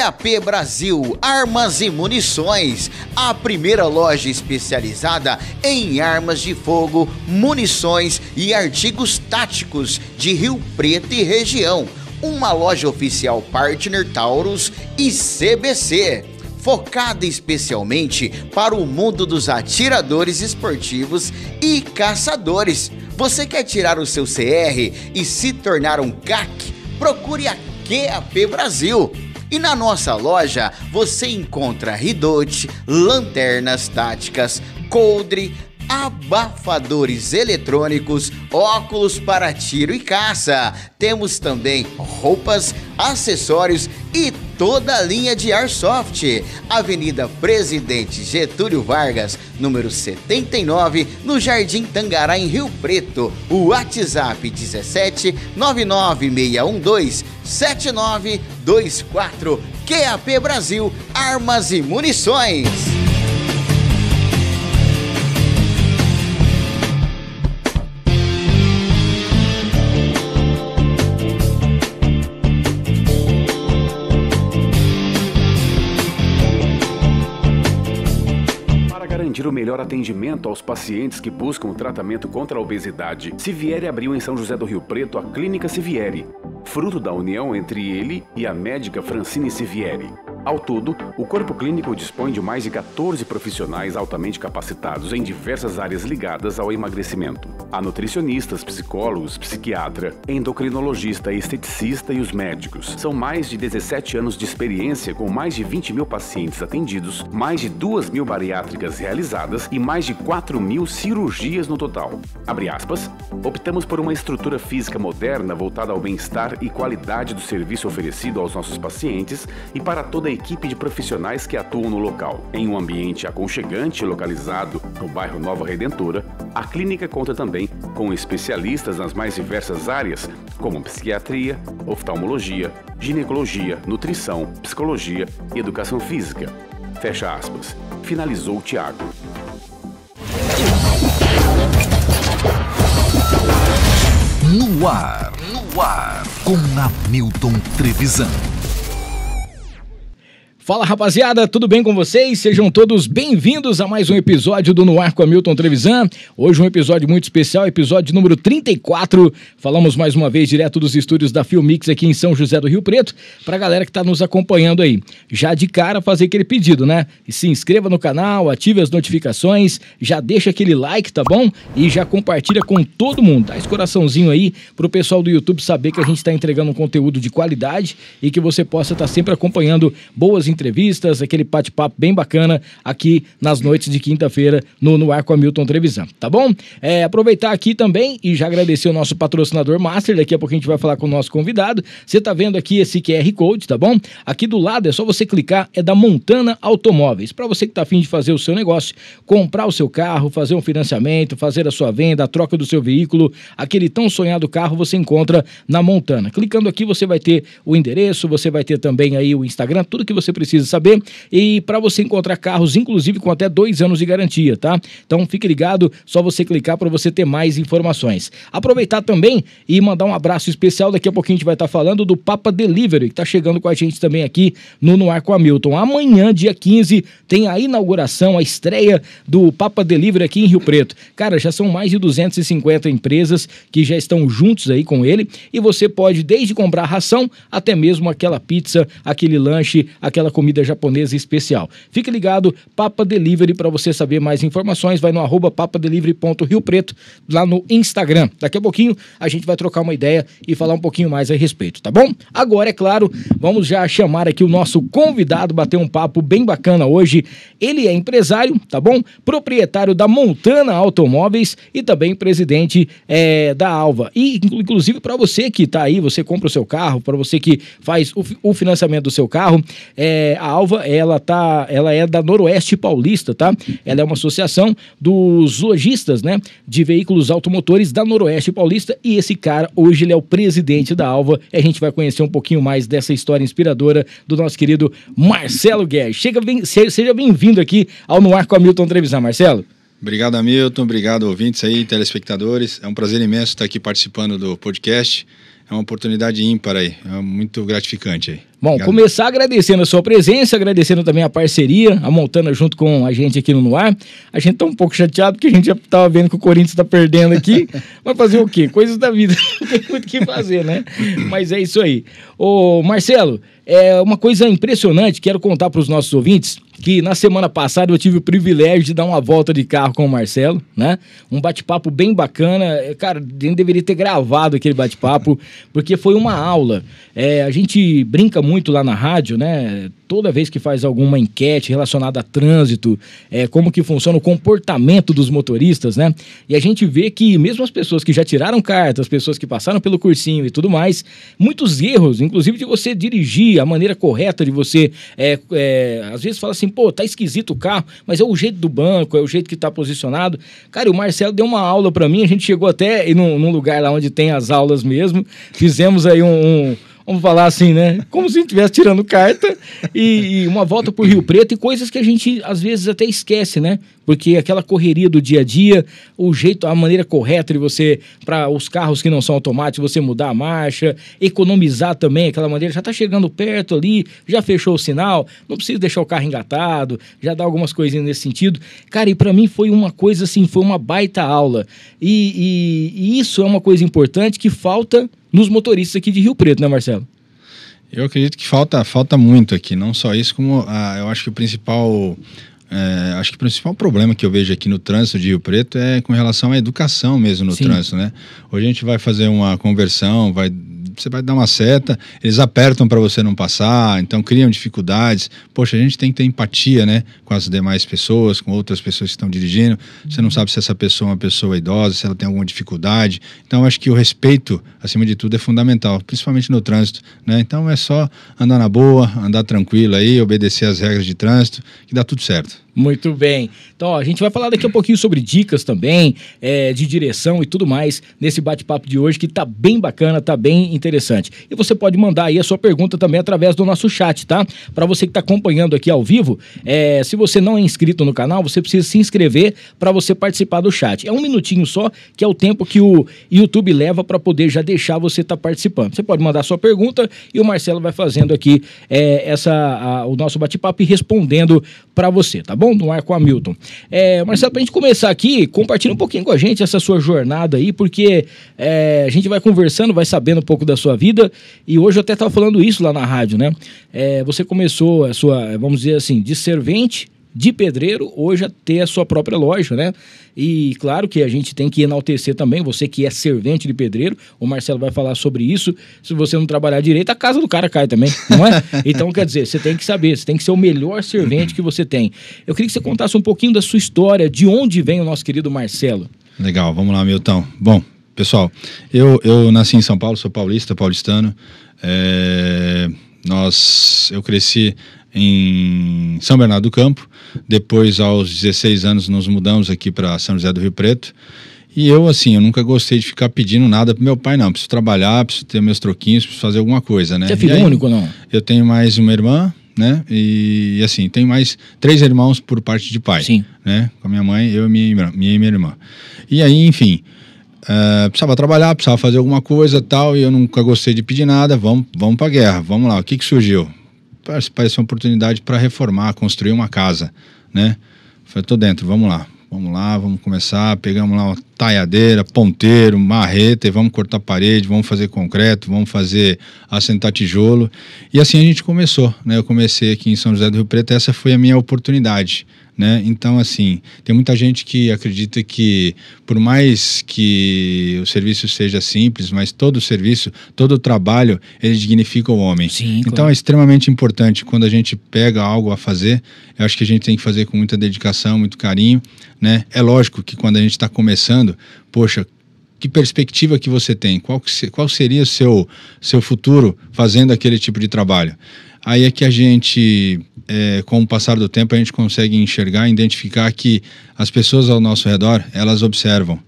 QAP Brasil Armas e Munições, a primeira loja especializada em armas de fogo, munições e artigos táticos de Rio Preto e região. Uma loja oficial partner Taurus e CBC, focada especialmente para o mundo dos atiradores esportivos e caçadores. Você quer tirar o seu CR e se tornar um CAC? Procure a QAP Brasil. E na nossa loja você encontra ridote, lanternas táticas, coldre, abafadores eletrônicos, óculos para tiro e caça. Temos também roupas, acessórios e toda a linha de Airsoft. Avenida Presidente Getúlio Vargas, número 79, no Jardim Tangará, em Rio Preto. O WhatsApp 17 99612 7924. QAP Brasil Armas e Munições. Garantir o melhor atendimento aos pacientes que buscam tratamento contra a obesidade, Sivieri abriu em São José do Rio Preto a Clínica Sivieri, fruto da união entre ele e a médica Francine Sivieri. Ao todo, o corpo clínico dispõe de mais de 14 profissionais altamente capacitados em diversas áreas ligadas ao emagrecimento. Há nutricionistas, psicólogos, psiquiatra, endocrinologista, esteticista e os médicos. São mais de 17 anos de experiência com mais de 20 mil pacientes atendidos, mais de 2.000 bariátricas realizadas e mais de 4.000 cirurgias no total. Abre aspas, optamos por uma estrutura física moderna voltada ao bem-estar e qualidade do serviço oferecido aos nossos pacientes e para toda a equipe de profissionais que atuam no local. Em um ambiente aconchegante localizado no bairro Nova Redentora, a clínica conta também com especialistas nas mais diversas áreas, como psiquiatria, oftalmologia, ginecologia, nutrição, psicologia e educação física. Fecha aspas. Finalizou Tiago. No ar, com Hamilton Trevisan. Fala rapaziada, tudo bem com vocês? Sejam todos bem-vindos a mais um episódio do No Ar com Hamilton Trevisan. Hoje um episódio muito especial, episódio número 34. Falamos mais uma vez direto dos estúdios da Filmix aqui em São José do Rio Preto, pra galera que tá nos acompanhando aí. Já de cara fazer aquele pedido, né? E se inscreva no canal, ative as notificações, já deixa aquele like, tá bom? E já compartilha com todo mundo. Dá esse coraçãozinho aí pro pessoal do YouTube saber que a gente tá entregando um conteúdo de qualidade e que você possa estar sempre acompanhando boas entrevistas, aquele bate-papo bem bacana aqui nas noites de quinta-feira no Ar com Hamilton Trevisan, tá bom? Aproveitar aqui também e já agradecer o nosso patrocinador Master, daqui a pouco a gente vai falar com o nosso convidado. Você tá vendo aqui esse QR Code, tá bom? Aqui do lado é só você clicar, é da Montana Automóveis, para você que tá afim de fazer o seu negócio, comprar o seu carro, fazer um financiamento, fazer a sua venda, a troca do seu veículo, aquele tão sonhado carro você encontra na Montana. Clicando aqui você vai ter o endereço, você vai ter também aí o Instagram, tudo que você precisa saber, e para você encontrar carros, inclusive com até 2 anos de garantia, tá? Então fique ligado, só você clicar para você ter mais informações. Aproveitar também e mandar um abraço especial, daqui a pouquinho a gente vai estar falando do Papa Delivery, que tá chegando com a gente também aqui no Ar com Hamilton. Amanhã, dia 15, tem a inauguração, a estreia do Papa Delivery aqui em Rio Preto. Cara, já são mais de 250 empresas que já estão juntos aí com ele, e você pode desde comprar ração até mesmo aquela pizza, aquele lanche, aquela comida japonesa especial. Fique ligado, Papa Delivery, para você saber mais informações, vai no @papadelivery.riopreto lá no Instagram. Daqui a pouquinho a gente vai trocar uma ideia e falar um pouquinho mais a respeito, tá bom? Agora, é claro, vamos já chamar aqui o nosso convidado, bater um papo bem bacana hoje. Ele é empresário, tá bom? Proprietário da Montana Automóveis e também presidente da Alva. E, inclusive, para você que tá aí, você compra o seu carro, para você que faz o financiamento do seu carro, a Alva, ela é da Noroeste Paulista, tá? Ela é uma associação dos lojistas, né, de veículos automotores da Noroeste Paulista, e esse cara, hoje, ele é o presidente da Alva, e a gente vai conhecer um pouquinho mais dessa história inspiradora do nosso querido Marcelo Guedes. Seja bem-vindo aqui ao No Ar com Hamilton Trevisan, Marcelo. Obrigado, Hamilton. Obrigado, ouvintes aí, telespectadores. É um prazer imenso estar aqui participando do podcast. É uma oportunidade ímpar aí, é muito gratificante aí. Bom, obrigado. Começar agradecendo a sua presença, agradecendo também a parceria, a Montana junto com a gente aqui no Ar. A gente tá um pouco chateado porque a gente já tava vendo que o Corinthians tá perdendo aqui. Vai fazer o quê? Coisas da vida, não tem muito o que fazer, né? Mas é isso aí. Ô, Marcelo, é uma coisa impressionante, quero contar para os nossos ouvintes, que na semana passada eu tive o privilégio de dar uma volta de carro com o Marcelo, né? Um bate-papo bem bacana. Cara, a gente deveria ter gravado aquele bate-papo, porque foi uma aula. A gente brinca muito lá na rádio, né? Toda vez que faz alguma enquete relacionada a trânsito, como que funciona o comportamento dos motoristas, né? E a gente vê que mesmo as pessoas que já tiraram carta, as pessoas que passaram pelo cursinho e tudo mais, muitos erros, inclusive de você dirigir, a maneira correta de você, às vezes fala assim, pô, tá esquisito o carro, mas é o jeito do banco, é o jeito que tá posicionado. Cara, o Marcelo deu uma aula pra mim, a gente chegou até num lugar lá onde tem as aulas mesmo, fizemos aí vamos falar assim, né? Como se a gente estivesse tirando carta e uma volta por Rio Preto e coisas que a gente, às vezes, até esquece, né? Porque aquela correria do dia a dia, o jeito, a maneira correta de você, para os carros que não são automáticos, você mudar a marcha, economizar também, aquela maneira, já tá chegando perto ali, já fechou o sinal, não precisa deixar o carro engatado, já dá algumas coisinhas nesse sentido. Cara, e para mim foi uma coisa assim, foi uma baita aula. E isso é uma coisa importante que falta nos motoristas aqui de Rio Preto, né, Marcelo? Eu acredito que falta muito aqui, não só isso, como eu acho que o principal problema que eu vejo aqui no trânsito de Rio Preto é com relação à educação mesmo no trânsito, né? Hoje a gente vai fazer uma conversão, você vai dar uma seta, eles apertam para você não passar, então criam dificuldades. Poxa, a gente tem que ter empatia, né, com as demais pessoas, com outras pessoas que estão dirigindo. Você não sabe se essa pessoa é uma pessoa idosa, se ela tem alguma dificuldade. Então, eu acho que o respeito, acima de tudo, é fundamental, principalmente no trânsito, né? Então, é só andar na boa, andar tranquilo aí, obedecer as regras de trânsito, que dá tudo certo. Muito bem. Então, ó, a gente vai falar daqui a pouquinho sobre dicas também, de direção e tudo mais, nesse bate-papo de hoje, que tá bem bacana, tá bem interessante. E você pode mandar aí a sua pergunta também através do nosso chat, tá? Para você que tá acompanhando aqui ao vivo, se você não é inscrito no canal, você precisa se inscrever para você participar do chat. É 1 minutinho só, que é o tempo que o YouTube leva para poder já deixar você estar participando. Você pode mandar a sua pergunta e o Marcelo vai fazendo aqui o nosso bate-papo e respondendo para você, tá bom? No Ar com o Hamilton. Marcelo, pra gente começar aqui, compartilha um pouquinho com a gente essa sua jornada aí, porque a gente vai conversando, vai sabendo um pouco da sua vida, e hoje eu até estava falando isso lá na rádio, né? Você começou a sua, vamos dizer assim, de servente, de pedreiro, hoje a ter a sua própria loja, né? E claro que a gente tem que enaltecer também, você que é servente de pedreiro, o Marcelo vai falar sobre isso. Se você não trabalhar direito, a casa do cara cai também, não é? Então, quer dizer, você tem que saber, você tem que ser o melhor servente que você tem. Eu queria que você contasse um pouquinho da sua história, de onde vem o nosso querido Marcelo. Legal, vamos lá, Milton. Bom, pessoal, eu nasci em São Paulo, sou paulistano. Eu cresci em São Bernardo do Campo. Depois, aos 16 anos, nos mudamos aqui para São José do Rio Preto. E eu nunca gostei de ficar pedindo nada pro meu pai, não. Preciso trabalhar, preciso ter meus troquinhos, preciso fazer alguma coisa, né? Você é filho único, não? Eu tenho mais uma irmã, né? E assim, tenho mais 3 irmãos por parte de pai. Sim. Né? Com a minha mãe, eu e minha irmã. E aí, enfim, precisava trabalhar, precisava fazer alguma coisa e tal, e eu nunca gostei de pedir nada. Vamos pra guerra, vamos lá. O que surgiu? Parece uma oportunidade para reformar, construir uma casa, né? Falei, tô dentro, vamos lá, vamos começar. Pegamos lá uma taiadeira, ponteiro, marreta, e vamos cortar parede, vamos fazer concreto, vamos assentar tijolo. E assim a gente começou, né? Eu comecei aqui em São José do Rio Preto, essa foi a minha oportunidade, né? Então, assim, tem muita gente que acredita que, por mais que o serviço seja simples, mas todo o serviço, todo o trabalho, ele dignifica o homem. Sim, então, claro. É extremamente importante, quando a gente pega algo a fazer, eu acho que a gente tem que fazer com muita dedicação, muito carinho, né? É lógico que quando a gente está começando, poxa, que perspectiva que você tem? Qual seria o seu futuro fazendo aquele tipo de trabalho? Aí é que a gente, com o passar do tempo, a gente consegue enxergar, identificar que as pessoas ao nosso redor, elas observam.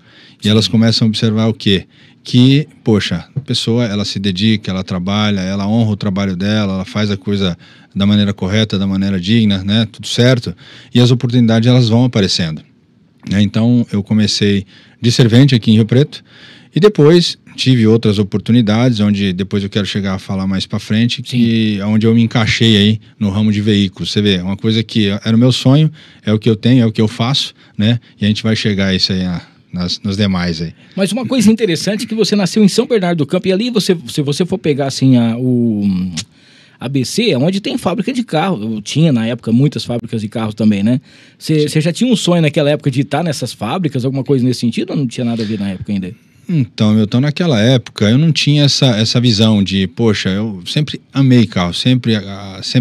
E elas começam a observar o quê? Que, poxa, a pessoa, ela se dedica, ela trabalha, ela honra o trabalho dela, ela faz a coisa da maneira correta, da maneira digna, né? Tudo certo. E as oportunidades, elas vão aparecendo. né? Então eu comecei de servente aqui em Rio Preto e depois tive outras oportunidades, onde depois eu quero chegar a falar mais para frente, que onde eu me encaixei aí no ramo de veículos. Você vê, é uma coisa que era o meu sonho, é o que eu tenho, é o que eu faço, né? E a gente vai chegar a isso aí nos demais aí. Mas uma coisa interessante é que você nasceu em São Bernardo do Campo, e ali se você for pegar assim o ABC, é onde tem fábrica de carro. Tinha na época muitas fábricas de carros também, né? Você já tinha um sonho naquela época de estar nessas fábricas, alguma coisa nesse sentido, ou não tinha nada a ver na época ainda? Então, Milton, naquela época eu não tinha essa visão de, poxa, eu sempre amei carro, sempre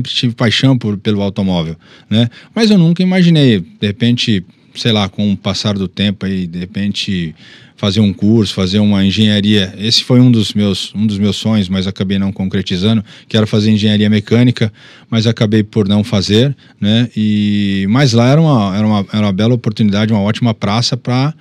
tive paixão pelo automóvel, né? Mas eu nunca imaginei, de repente, sei lá, com o passar do tempo aí, de repente fazer um curso, fazer uma engenharia. Esse foi um dos meus sonhos, mas acabei não concretizando, que era fazer engenharia mecânica, mas acabei por não fazer, né? Mas lá era uma bela oportunidade, uma ótima praça para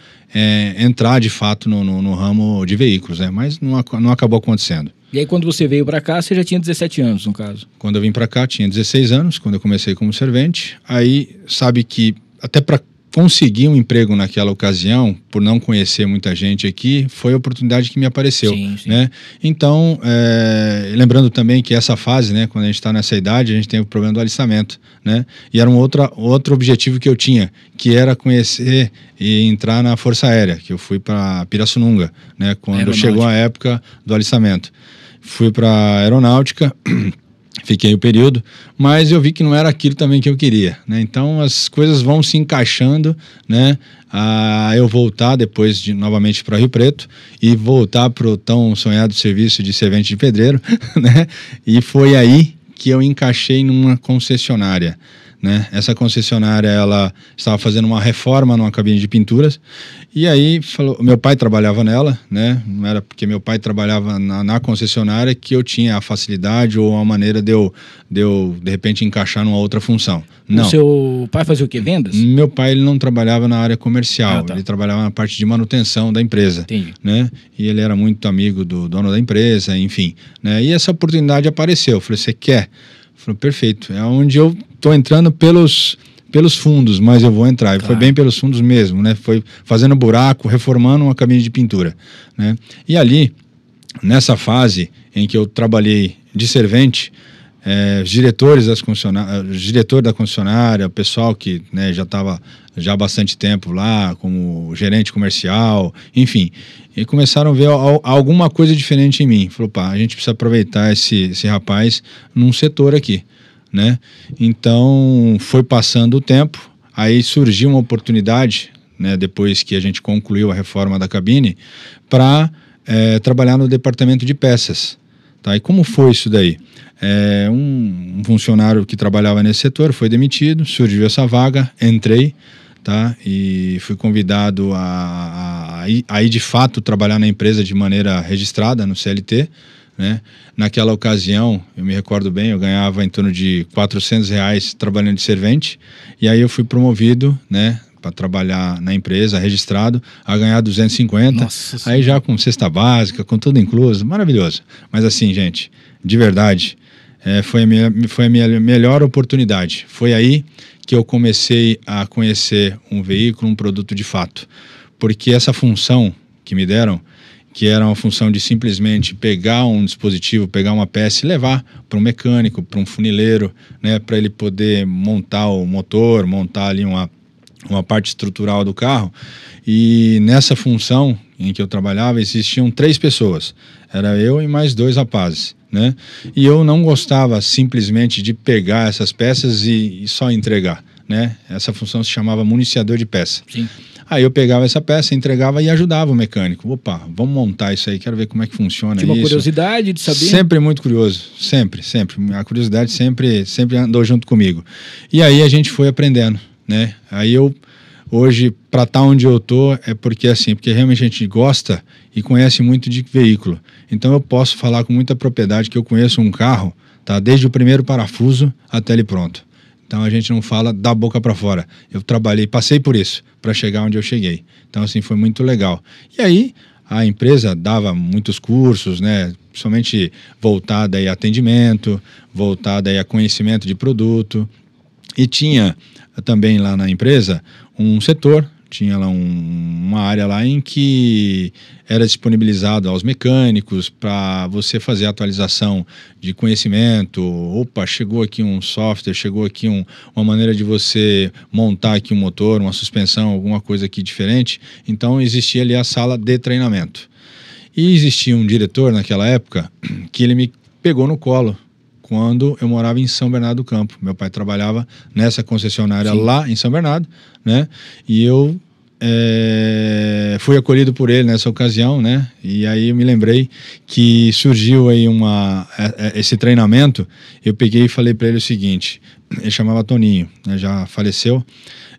entrar de fato no ramo de veículos, né? Mas não acabou acontecendo. E aí quando você veio para cá, você já tinha 17 anos, no caso? Quando eu vim para cá, tinha 16 anos, quando eu comecei como servente. Aí, sabe que até para conseguir um emprego naquela ocasião, por não conhecer muita gente aqui, foi a oportunidade que me apareceu, né? Então, lembrando também que essa fase, né, quando a gente está nessa idade, a gente tem o problema do alistamento, né? E era um outro objetivo que eu tinha, que era conhecer e entrar na Força Aérea, que eu fui para Pirassununga, né, quando chegou a época do alistamento. Fui para Aeronáutica, fiquei o período, mas eu vi que não era aquilo também que eu queria, né? Então as coisas vão se encaixando, né? Eu voltar depois novamente para Rio Preto e voltar para o tão sonhado serviço de servente de pedreiro, né? E foi aí que eu encaixei numa concessionária, né? Essa concessionária, ela estava fazendo uma reforma numa cabine de pinturas, e aí meu pai trabalhava nela, né? Não era porque meu pai trabalhava na concessionária que eu tinha a facilidade ou a maneira de eu de repente encaixar numa outra função. Não. O seu pai fazia o quê? Vendas? Meu pai, ele não trabalhava na área comercial, ele trabalhava na parte de manutenção da empresa. Entendi. Né? E ele era muito amigo do dono da empresa, enfim, né? E essa oportunidade apareceu. Eu falei, você quer? Falei, perfeito, é onde eu estou entrando pelos fundos, mas eu vou entrar. E foi bem pelos fundos mesmo, né? Foi fazendo buraco, reformando uma cabine de pintura, né? E ali, nessa fase em que eu trabalhei de servente, os diretores das concessionárias, diretor da concessionária, o pessoal que, né, já estava já há bastante tempo lá, como gerente comercial, enfim, e começaram a ver alguma coisa diferente em mim. Falou, pá, a gente precisa aproveitar esse rapaz num setor aqui, né? Então foi passando o tempo, aí surgiu uma oportunidade, né, depois que a gente concluiu a reforma da cabine, para trabalhar no departamento de peças. Tá? E como foi isso daí? Um funcionário que trabalhava nesse setor foi demitido, surgiu essa vaga, entrei, tá? E fui convidado a ir de fato trabalhar na empresa de maneira registrada no CLT, né? Naquela ocasião, eu me recordo bem, eu ganhava em torno de R$400 trabalhando de servente, e aí eu fui promovido, né, para trabalhar na empresa, registrado, a ganhar 250, Nossa, aí já com cesta básica, com tudo incluso, maravilhoso. Mas assim, gente, de verdade, foi a minha melhor oportunidade. Foi aí que eu comecei a conhecer um veículo, um produto de fato. Porque essa função que me deram, que era uma função de simplesmente pegar um dispositivo, pegar uma peça e levar para um mecânico, para um funileiro, né, para ele poder montar o motor, montar ali uma parte estrutural do carro. E nessa função em que eu trabalhava, existiam 3 pessoas. Era eu e mais 2 rapazes, né? E eu não gostava simplesmente de pegar essas peças e só entregar, né? Essa função se chamava municiador de peça. Sim. Aí eu pegava essa peça, entregava e ajudava o mecânico. Opa, vamos montar isso aí, quero ver como é que funciona isso. Tinha uma curiosidade de saber? Sempre muito curioso, sempre. A curiosidade sempre andou junto comigo. E aí a gente foi aprendendo, né? Aí hoje, para estar onde eu tô, é porque realmente a gente gosta e conhece muito de veículo. Então eu posso falar com muita propriedade que eu conheço um carro, tá? Desde o primeiro parafuso até ele pronto. Então a gente não fala da boca para fora. Eu passei por isso, para chegar onde eu cheguei. Então assim, foi muito legal. E aí a empresa dava muitos cursos, né? Principalmente voltada aí a atendimento, voltada aí a conhecimento de produto. E tinha também lá na empresa um setor Tinha lá uma área lá em que era disponibilizado aos mecânicos para você fazer atualização de conhecimento. Opa, chegou aqui um software, chegou aqui uma maneira de você montar aqui um motor, uma suspensão, alguma coisa aqui diferente. Então existia ali a sala de treinamento. E existia um diretor naquela época que ele me pegou no colo quando eu morava em São Bernardo do Campo. Meu pai trabalhava nessa concessionária lá em São Bernardo, né? E eu fui acolhido por ele nessa ocasião, né? E aí eu me lembrei que surgiu aí esse treinamento. Eu peguei e falei para ele o seguinte, ele chamava Toninho, né? Já faleceu.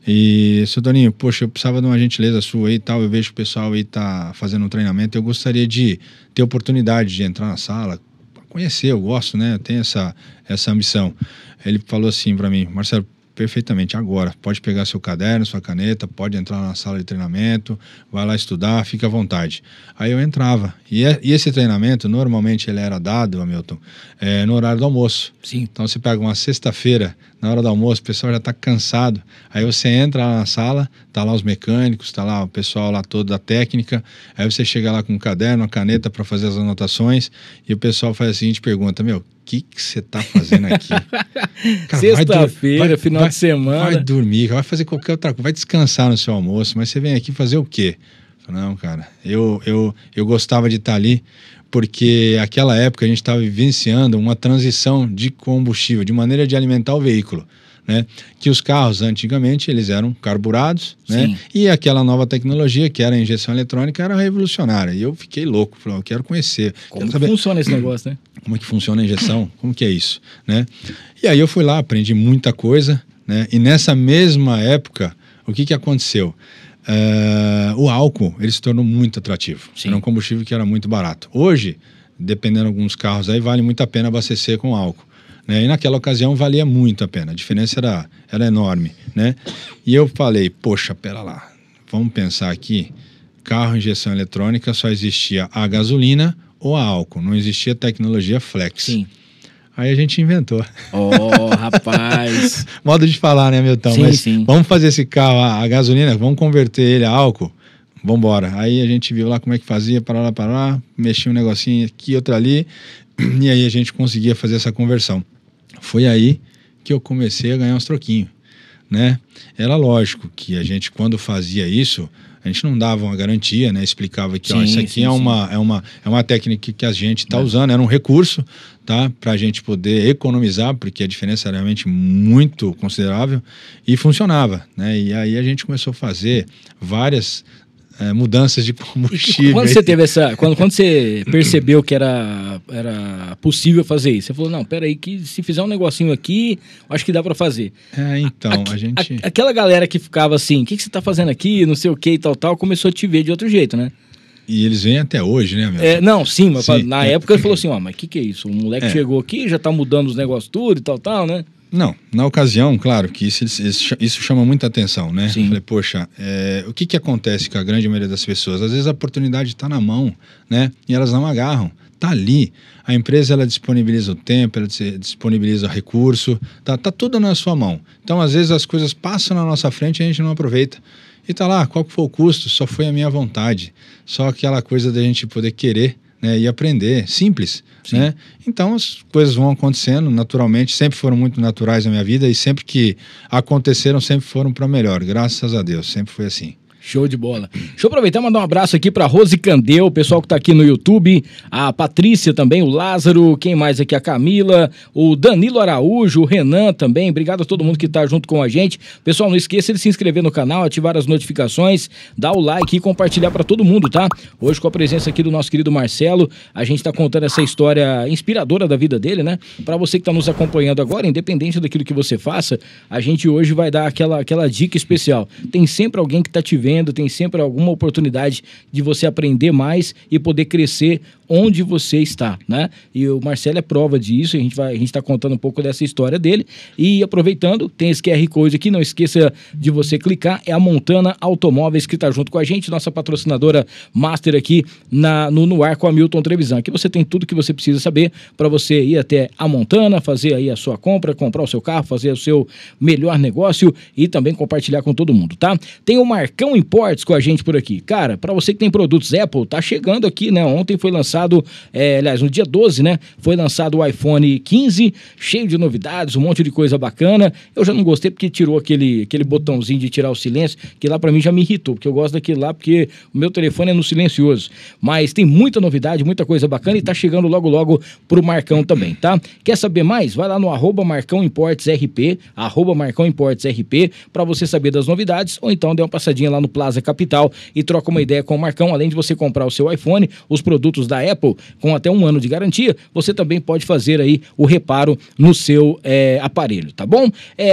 E, seu Toninho, poxa, eu precisava de uma gentileza sua aí e tal, eu vejo que o pessoal aí tá fazendo um treinamento, eu gostaria de ter oportunidade de entrar na sala, conhecer, eu gosto, né? Eu tenho essa ambição. Ele falou assim para mim, Marcelo, perfeitamente, agora, pode pegar seu caderno, sua caneta, pode entrar na sala de treinamento, vai lá estudar, fica à vontade. Aí eu entrava, e esse treinamento, normalmente ele era dado, Hamilton, no horário do almoço. Sim. Então você pega uma sexta-feira, na hora do almoço, o pessoal já está cansado, aí você entra lá na sala, tá lá os mecânicos, tá lá o pessoal lá todo da técnica, aí você chega lá com um caderno, uma caneta para fazer as anotações, e o pessoal faz a seguinte pergunta, o que você tá fazendo aqui? Sexta-feira, final de semana. Vai dormir, vai fazer qualquer outra coisa, vai descansar no seu almoço, mas você vem aqui fazer o quê? Não, cara, eu gostava de estar ali, porque naquela época a gente estava vivenciando uma transição de combustível, de maneira de alimentar o veículo, né? Que os carros antigamente eles eram carburados, né? E aquela nova tecnologia que era a injeção eletrônica era revolucionária. E eu fiquei louco, falei, eu quero conhecer. Como que funciona esse negócio, né? Como é que funciona a injeção? Como que é isso, né? E aí eu fui lá, aprendi muita coisa, né? E nessa mesma época, o que aconteceu? O álcool, ele se tornou muito atrativo. Sim. Era um combustível que era muito barato. Hoje, dependendo de alguns carros aí, vale muito a pena abastecer com álcool, né? E naquela ocasião valia muito a pena. A diferença era enorme, né? E eu falei, poxa, pera lá, vamos pensar aqui, carro injeção eletrônica só existia a gasolina ou a álcool, não existia tecnologia flex. Sim. Aí a gente inventou. Oh, rapaz. Modo de falar, né, Milton? Sim, mas sim. Vamos fazer esse carro a gasolina, vamos converter ele a álcool, vamos embora. Aí a gente viu lá como é que fazia, para lá, mexia um negocinho aqui, outro ali, e aí a gente conseguia fazer essa conversão. Foi aí que eu comecei a ganhar uns troquinhos, né? Era lógico que a gente, quando fazia isso, a gente não dava uma garantia, né? Explicava que isso aqui é uma técnica que a gente está usando, era um recurso, tá? Para a gente poder economizar, porque a diferença era realmente muito considerável e funcionava, né? E aí a gente começou a fazer várias mudanças de combustível. Quando você teve quando você percebeu que era possível fazer isso, você falou, não, peraí, que se fizer um negocinho aqui, acho que dá para fazer. Então, a gente... Aquela galera que ficava assim, o que você tá fazendo aqui, não sei o que e tal, começou a te ver de outro jeito, né? E eles vêm até hoje, né, meu? Não, sim, mas na época ele falou assim, mas o que é isso? O moleque chegou aqui, já tá mudando os negócios tudo e tal, né? Não, na ocasião, claro, que isso chama muita atenção, né? Sim. Eu falei, poxa, o que acontece com a grande maioria das pessoas? Às vezes a oportunidade está na mão, né? E elas não agarram. Tá ali. A empresa, ela disponibiliza o tempo, ela disponibiliza o recurso, tá tudo na sua mão. Então, às vezes as coisas passam na nossa frente e a gente não aproveita. E tá lá, qual que foi o custo? Só foi a minha vontade. Só aquela coisa da gente poder querer, né, e aprender. Simples, né? Então as coisas vão acontecendo naturalmente, sempre foram muito naturais na minha vida e sempre que aconteceram, sempre foram para melhor, graças a Deus, sempre foi assim. Show de bola. Deixa eu aproveitar e mandar um abraço aqui pra Rose Candeu, o pessoal que tá aqui no YouTube, a Patrícia também, o Lázaro, quem mais aqui? A Camila, o Danilo Araújo, o Renan também, obrigado a todo mundo que tá junto com a gente. Pessoal, não esqueça de se inscrever no canal, ativar as notificações, dar o like e compartilhar pra todo mundo, tá? Hoje com a presença aqui do nosso querido Marcelo, a gente tá contando essa história inspiradora da vida dele, né? Pra você que tá nos acompanhando agora, independente daquilo que você faça, a gente hoje vai dar aquela dica especial. Tem sempre alguém que tá te vendo, tem sempre alguma oportunidade de você aprender mais e poder crescer onde você está, né? E o Marcelo é prova disso, a gente está contando um pouco dessa história dele. E aproveitando, tem esse QR Code aqui, não esqueça de você clicar, é a Montana Automóveis que está junto com a gente, nossa patrocinadora master aqui no ar com a Milton Trevisan. Aqui você tem tudo que você precisa saber para você ir até a Montana, fazer aí a sua compra, comprar o seu carro, fazer o seu melhor negócio e também compartilhar com todo mundo, tá? Tem o Marcão Imports com a gente por aqui. Cara, para você que tem produtos Apple, tá chegando aqui, né? Ontem foi lançado, aliás, no dia 12, né? Foi lançado o iPhone 15, cheio de novidades, um monte de coisa bacana. Eu já não gostei porque tirou aquele botãozinho de tirar o silêncio, que lá para mim já me irritou, porque eu gosto daquele lá, porque o meu telefone é no silencioso. Mas tem muita novidade, muita coisa bacana e tá chegando logo pro Marcão também, tá? Quer saber mais? Vai lá no @MarcãoImportsRP, @MarcãoImportsRP, para você saber das novidades, ou então dê uma passadinha lá no Plaza Capital e troca uma ideia com o Marcão. Além de você comprar o seu iPhone, os produtos da Apple, com até 1 ano de garantia, você também pode fazer aí o reparo no seu aparelho, tá bom?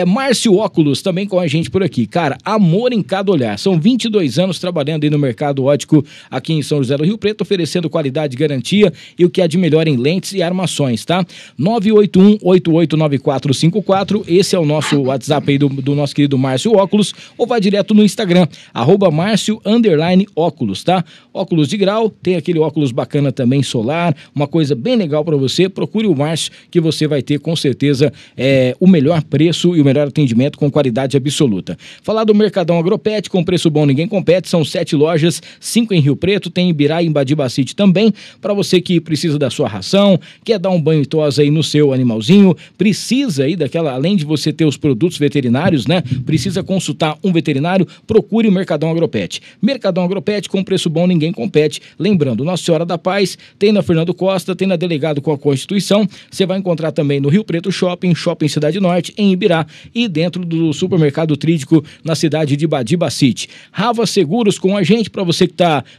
Márcio Óculos também com a gente por aqui. Cara, amor em cada olhar. São 22 anos trabalhando aí no mercado óptico aqui em São José do Rio Preto, oferecendo qualidade, garantia e o que há de melhor em lentes e armações, tá? 981-889454, esse é o nosso WhatsApp aí do nosso querido Márcio Óculos, ou vai direto no Instagram, @Márcio_Óculos, tá? Óculos de grau, tem aquele óculos bacana também, solar, uma coisa bem legal para você. Procure o Márcio que você vai ter com certeza o melhor preço e o melhor atendimento com qualidade absoluta. Falar do Mercadão Agropet, com preço bom ninguém compete, são 7 lojas, 5 em Rio Preto, tem em Ibirá e em Badibacite também, para você que precisa da sua ração, quer dar um banho e tosa aí no seu animalzinho, precisa aí além de você ter os produtos veterinários, né? Precisa consultar um veterinário, procure o Mercadão Agropet. Mercadão Agropet, com preço bom ninguém compete. Lembrando, Nossa Senhora da Paz, tem na Fernando Costa, tem na Delegado com a Constituição, você vai encontrar também no Rio Preto Shopping Cidade Norte, em Ibirá e dentro do Supermercado Trídico na cidade de Badibacite. Rava Seguros com a gente, para você que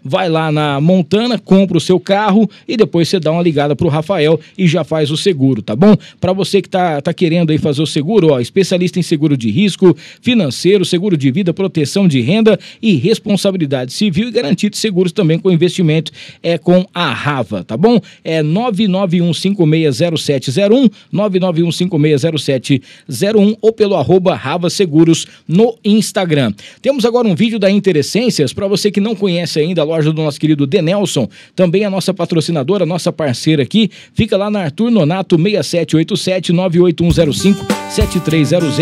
vai lá na Montana, compra o seu carro e depois você dá uma ligada pro Rafael e já faz o seguro, tá bom? Para você que tá querendo aí fazer o seguro, especialista em seguro de risco financeiro, seguro de vida, proteção de renda e responsabilidade civil e garantia de seguros também com investimento com a Rava, tá bom? 991560701, 991560701 ou pelo @Rava Seguros no Instagram. Temos agora um vídeo da Interessências, para você que não conhece ainda a loja do nosso querido Denelson, também a nossa patrocinadora, nossa parceira aqui, fica lá na Arthur Nonato 6787 98105 7300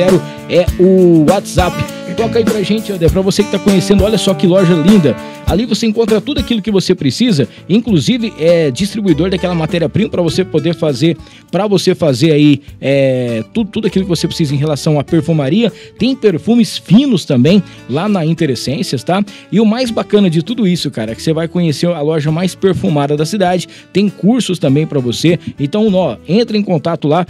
é o WhatsApp. Toca aí pra gente, André, pra você que tá conhecendo, olha só que loja linda. Ali você encontra tudo aquilo que você precisa, inclusive distribuidor daquela matéria-prima para você poder fazer, aí tudo aquilo que você precisa em relação à perfumaria. Tem perfumes finos também lá na Interessências, tá? E o mais bacana de tudo isso, cara, é que você vai conhecer a loja mais perfumada da cidade. Tem cursos também para você. Então, entra em contato lá.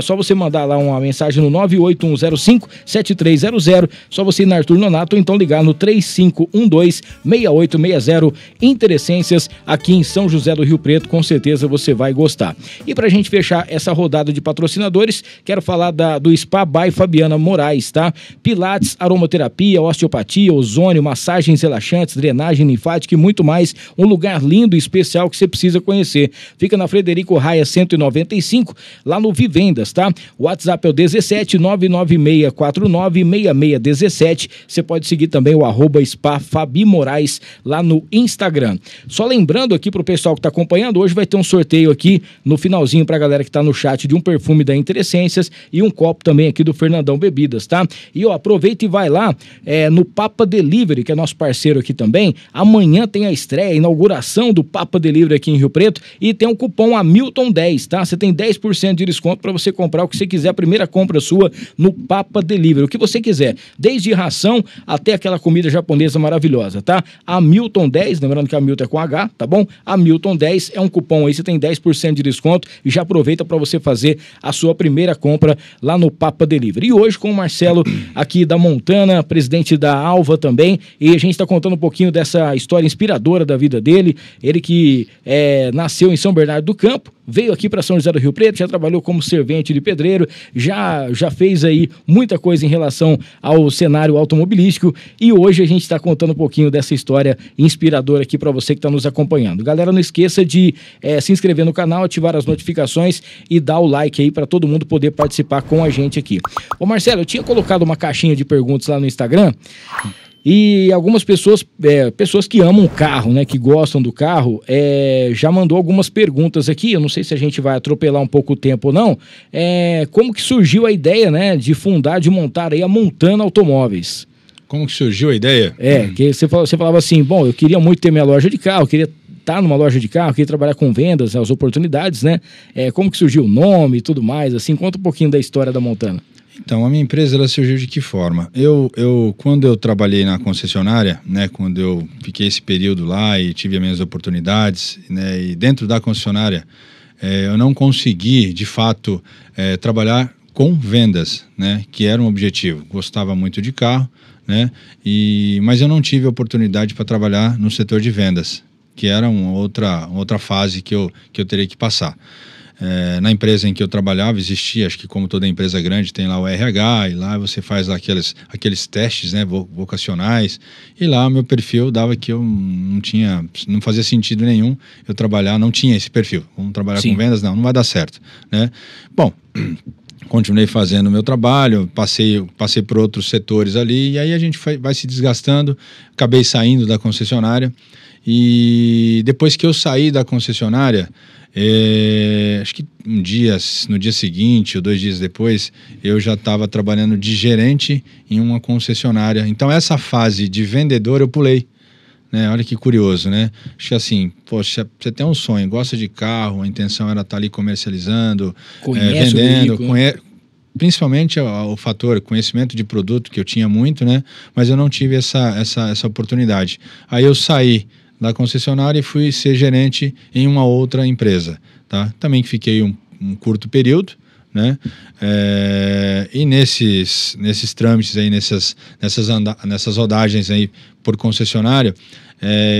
Só você mandar lá uma mensagem no 98105 7300. Só você ir na Arthur Nonato ou então ligar no 3512-6860. Interessências aqui em São José do Rio Preto, com certeza você vai gostar. E pra gente fechar essa rodada de patrocinadores, quero falar do Spa by Fabiana Moraes, tá? Pilates, aromaterapia, osteopatia, ozônio, massagens relaxantes, drenagem linfática e muito mais. Um lugar lindo e especial que você precisa conhecer. Fica na Frederico Raia 195, lá no Vivendas, tá? O WhatsApp é o 17 99649 6617. Você pode seguir também o @Spa Fabi Moraes lá no Instagram. Só lembrando aqui pro pessoal que tá acompanhando, hoje vai ter um sorteio aqui no finalzinho pra galera que tá no chat de um perfume da Interessências e um copo também aqui do Fernandão Bebidas, tá? E aproveita e vai lá no Papa Delivery, que é nosso parceiro aqui também. Amanhã tem a estreia, a inauguração do Papa Delivery aqui em Rio Preto e tem um cupom Hamilton10, tá? Você tem 10% de desconto para você comprar o que você quiser, a primeira compra sua no Papa Delivery, o que você quiser, desde ração até aquela comida japonesa maravilhosa, tá? Hamilton10, lembrando que a Hamilton é com H, tá bom? Hamilton10 é um cupom aí, você tem 10% de desconto e já aproveita para você fazer a sua primeira compra lá no Papa Delivery. E hoje com o Marcelo aqui da Montana, presidente da Alva também, e a gente está contando um pouquinho dessa história inspiradora da vida dele, ele que nasceu em São Bernardo do Campo, veio aqui para São José do Rio Preto, já trabalhou como servente de pedreiro, já fez aí muita coisa em relação ao cenário automobilístico e hoje a gente está contando um pouquinho dessa história inspiradora aqui para você que está nos acompanhando. Galera, não esqueça de se inscrever no canal, ativar as notificações e dar o like aí para todo mundo poder participar com a gente aqui. Ô Marcelo, eu tinha colocado uma caixinha de perguntas lá no Instagram e algumas pessoas, pessoas que amam o carro, né, que gostam do carro, já mandou algumas perguntas aqui. Eu não sei se a gente vai atropelar um pouco o tempo ou não. Como que surgiu a ideia, né, de fundar, de montar aí a Montana Automóveis? Como que surgiu a ideia? Que você falava assim, bom, eu queria muito ter minha loja de carro, eu queria estar numa loja de carro, queria trabalhar com vendas, as oportunidades, né? Como que surgiu o nome e tudo mais, assim, conta um pouquinho da história da Montana. Então, a minha empresa, ela surgiu de que forma? Quando eu trabalhei na concessionária, né, quando eu fiquei esse período lá e tive as minhas oportunidades, né, e dentro da concessionária, eu não consegui, de fato, trabalhar com vendas, né, que era um objetivo. Gostava muito de carro, né, mas eu não tive oportunidade para trabalhar no setor de vendas, que era uma outra fase que eu teria que passar. Na empresa em que eu trabalhava existia, acho que como toda empresa grande tem lá o RH, e lá você faz lá aqueles testes, né, vocacionais, e lá o meu perfil dava que eu não fazia sentido nenhum eu trabalhar, não tinha esse perfil. Vamos trabalhar com vendas? Não vai dar certo, né? Bom, continuei fazendo o meu trabalho, passei por outros setores ali, e aí a gente vai se desgastando, acabei saindo da concessionária, e depois que eu saí da concessionária, acho que no dia seguinte ou 2 dias depois, eu já estava trabalhando de gerente em uma concessionária. Então essa fase de vendedor eu pulei, né? Olha que curioso, né? Acho que assim, poxa, você tem um sonho, gosta de carro, a intenção era estar ali comercializando, vendendo, principalmente o fator conhecimento de produto, que eu tinha muito, né? Mas eu não tive essa oportunidade. Aí eu saí da concessionária e fui ser gerente em uma outra empresa, tá? Também fiquei um curto período, né? E nesses trâmites aí, nessas rodagens aí por concessionária,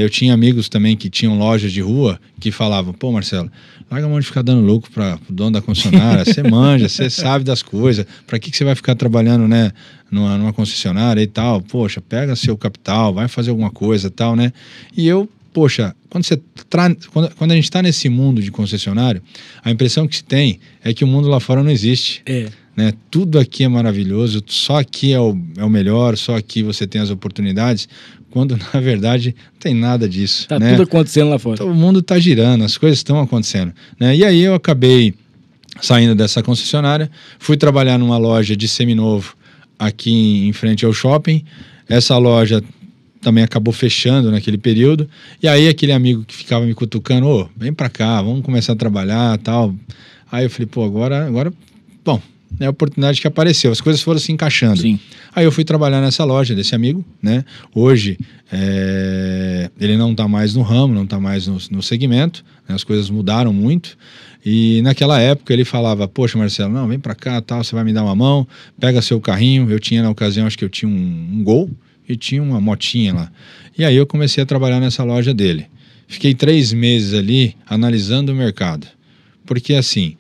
eu tinha amigos também que tinham lojas de rua que falavam, pô, Marcelo, larga a mão de ficar dando lucro para o dono da concessionária, você manja, você sabe das coisas, para que você vai ficar trabalhando, né, numa concessionária e tal? Poxa, pega seu capital, vai fazer alguma coisa e tal, né? E eu, poxa, quando a gente está nesse mundo de concessionário, a impressão que se tem é que o mundo lá fora não existe. Né? Tudo aqui é maravilhoso, só aqui é o melhor, só aqui você tem as oportunidades, quando na verdade não tem nada disso. Tá, né? Tudo acontecendo lá fora. Então, o mundo está girando, as coisas estão acontecendo, né? E aí eu acabei saindo dessa concessionária, fui trabalhar numa loja de seminovo aqui em frente ao shopping. Essa loja também acabou fechando naquele período, e aí aquele amigo que ficava me cutucando, vem pra cá, vamos começar a trabalhar, tal. Aí eu falei, pô, agora, bom, é a oportunidade que apareceu, as coisas foram se encaixando. Sim. Aí eu fui trabalhar nessa loja desse amigo, né? Hoje ele não tá mais no ramo, não tá mais no segmento, né? As coisas mudaram muito. E naquela época ele falava, poxa, Marcelo, não, vem pra cá, tal, você vai me dar uma mão, pega seu carrinho. Eu tinha na ocasião, acho que eu tinha um Gol e tinha uma motinha lá. E aí eu comecei a trabalhar nessa loja dele. Fiquei 3 meses ali analisando o mercado. Porque assim,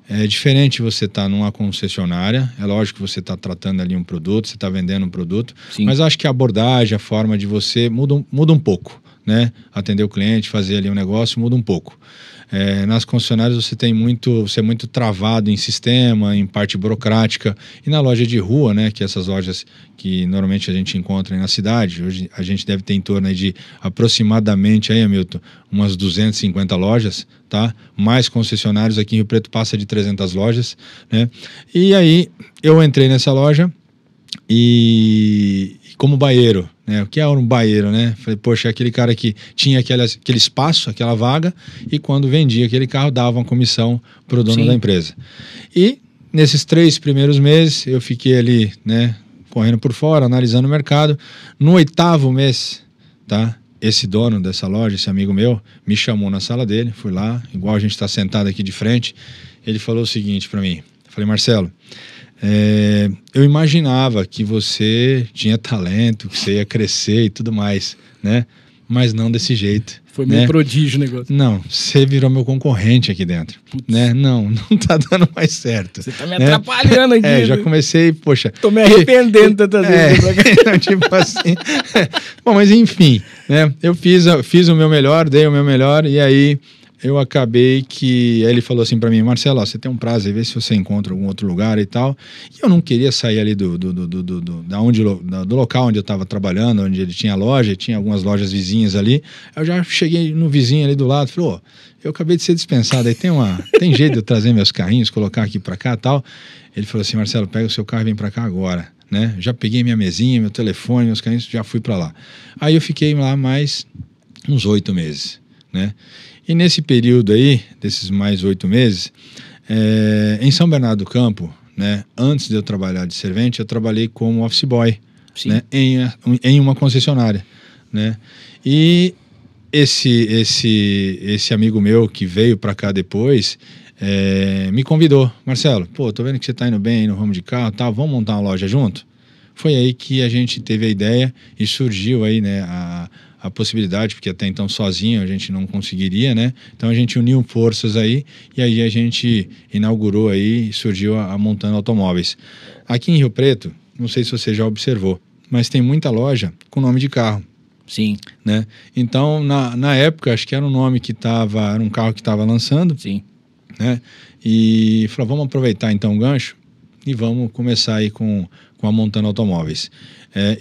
é diferente você estar numa concessionária, é lógico que você está tratando ali um produto, você está vendendo um produto, sim, mas acho que a abordagem, a forma de você muda um pouco, né? Atender o cliente, fazer ali um negócio, muda um pouco. Nas concessionárias você é muito travado em sistema, em parte burocrática, e na loja de rua, né, que essas lojas que normalmente a gente encontra aí na cidade, hoje a gente deve ter em torno aí de aproximadamente, aí, Hamilton, umas 250 lojas, tá? Mais concessionários, aqui em Rio Preto passa de 300 lojas, né? E aí eu entrei nessa loja e como baieiro, né? O que é um baieiro, né? Falei, poxa, aquele cara que tinha aquele espaço, aquela vaga, e quando vendia aquele carro, dava uma comissão para o dono, sim, da empresa. E nesses 3 primeiros meses, eu fiquei ali, né, correndo por fora, analisando o mercado. No 8º mês, tá? Esse dono dessa loja, esse amigo meu, me chamou na sala dele, fui lá, igual a gente está sentado aqui de frente, ele falou o seguinte para mim, eu falei, Marcelo, eu imaginava que você tinha talento, que você ia crescer e tudo mais, né? mas não desse jeito. Foi meio né? prodígio o negócio. Não, você virou meu concorrente aqui dentro. Né? Não tá dando mais certo. Você tá me atrapalhando aqui. Já comecei, poxa. Tô me arrependendo tantas vezes. Tipo assim. Bom, mas enfim, né? Eu fiz o meu melhor, dei o meu melhor, e aí eu acabei que... Aí ele falou assim pra mim, Marcelo, ó, você tem um prazo aí, vê se você encontra algum outro lugar e tal. E eu não queria sair ali do local onde eu tava trabalhando, onde ele tinha loja, tinha algumas lojas vizinhas ali. Eu já cheguei no vizinho ali do lado, falei, ô, eu acabei de ser dispensado, aí tem jeito de eu trazer meus carrinhos, colocar aqui pra cá e tal. Ele falou assim, Marcelo, pega o seu carro e vem pra cá agora, né? Já peguei minha mesinha, meu telefone, meus carrinhos, já fui pra lá. Aí eu fiquei lá mais uns 8 meses, né? E nesse período aí, desses mais 8 meses, em São Bernardo do Campo, né, antes de eu trabalhar de servente, eu trabalhei como office boy, né, em uma concessionária, né? E esse amigo meu que veio para cá depois me convidou, Marcelo, pô, tô vendo que você tá indo bem aí no ramo de carro, tá, vamos montar uma loja junto? Foi aí que a gente teve a ideia e surgiu aí, né, a possibilidade, porque até então sozinho a gente não conseguiria, né? Então a gente uniu forças aí e aí a gente inaugurou aí, surgiu a Montana Automóveis. Aqui em Rio Preto, não sei se você já observou, mas tem muita loja com nome de carro. Sim. Né? Então, na época, acho que era um nome que era um carro que estava lançando. Sim. Né? E falou, vamos aproveitar então o gancho e vamos começar aí com a Montana Automóveis.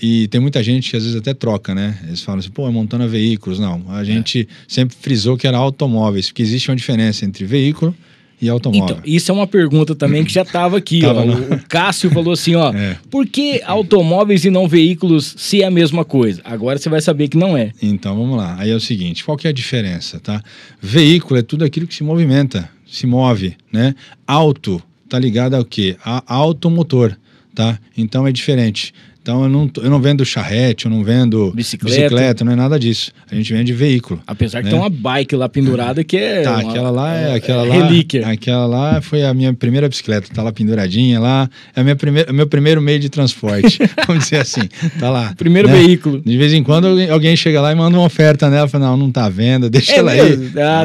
E tem muita gente que às vezes até troca, né? Eles falam assim, pô, é Montana Veículos. Não, a gente sempre frisou que era automóveis, porque existe uma diferença entre veículo e automóvel. Então, isso é uma pergunta também que já estava aqui. O Cássio falou assim, ó, por que automóveis e não veículos se é a mesma coisa? Agora você vai saber que não é. Então, vamos lá. Aí é o seguinte, qual que é a diferença, tá? Veículo é tudo aquilo que se movimenta, se move, né? Auto tá ligado ao quê? A automotor, tá? Então é diferente. Então eu não vendo charrete, eu não vendo bicicleta, não é nada disso. A gente vende veículo. Apesar que tem uma bike lá pendurada que é tá, aquela lá relíquia. Aquela lá foi a minha primeira bicicleta, tá lá penduradinha lá. É meu primeiro meio de transporte, vamos dizer assim. Tá lá. Primeiro veículo. De vez em quando alguém chega lá e manda uma oferta nela, fala, não tá à venda, deixa ela aí.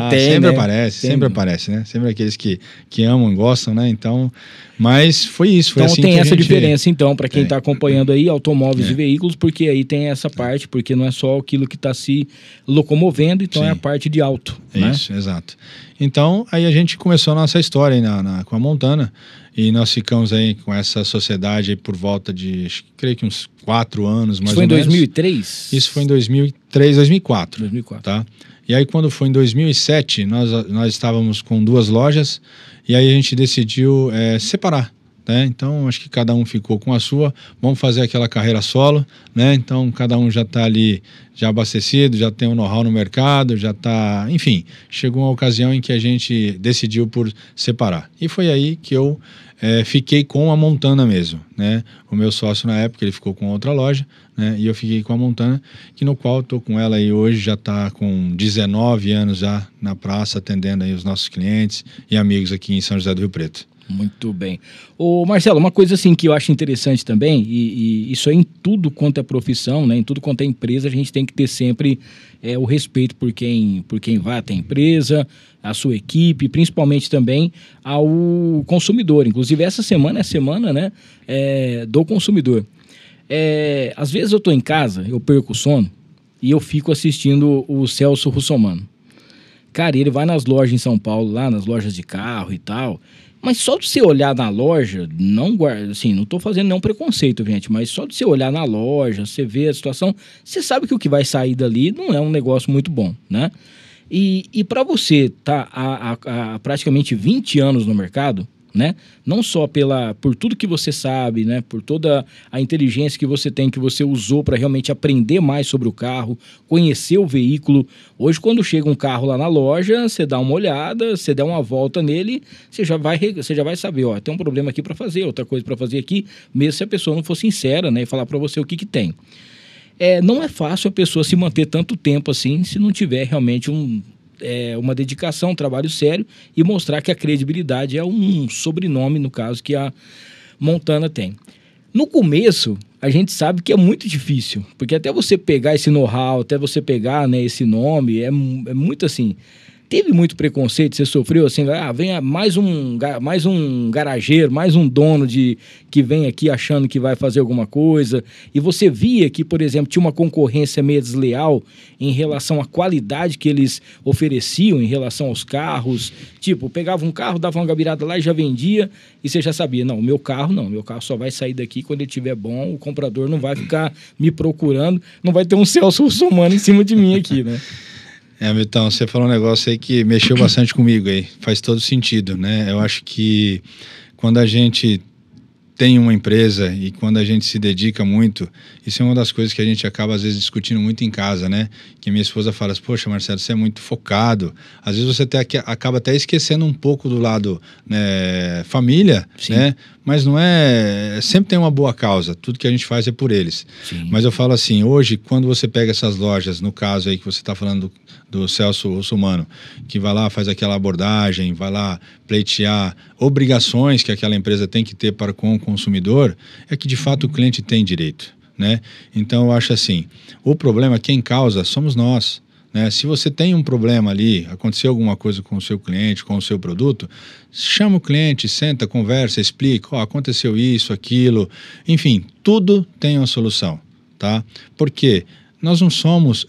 Tem, sempre né? Sempre aparece, né? Sempre aqueles que amam e gostam, né? Então, mas foi isso, foi então assim tem que essa diferença, então, para quem está acompanhando aí, automóveis É. e veículos, porque aí tem essa parte, porque não é só aquilo que está se locomovendo, então Sim. é a parte de auto. Né? Isso, exato. Então, aí a gente começou a nossa história aí com a Montana, e nós ficamos aí com essa sociedade aí por volta de, creio que uns 4 anos, mais ou menos. Isso foi em 2003? Isso foi em 2003, 2004. 2004. Tá? E aí, quando foi em 2007, nós estávamos com 2 lojas, e aí a gente decidiu separar. Né? Então, acho que cada um ficou com a sua. Vamos fazer aquela carreira solo, né? Então, cada um já está ali, já abastecido, já tem um know-how no mercado, já está... Enfim, chegou uma ocasião em que a gente decidiu por separar. E foi aí que eu fiquei com a Montana mesmo, né? O meu sócio na época, ele ficou com outra loja, né? E eu fiquei com a Montana, que no qual estou com ela aí hoje, já está com 19 anos já na praça, atendendo aí os nossos clientes e amigos aqui em São José do Rio Preto. Muito bem. Ô Marcelo, uma coisa assim que eu acho interessante também, e isso é em tudo quanto é profissão, né? Em tudo quanto é empresa, a gente tem que ter sempre o respeito por quem vai até a empresa, a sua equipe, principalmente também ao consumidor. Inclusive essa semana é a semana, né, do consumidor. Às vezes eu estou em casa, eu perco o sono e eu fico assistindo o Celso Russomano. Cara, ele vai nas lojas em São Paulo, lá nas lojas de carro e tal... Mas só de você olhar na loja, não estou fazendo nenhum preconceito, gente, mas só de você olhar na loja, você ver a situação, você sabe que o que vai sair dali não é um negócio muito bom, né? E para você estar há praticamente 20 anos no mercado, né? Não só por tudo que você sabe, né? Por toda a inteligência que você tem, que você usou para realmente aprender mais sobre o carro, conhecer o veículo. Hoje, quando chega um carro lá na loja, você dá uma olhada, você dá uma volta nele, você já vai saber, ó, tem um problema aqui para fazer, outra coisa para fazer aqui, mesmo se a pessoa não for sincera, né? E falar para você o que tem. Não é fácil a pessoa se manter tanto tempo assim, se não tiver realmente uma dedicação, um trabalho sério e mostrar que a credibilidade é um sobrenome, no caso, que a Montana tem. No começo, a gente sabe que é muito difícil, porque até você pegar esse know-how, até você pegar, né, esse nome, é muito assim... Teve muito preconceito, você sofreu assim, vem mais um garageiro, mais um dono que vem aqui achando que vai fazer alguma coisa, e você via que, por exemplo, tinha uma concorrência meio desleal em relação à qualidade que eles ofereciam em relação aos carros, tipo, pegava um carro, dava uma gabirada lá e já vendia, e você já sabia, não, meu carro só vai sair daqui quando ele estiver bom, o comprador não vai ficar me procurando, não vai ter um Celso Russomano em cima de mim aqui, né? Então, você falou um negócio aí que mexeu bastante comigo aí, faz todo sentido, né? Eu acho que quando a gente tem uma empresa e quando a gente se dedica muito, isso é uma das coisas que a gente acaba às vezes discutindo muito em casa, né? Que minha esposa fala assim, poxa, Marcelo, você é muito focado. Às vezes você acaba até esquecendo um pouco do lado, né, família, sim, né? Mas não é... Sempre tem uma boa causa, tudo que a gente faz é por eles. Sim. Mas eu falo assim, hoje, quando você pega essas lojas, no caso aí que você está falando do Celso Russomano, que vai lá, faz aquela abordagem, vai lá pleitear obrigações que aquela empresa tem que ter para com o consumidor, é que de fato o cliente tem direito, né? Então eu acho assim, o problema, quem causa, somos nós, né? Se você tem um problema ali, aconteceu alguma coisa com o seu cliente, com o seu produto, chama o cliente, senta, conversa, explica, aconteceu isso, aquilo, enfim, tudo tem uma solução, tá? Por quê? Nós não somos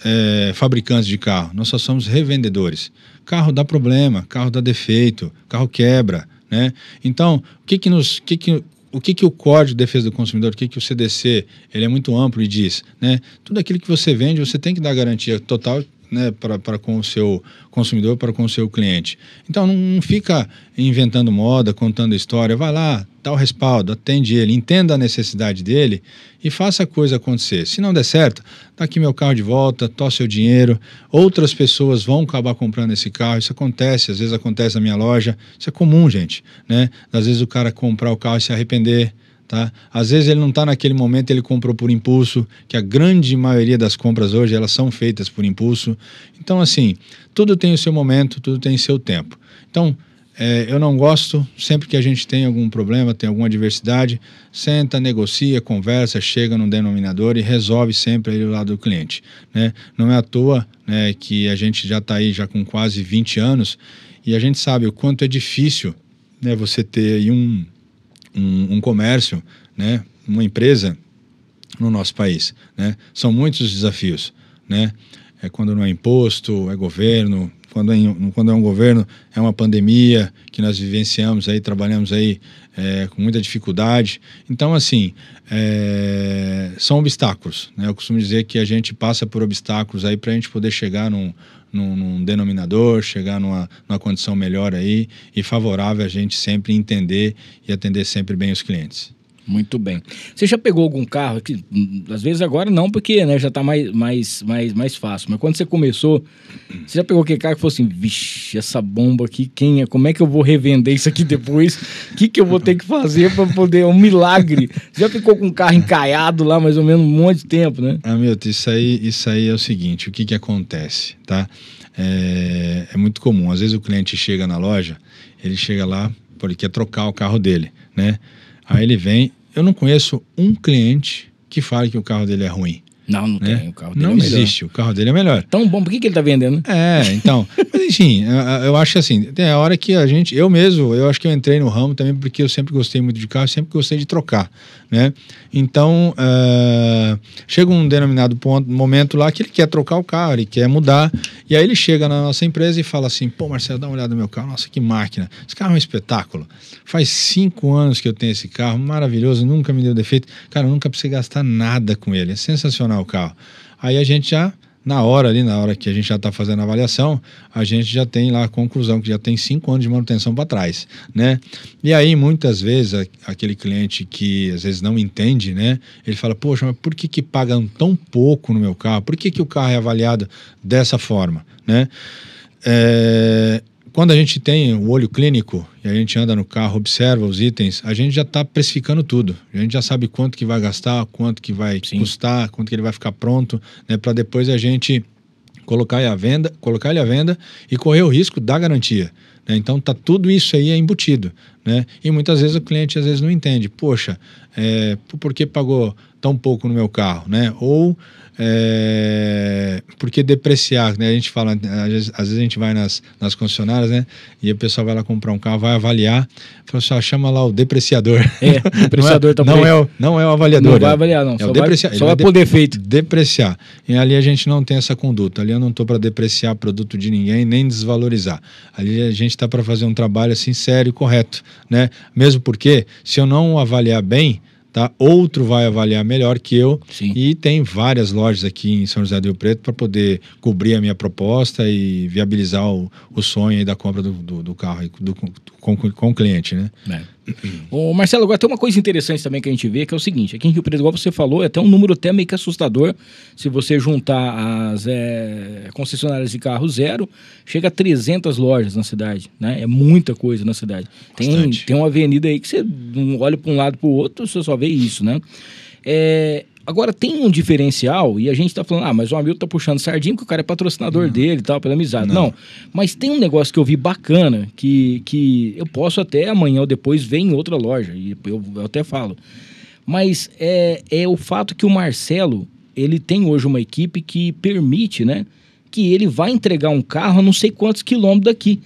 fabricantes de carro, nós só somos revendedores. Carro dá problema, carro dá defeito, carro quebra, né? Então, o que o Código de Defesa do Consumidor, o que o CDC, ele é muito amplo e diz, né? Tudo aquilo que você vende, você tem que dar garantia total, né, para com o seu consumidor, para com o seu cliente. Então não fica inventando moda, contando história, vai lá, dá o respaldo, atende ele, entenda a necessidade dele e faça a coisa acontecer. Se não der certo, tá aqui meu carro de volta, tó seu dinheiro, outras pessoas vão acabar comprando esse carro, isso acontece, às vezes acontece na minha loja, isso é comum, gente, né? Às vezes o cara comprar o carro e se arrepender, tá? Às vezes ele não está naquele momento, ele comprou por impulso, que a grande maioria das compras hoje, elas são feitas por impulso. Então, assim, tudo tem o seu momento, tudo tem o seu tempo. Então, eu não gosto, sempre que a gente tem algum problema, tem alguma adversidade, senta, negocia, conversa, chega num denominador e resolve sempre aí do lado do cliente, né? Não é à toa, né, que a gente já está aí já com quase 20 anos e a gente sabe o quanto é difícil, né, você ter aí um comércio, né, uma empresa no nosso país, né? São muitos os desafios, né? Quando não é imposto, é governo, quando é um governo, é uma pandemia que nós vivenciamos aí, trabalhamos aí com muita dificuldade. Então, assim, são obstáculos, né? Eu costumo dizer que a gente passa por obstáculos aí para a gente poder chegar num denominador, chegar numa condição melhor aí e favorável a gente sempre entender e atender sempre bem os clientes. Muito bem. Você já pegou algum carro que, às vezes agora não, porque, né, já está mais fácil, mas quando você começou, você já pegou aquele carro que falou assim, vixe, essa bomba aqui, como é que eu vou revender isso aqui depois? O que eu vou ter que fazer para poder, é um milagre. Você já ficou com um carro encaiado lá mais ou menos um monte de tempo, né? Milton, isso aí é o seguinte, o que acontece, tá? É muito comum, às vezes o cliente chega na loja, ele chega lá, porque quer trocar o carro dele, né? Aí ele vem, eu não conheço um cliente que fale que o carro dele é ruim. Não né? tem, o carro dele não é melhor. existe, o carro dele é melhor. Tão bom, por que ele tá vendendo? Então, mas enfim, eu acho que assim, tem a hora que eu acho que eu entrei no ramo também porque eu sempre gostei muito de carro, sempre gostei de trocar, né? Então, chega um denominado momento lá que ele quer trocar o carro, ele quer mudar, e aí ele chega na nossa empresa e fala assim, pô, Marcelo, dá uma olhada no meu carro, nossa, que máquina, esse carro é um espetáculo, faz 5 anos que eu tenho esse carro, maravilhoso, nunca me deu defeito, cara, eu nunca precisei gastar nada com ele, é sensacional o carro. Aí a gente já, na hora que a gente já está fazendo a avaliação, a gente já tem lá a conclusão que já tem 5 anos de manutenção para trás, né? E aí, muitas vezes, aquele cliente que às vezes não entende, né? Ele fala, poxa, mas por que pagam tão pouco no meu carro? Por que o carro é avaliado dessa forma, né? Quando a gente tem o olho clínico e a gente anda no carro, observa os itens, a gente já está precificando tudo. A gente já sabe quanto que vai gastar, quanto que vai custar, quanto que ele vai ficar pronto, né, para depois a gente colocar ele à venda e correr o risco da garantia, né? Então tá tudo isso aí embutido, né? E muitas vezes o cliente às vezes não entende, poxa, por que pagou tão pouco no meu carro, né? Ou por que depreciar, né? A gente fala, às vezes a gente vai nas concessionárias, né? E o pessoal vai lá comprar um carro, vai avaliar, fala assim, chama lá o depreciador. O depreciador não é o avaliador. Não vai avaliar, não. Só vai por defeito. Depreciar. E ali a gente não tem essa conduta. Ali eu não estou para depreciar produto de ninguém, nem desvalorizar. Ali a gente está para fazer um trabalho assim sério e correto, né? Mesmo porque, se eu não avaliar bem, tá? Outro vai avaliar melhor que eu. Sim. E tem várias lojas aqui em São José do Rio Preto para poder cobrir a minha proposta e viabilizar o sonho aí da compra do carro com o cliente, né? Ô Marcelo, agora tem uma coisa interessante também que a gente vê, que é o seguinte, aqui em Rio Preto, igual você falou, é até um número até meio que assustador, se você juntar as concessionárias de carro zero, chega a 300 lojas na cidade, né? É muita coisa na cidade. Tem uma avenida aí que você não olha para um lado para o outro, você só vê isso, né? Agora, tem um diferencial, e a gente tá falando, mas o Hamilton tá puxando sardinha porque o cara é patrocinador dele e tal, pela amizade. Não, mas tem um negócio que eu vi bacana, que eu posso até amanhã ou depois ver em outra loja, e eu até falo. Mas é o fato que o Marcelo, ele tem hoje uma equipe que permite, né, que ele vai entregar um carro a não sei quantos quilômetros daqui.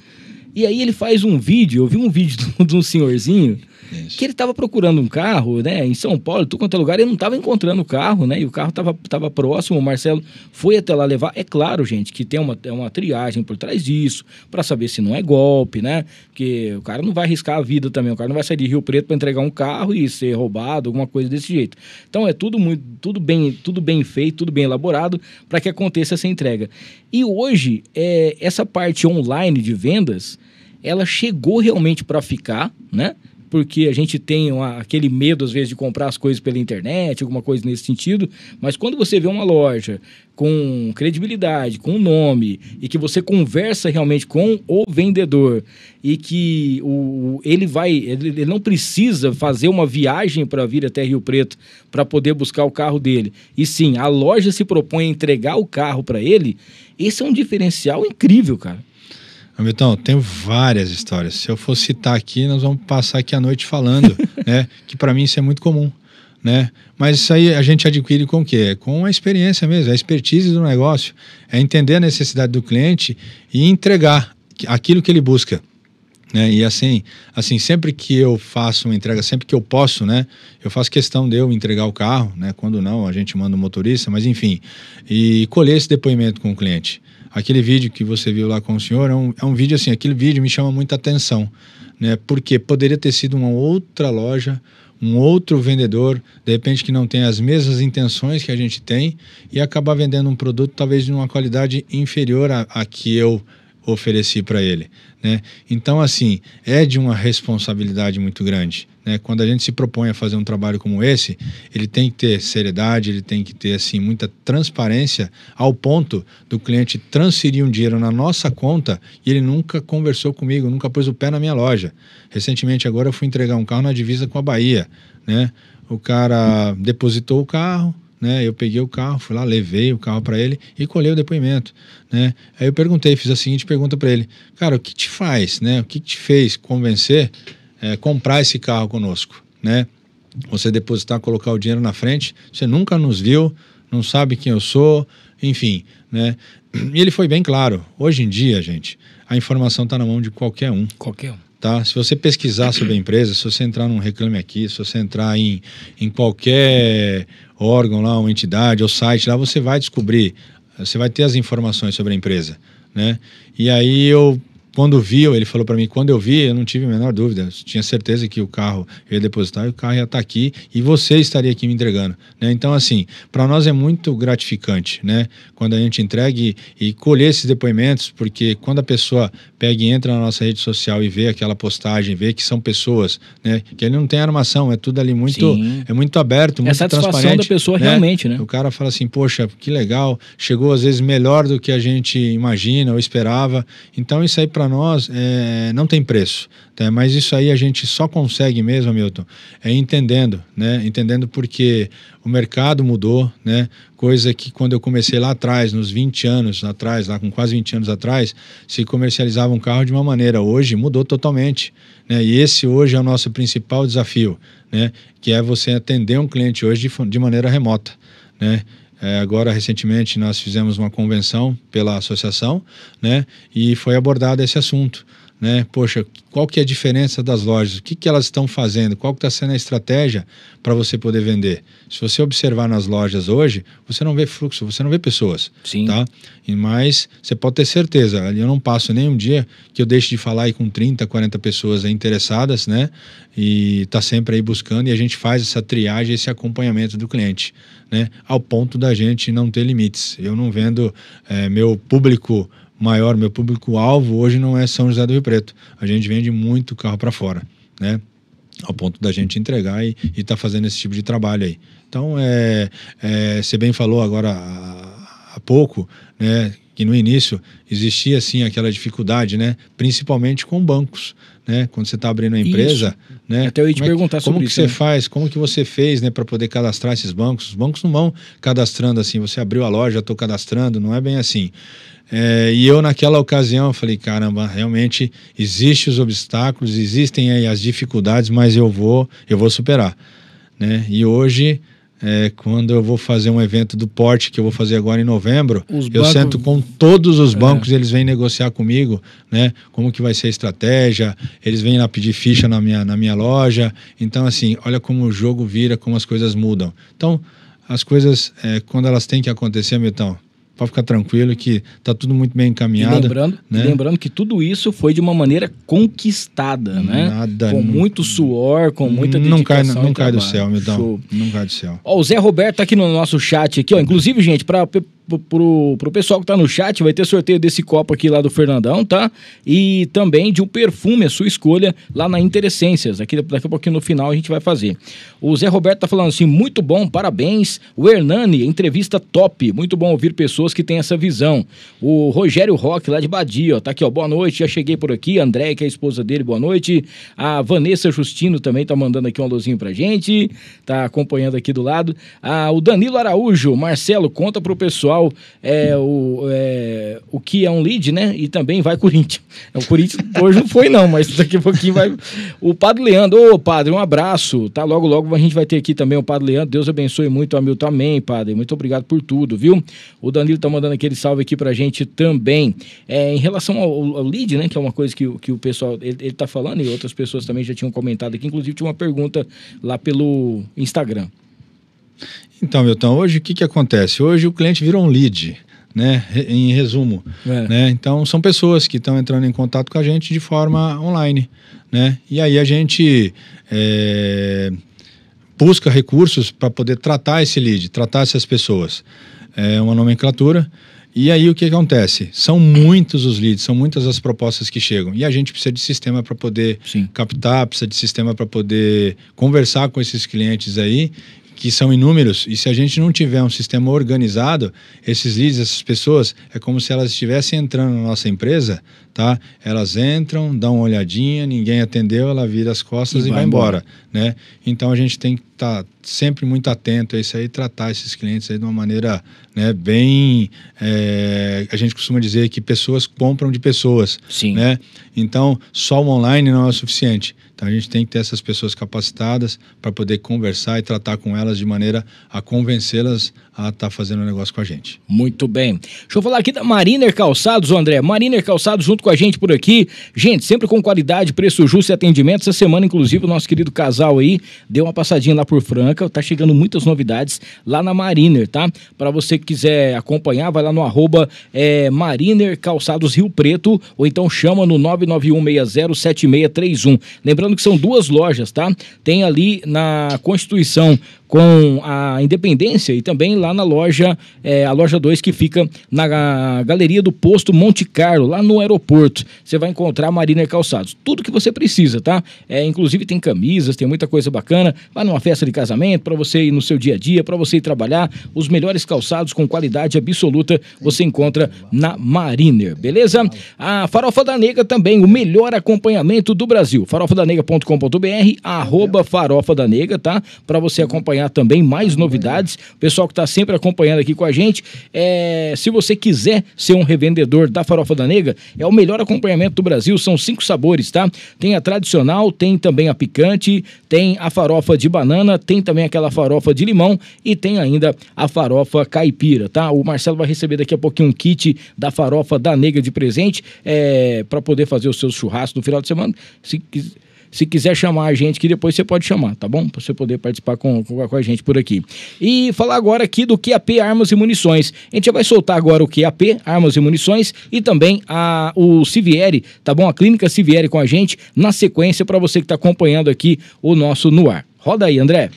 E aí ele faz um vídeo, eu vi um vídeo de um senhorzinho, que ele estava procurando um carro, né, em São Paulo, tudo quanto é lugar, ele não estava encontrando o carro, né, e o carro estava próximo, o Marcelo foi até lá levar. É claro, gente, que tem uma triagem por trás disso, para saber se não é golpe, né, porque o cara não vai arriscar a vida também, o cara não vai sair de Rio Preto para entregar um carro e ser roubado, alguma coisa desse jeito. Então é tudo bem feito, tudo bem elaborado para que aconteça essa entrega. E hoje, essa parte online de vendas, ela chegou realmente para ficar, né? Porque a gente tem aquele medo, às vezes, de comprar as coisas pela internet, alguma coisa nesse sentido, mas quando você vê uma loja com credibilidade, com nome, e que você conversa realmente com o vendedor, e que ele não precisa fazer uma viagem para vir até Rio Preto para poder buscar o carro dele, e sim, a loja se propõe a entregar o carro para ele, esse é um diferencial incrível, cara. Hamilton, tenho várias histórias. Se eu for citar aqui, nós vamos passar aqui a noite falando, né? Que para mim isso é muito comum, né? Mas isso aí a gente adquire com o quê? Com a experiência mesmo, a expertise do negócio, é entender a necessidade do cliente e entregar aquilo que ele busca, né? E assim, sempre que eu faço uma entrega, sempre que eu posso, né? Eu faço questão de eu entregar o carro, né? Quando não, a gente manda o motorista, mas enfim, e colher esse depoimento com o cliente. Aquele vídeo que você viu lá com o senhor é um vídeo assim, aquele vídeo me chama muita atenção, né? Porque poderia ter sido uma outra loja, um outro vendedor, de repente que não tem as mesmas intenções que a gente tem e acabar vendendo um produto talvez de uma qualidade inferior à que eu ofereci para ele, né? Então, assim, é de uma responsabilidade muito grande, né? Quando a gente se propõe a fazer um trabalho como esse, ele tem que ter seriedade, ele tem que ter, assim, muita transparência ao ponto do cliente transferir um dinheiro na nossa conta e ele nunca conversou comigo, nunca pôs o pé na minha loja. Recentemente, agora, eu fui entregar um carro na divisa com a Bahia, né? O cara depositou o carro, né? Eu peguei o carro, fui lá, levei o carro para ele e colhei o depoimento, né? Aí eu perguntei, fiz a seguinte pergunta para ele: cara, o que te faz, né? O que te fez convencer comprar esse carro conosco, né? Você depositar, colocar o dinheiro na frente, você nunca nos viu, não sabe quem eu sou, enfim, né? E ele foi bem claro. Hoje em dia, gente, a informação está na mão de qualquer um. Qualquer um. Tá? Se você pesquisar sobre a empresa, se você entrar num Reclame Aqui, se você entrar em qualquer órgão lá, uma entidade ou site lá, você vai descobrir, você vai ter as informações sobre a empresa, né? E aí quando viu, ele falou para mim, quando eu vi, eu não tive a menor dúvida, eu tinha certeza que o carro eu ia depositar e o carro ia estar aqui e você estaria aqui me entregando, né? Então, assim, para nós é muito gratificante, né? Quando a gente entrega e colher esses depoimentos, porque quando a pessoa pega e entra na nossa rede social e vê aquela postagem, vê que são pessoas, né? Que ele não tem armação, é tudo ali muito aberto, muito transparente. É a satisfação da pessoa, né? Realmente, né? O cara fala assim, poxa, que legal, chegou às vezes melhor do que a gente imagina ou esperava. Então, isso aí para para nós não tem preço, tá? Mas isso aí a gente só consegue mesmo, Milton, entendendo, né? Entendendo porque o mercado mudou, né? Coisa que quando eu comecei lá atrás, nos 20 anos atrás, lá com quase 20 anos atrás, se comercializava um carro de uma maneira. Hoje mudou totalmente, né? E esse hoje é o nosso principal desafio, né? Que é você atender um cliente hoje de maneira remota, né? Agora, recentemente, nós fizemos uma convenção pela associação, né? E foi abordado esse assunto, né? Poxa, qual que é a diferença das lojas? O que elas estão fazendo? Qual que está sendo a estratégia para você poder vender? Se você observar nas lojas hoje, você não vê fluxo, você não vê pessoas. Sim. Tá? Mas você pode ter certeza, eu não passo nem um dia que eu deixe de falar aí com 30, 40 pessoas aí interessadas, né? E está sempre aí buscando, e a gente faz essa triagem, esse acompanhamento do cliente, né? Ao ponto da gente não ter limites. Eu não vendo meu público maior, meu público-alvo hoje não é São José do Rio Preto. A gente vende muito carro para fora, né? Ao ponto da gente entregar e tá fazendo esse tipo de trabalho aí. Então, você bem falou agora há pouco, né? Que no início existia, assim, aquela dificuldade, né? Principalmente com bancos, né? Quando você está abrindo uma empresa, isso, né? Até eu ia te perguntar sobre isso. Como que você faz? Como que você fez, né? Para poder cadastrar esses bancos? Os bancos não vão cadastrando assim. Você abriu a loja, estou cadastrando. Não é bem assim. E eu naquela ocasião falei, caramba, realmente existem os obstáculos, existem aí as dificuldades, mas eu vou superar, né? E hoje, quando eu vou fazer um evento do porte, que eu vou fazer agora em novembro, eu sento com todos os bancos, eles vêm negociar comigo, né? Como que vai ser a estratégia, eles vêm lá pedir ficha na minha loja. Então, assim, olha como o jogo vira, como as coisas mudam. Então, as coisas, quando elas têm que acontecer, Milton, pode ficar tranquilo que tá tudo muito bem encaminhado. E lembrando que tudo isso foi de uma maneira conquistada, né? Com muito suor, com muita dedicação. Não cai do céu, Milton. Não cai do céu. Ó, o Zé Roberto tá aqui no nosso chat aqui, ó. Inclusive, gente, pro pessoal que tá no chat, vai ter sorteio desse copo aqui lá do Fernandão, tá? E também de um perfume, a sua escolha, lá na Interessências. Daqui a pouquinho no final a gente vai fazer. O Zé Roberto tá falando assim, muito bom, parabéns. O Hernani, entrevista top. Muito bom ouvir pessoas que têm essa visão. O Rogério Roque, lá de Badia, ó, tá aqui, ó. Boa noite, já cheguei por aqui. André, que é a esposa dele, boa noite. A Vanessa Justino também tá mandando aqui um alôzinho pra gente. Tá acompanhando aqui do lado. O Danilo Araújo, Marcelo, conta pro pessoal o que é um lead, né? E também vai Corinthians. O Corinthians hoje não foi não, mas daqui a pouquinho vai. O Padre Leandro, ô Padre, um abraço, tá? Logo a gente vai ter aqui também o Padre Leandro. Deus abençoe muito o Hamilton, amém, Padre. Muito obrigado por tudo, viu? O Danilo tá mandando aquele salve aqui pra gente também. Em relação ao lead, né? Que é uma coisa que o pessoal, ele tá falando, e outras pessoas também já tinham comentado aqui, inclusive tinha uma pergunta lá pelo Instagram. Então, Milton, hoje o que acontece? Hoje o cliente virou um lead, né? Em resumo, né? Então são pessoas que estão entrando em contato com a gente de forma online, né? E aí a gente busca recursos para poder tratar esse lead, tratar essas pessoas. É uma nomenclatura. E aí o que acontece? São muitos os leads, são muitas as propostas que chegam. E a gente precisa de sistema para poder captar, precisa de sistema para poder conversar com esses clientes aí, que são inúmeros, e se a gente não tiver um sistema organizado, esses leads, essas pessoas, é como se elas estivessem entrando na nossa empresa, tá? Elas entram, dão uma olhadinha, ninguém atendeu, ela vira as costas e vai embora, né? Então a gente tem que estar sempre muito atento a isso aí, tratar esses clientes aí de uma maneira, né, bem... a gente costuma dizer que pessoas compram de pessoas, né? Então, só o online não é o suficiente. Então a gente tem que ter essas pessoas capacitadas para poder conversar e tratar com elas de maneira a convencê-las a estar fazendo um negócio com a gente. Muito bem. Deixa eu falar aqui da Mariner Calçados, André. Mariner Calçados junto com a gente por aqui. Gente, sempre com qualidade, preço justo e atendimento. Essa semana, inclusive, o nosso querido casal aí deu uma passadinha lá por Franca. Tá chegando muitas novidades lá na Mariner, tá? Para você que quiser acompanhar, vai lá no @Mariner Calçados Rio Preto, ou então chama no 991607631. Lembrando que são duas lojas, tá? Tem ali na Constituição com a Independência e também lá na loja, a loja 2 que fica na Galeria do Posto Monte Carlo, lá no aeroporto. conforto. Você vai encontrar a Mariner Calçados. Tudo que você precisa, tá? Inclusive tem camisas, tem muita coisa bacana. Vai numa festa de casamento, para você ir no seu dia a dia, para você ir trabalhar. Os melhores calçados com qualidade absoluta você encontra na Mariner, beleza? A Farofa da Nega também, o melhor acompanhamento do Brasil. farofadanega.com.br, @Farofa da Nega, tá? Para você acompanhar também mais novidades. O pessoal que tá sempre acompanhando aqui com a gente, se você quiser ser um revendedor da Farofa da Nega, é o melhor acompanhamento do Brasil. São 5 sabores, tá? Tem a tradicional, tem também a picante, tem a farofa de banana, tem também aquela farofa de limão e tem ainda a farofa caipira, tá? O Marcelo vai receber daqui a pouquinho um kit da Farofa da Nega de presente, para poder fazer os seus churrascos no final de semana. Se quiser chamar a gente, que depois você pode chamar, tá bom? Para você poder participar com a gente por aqui. E falar agora aqui do QAP Armas e Munições. A gente já vai soltar agora o QAP Armas e Munições e também o Civieri, tá bom? A Clínica Civieri com a gente na sequência para você que está acompanhando aqui o nosso No Ar. Roda aí, André.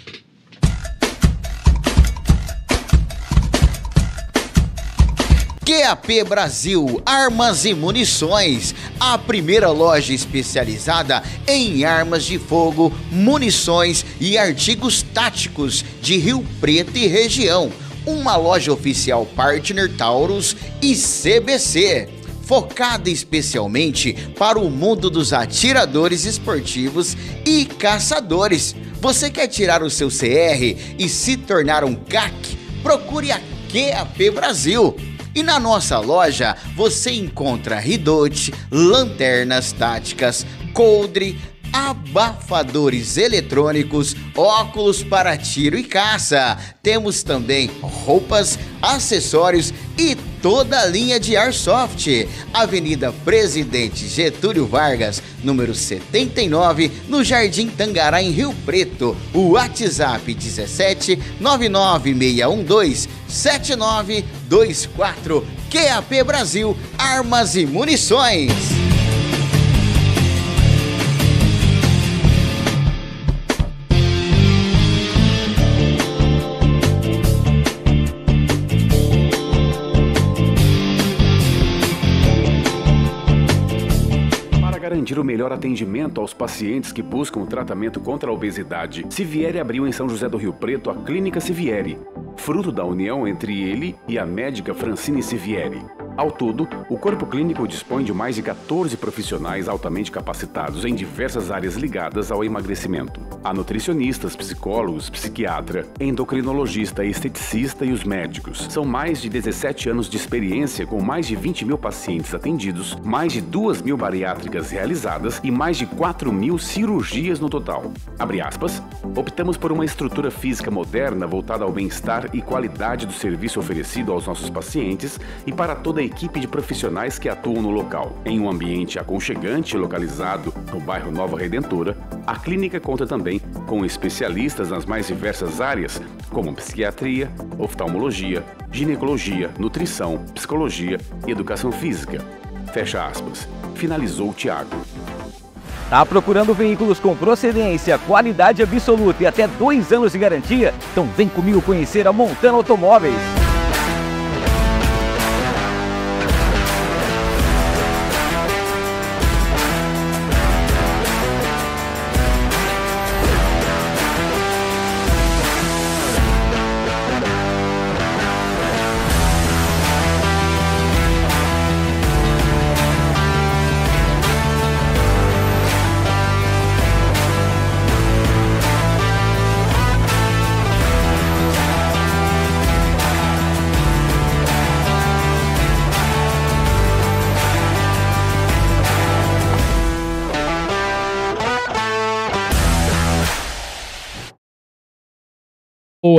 QAP Brasil Armas e Munições, a primeira loja especializada em armas de fogo, munições e artigos táticos de Rio Preto e região. Uma loja oficial partner Taurus e CBC, focada especialmente para o mundo dos atiradores esportivos e caçadores. Você quer tirar o seu CR e se tornar um CAC? Procure a QAP Brasil. E na nossa loja você encontra ridote, lanternas táticas, coldre, abafadores eletrônicos, óculos para tiro e caça. Temos também roupas, acessórios e toda a linha de Airsoft. Avenida Presidente Getúlio Vargas, número 79, no Jardim Tangará, em Rio Preto. O WhatsApp 17 99612 7924. QAP Brasil Armas e Munições. Garantir o melhor atendimento aos pacientes que buscam o tratamento contra a obesidade, Civieri abriu em São José do Rio Preto a Clínica Civieri, fruto da união entre ele e a médica Francine Civieri. Ao todo, o corpo clínico dispõe de mais de 14 profissionais altamente capacitados em diversas áreas ligadas ao emagrecimento. Há nutricionistas, psicólogos, psiquiatra, endocrinologista, esteticista e os médicos. São mais de 17 anos de experiência com mais de 20 mil pacientes atendidos, mais de 2.000 bariátricas realizadas e mais de 4.000 cirurgias no total. Abre aspas, optamos por uma estrutura física moderna voltada ao bem-estar e qualidade do serviço oferecido aos nossos pacientes e para toda a equipe de profissionais que atuam no local. Em um ambiente aconchegante localizado no bairro Nova Redentora, a clínica conta também com especialistas nas mais diversas áreas, como psiquiatria, oftalmologia, ginecologia, nutrição, psicologia e educação física. Fecha aspas. Finalizou o Thiago. Tá procurando veículos com procedência, qualidade absoluta e até 2 anos de garantia? Então vem comigo conhecer a Montana Automóveis.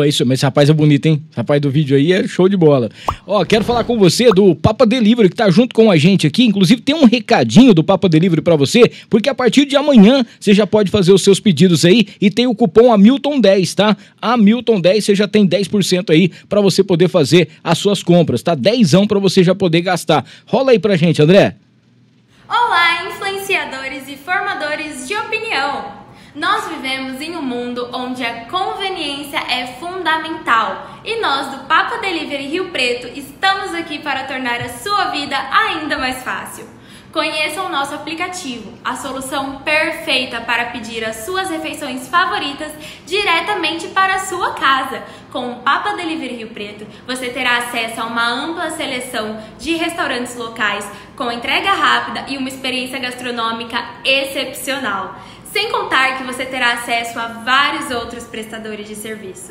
É isso, mas esse rapaz é bonito, hein? Esse rapaz do vídeo aí é show de bola. Ó, quero falar com você do Papa Delivery, que tá junto com a gente aqui. Inclusive tem um recadinho do Papa Delivery pra você, porque a partir de amanhã você já pode fazer os seus pedidos aí e tem o cupom Hamilton10, tá? Hamilton10, você já tem 10% aí pra você poder fazer as suas compras, tá? 10ão pra você já poder gastar. Rola aí pra gente, André. Olá, influenciadores e formadores de opinião! Nós vivemos em um mundo onde a conveniência é fundamental e nós do Papa Delivery Rio Preto estamos aqui para tornar a sua vida ainda mais fácil. Conheça o nosso aplicativo, a solução perfeita para pedir as suas refeições favoritas diretamente para a sua casa. Com o Papa Delivery Rio Preto, você terá acesso a uma ampla seleção de restaurantes locais com entrega rápida e uma experiência gastronômica excepcional. Sem contar que você terá acesso a vários outros prestadores de serviço.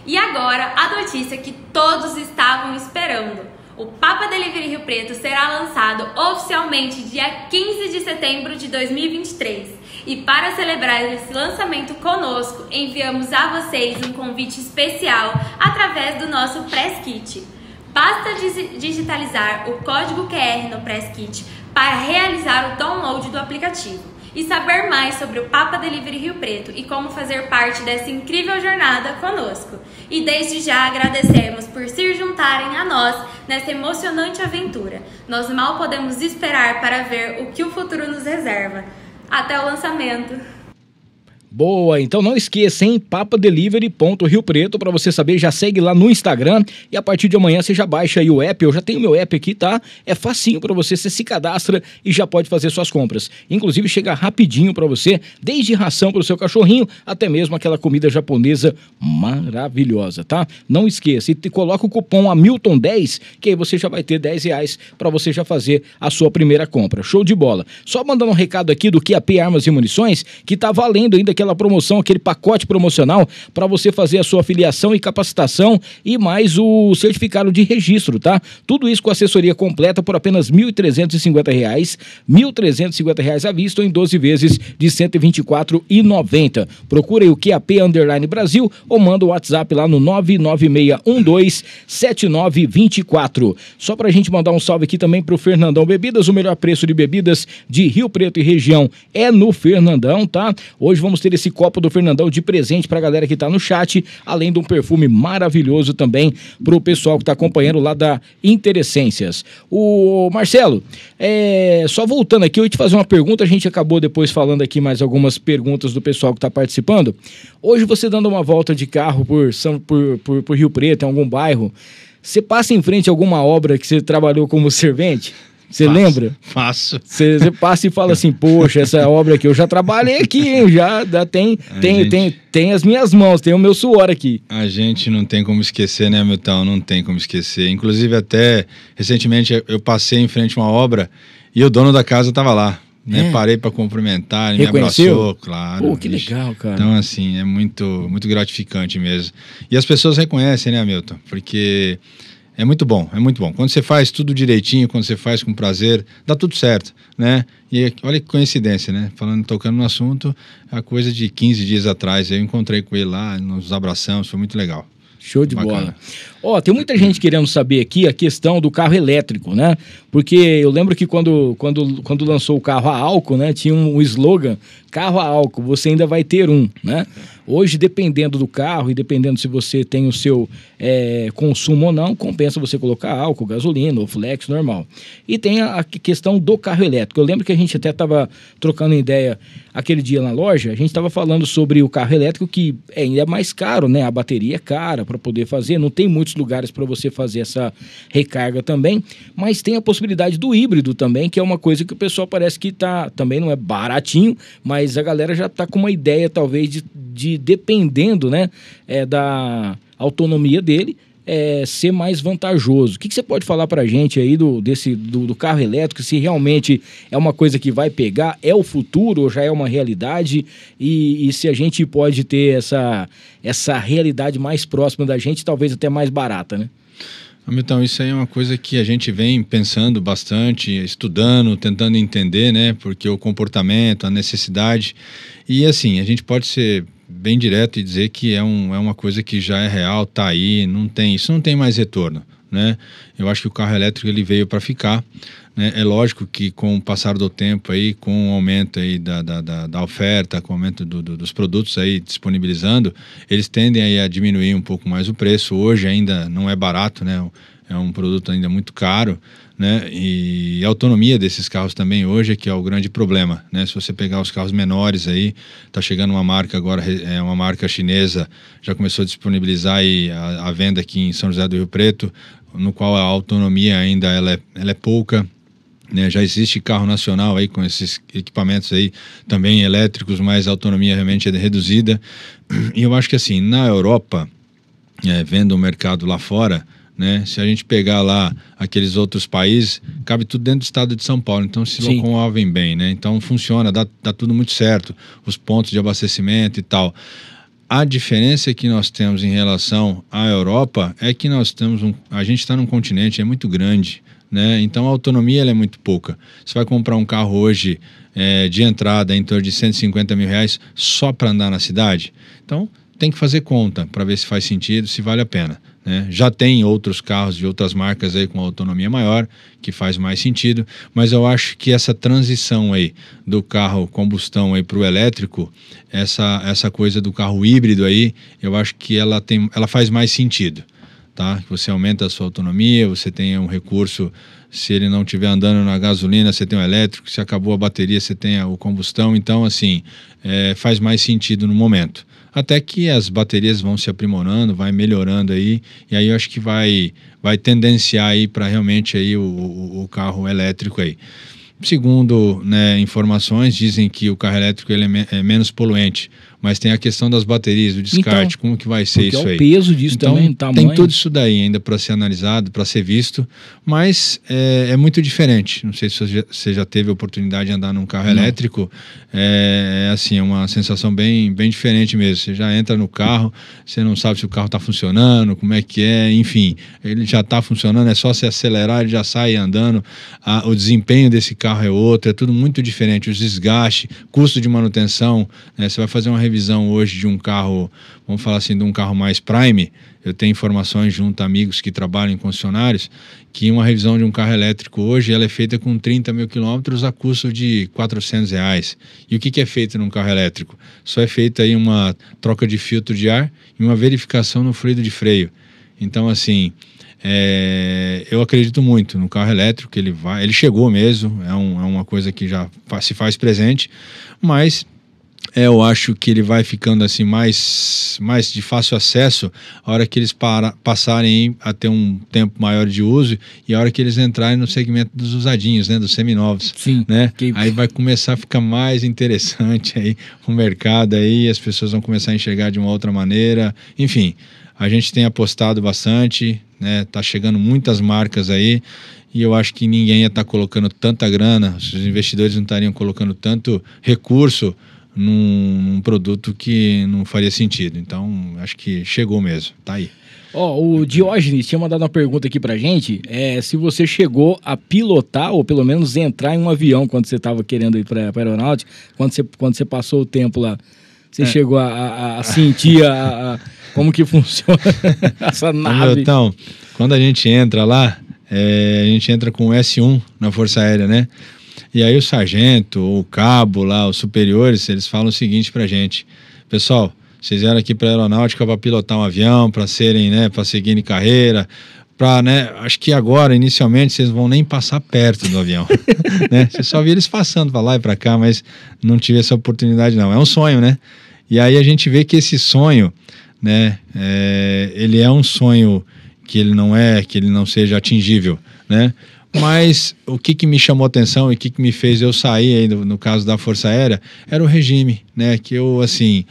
E agora, a notícia que todos estavam esperando. O Papa Delivery Rio Preto será lançado oficialmente dia 15 de setembro de 2023. E para celebrar esse lançamento conosco, enviamos a vocês um convite especial através do nosso Press Kit. Basta digitalizar o código QR no Press Kit para realizar o download do aplicativo. E saber mais sobre o Papa Delivery Rio Preto e como fazer parte dessa incrível jornada conosco. E desde já agradecemos por se juntarem a nós nessa emocionante aventura. Nós mal podemos esperar para ver o que o futuro nos reserva. Até o lançamento! Boa, então não esqueça, hein? papadelivery.rio preto, para você saber, já segue lá no Instagram e a partir de amanhã você já baixa aí o app, eu já tenho meu app aqui, tá? É facinho para você se cadastra e já pode fazer suas compras. Inclusive chega rapidinho para você, desde ração para o seu cachorrinho, até mesmo aquela comida japonesa maravilhosa, tá? Não esqueça, e coloca o cupom Hamilton10, que aí você já vai ter R$10 para você já fazer a sua primeira compra. Show de bola. Só mandando um recado aqui do QAP Armas e Munições, que tá valendo ainda aquela promoção, aquele pacote promocional para você fazer a sua filiação e capacitação e mais o certificado de registro, tá? Tudo isso com assessoria completa por apenas R$ 1.350, R$ 1.350 à vista ou em 12 vezes de R$ 124,90. Procura aí o QAP Underline Brasil ou manda o WhatsApp lá no 996127924. Só pra gente mandar um salve aqui também pro Fernandão Bebidas, o melhor preço de bebidas de Rio Preto e região é no Fernandão, tá? Hoje vamos ter esse copo do Fernandão de presente pra galera que tá no chat, além de um perfume maravilhoso também pro pessoal que tá acompanhando lá da Interessências. O Marcelo, só voltando aqui, eu ia te fazer uma pergunta, a gente acabou depois falando aqui mais algumas perguntas do pessoal que tá participando. Hoje você dando uma volta de carro por Rio Preto, em algum bairro, você passa em frente a alguma obra que você trabalhou como servente? Você lembra? Faço. Você passa e fala assim, poxa, essa obra aqui, eu já trabalhei aqui, hein? Já tem as minhas mãos, tem o meu suor aqui. A gente não tem como esquecer, né, Milton? Não tem como esquecer. Inclusive, até recentemente eu passei em frente a uma obra e o dono da casa estava lá. Né? Parei para cumprimentar, ele me abraçou, claro. Pô, que legal, cara. Então, assim, é muito, muito gratificante mesmo. E as pessoas reconhecem, né, Hamilton? Porque é muito bom, é muito bom. Quando você faz tudo direitinho, quando você faz com prazer, dá tudo certo, né? E olha que coincidência, né? Tocando no assunto, a coisa de 15 dias atrás, eu encontrei com ele lá, nos abraçamos, foi muito legal. Show de bola. Ó, tem muita gente querendo saber aqui a questão do carro elétrico, né? Porque eu lembro que quando lançou o carro a álcool, né? Tinha um slogan, carro a álcool, você ainda vai ter um, né? Hoje, dependendo do carro e dependendo se você tem o seu consumo ou não, compensa você colocar álcool, gasolina ou flex normal. E tem a questão do carro elétrico. Eu lembro que a gente até estava trocando ideia aquele dia na loja, a gente estava falando sobre o carro elétrico que ainda é mais caro, né? A bateria é cara para poder fazer, não tem muitos lugares para você fazer essa recarga também, mas tem a possibilidade do híbrido também, que é uma coisa que o pessoal parece que também não é baratinho, mas a galera já está com uma ideia talvez de dependendo, né, da autonomia dele, ser mais vantajoso. O que você pode falar pra gente aí do carro elétrico, se realmente é uma coisa que vai pegar, é o futuro ou já é uma realidade, e se a gente pode ter essa realidade mais próxima da gente, talvez até mais barata, né? Então, isso aí é uma coisa que a gente vem pensando bastante, estudando, tentando entender, né? Porque o comportamento, a necessidade, e assim, a gente pode ser bem direto e dizer que é uma coisa que já é real, tá aí, isso não tem mais retorno, né? Eu acho que o carro elétrico ele veio para ficar, né? É lógico que com o passar do tempo aí, com o aumento aí da oferta, com o aumento dos produtos aí disponibilizando, eles tendem aí a diminuir um pouco mais o preço. Hoje ainda não é barato, né? É um produto ainda muito caro, né? E a autonomia desses carros também hoje é que é o grande problema, né? Se você pegar os carros menores aí, tá chegando uma marca agora, uma marca chinesa, já começou a disponibilizar aí a venda aqui em São José do Rio Preto, no qual a autonomia ainda ela é pouca. né? Já existe carro nacional aí com esses equipamentos aí também elétricos, mas a autonomia realmente é reduzida. E eu acho que assim, na Europa, vendo o mercado lá fora, né? Se a gente pegar lá aqueles outros países, cabe tudo dentro do estado de São Paulo, então se locomovem bem, né? Então funciona, dá tudo muito certo, os pontos de abastecimento e tal. A diferença que nós temos em relação à Europa é que nós temos a gente está num continente, é muito grande, né? Então a autonomia ela é muito pouca. Você vai comprar um carro hoje de entrada em torno de R$150 mil só para andar na cidade? Então tem que fazer conta para ver se faz sentido, se vale a pena. Já tem outros carros de outras marcas aí com autonomia maior, que faz mais sentido, mas eu acho que essa transição aí do carro combustão aí para o elétrico, essa coisa do carro híbrido aí, eu acho que ela faz mais sentido, tá? Você aumenta a sua autonomia, você tem um recurso, se ele não estiver andando na gasolina, você tem o elétrico, se acabou a bateria, você tem o combustão, então assim, faz mais sentido no momento. Até que as baterias vão se aprimorando, vai melhorando aí, e aí eu acho que vai tendenciar aí para realmente aí o carro elétrico aí. Segundo, né, informações, dizem que o carro elétrico ele é menos poluente, mas tem a questão das baterias, do descarte, então, como que vai ser isso aí? O peso disso então, também, tamanho. Tem tudo isso daí ainda para ser analisado, para ser visto, mas é muito diferente. Não sei se você já teve a oportunidade de andar num carro elétrico, assim, é uma sensação bem diferente mesmo. Você já entra no carro, você não sabe se o carro está funcionando, como é que é, enfim, ele já está funcionando, é só se acelerar, ele já sai andando, o desempenho desse carro é outro, é tudo muito diferente, os desgastes, custo de manutenção, né? Você vai fazer uma revisão hoje de um carro, vamos falar assim, de um carro mais prime, eu tenho informações junto a amigos que trabalham em concessionários, que uma revisão de um carro elétrico hoje, ela é feita com 30 mil quilômetros a custo de R$400. E o que é feito num carro elétrico? Só é feita aí uma troca de filtro de ar e uma verificação no fluido de freio. Então, assim, eu acredito muito no carro elétrico, que ele chegou mesmo, é uma coisa que já se faz presente, mas eu acho que ele vai ficando assim mais de fácil acesso a hora que eles passarem a ter um tempo maior de uso e a hora que eles entrarem no segmento dos usadinhos, né, dos seminovos. Sim, né? Aí vai começar a ficar mais interessante aí o mercado aí, as pessoas vão começar a enxergar de uma outra maneira, enfim. A gente tem apostado bastante, né? Tá chegando muitas marcas aí e eu acho que ninguém ia estar colocando tanta grana, os investidores não estariam colocando tanto recurso num produto que não faria sentido. Então, acho que chegou mesmo, tá aí. O Diógenes tinha mandado uma pergunta aqui pra gente, se você chegou a pilotar ou pelo menos entrar em um avião quando você estava querendo ir pra aeronáutica, quando você passou o tempo lá. Você chegou a sentir como que funciona essa nave? Então, quando a gente entra lá, a gente entra com o S1 na Força Aérea, né? E aí o sargento, o cabo lá, os superiores, eles falam o seguinte pra gente: pessoal, vocês vieram aqui pra aeronáutica para pilotar um avião, para serem, né, para seguirem carreira, né, acho que agora, inicialmente, vocês vão nem passar perto do avião, né? Você só vê eles passando para lá e para cá, mas não tive essa oportunidade não. É um sonho, né? E aí a gente vê que esse sonho, né, ele é um sonho que ele não seja atingível, né? Mas o que me chamou a atenção e o que me fez eu sair aí no caso da Força Aérea era o regime, né? Que eu, assim,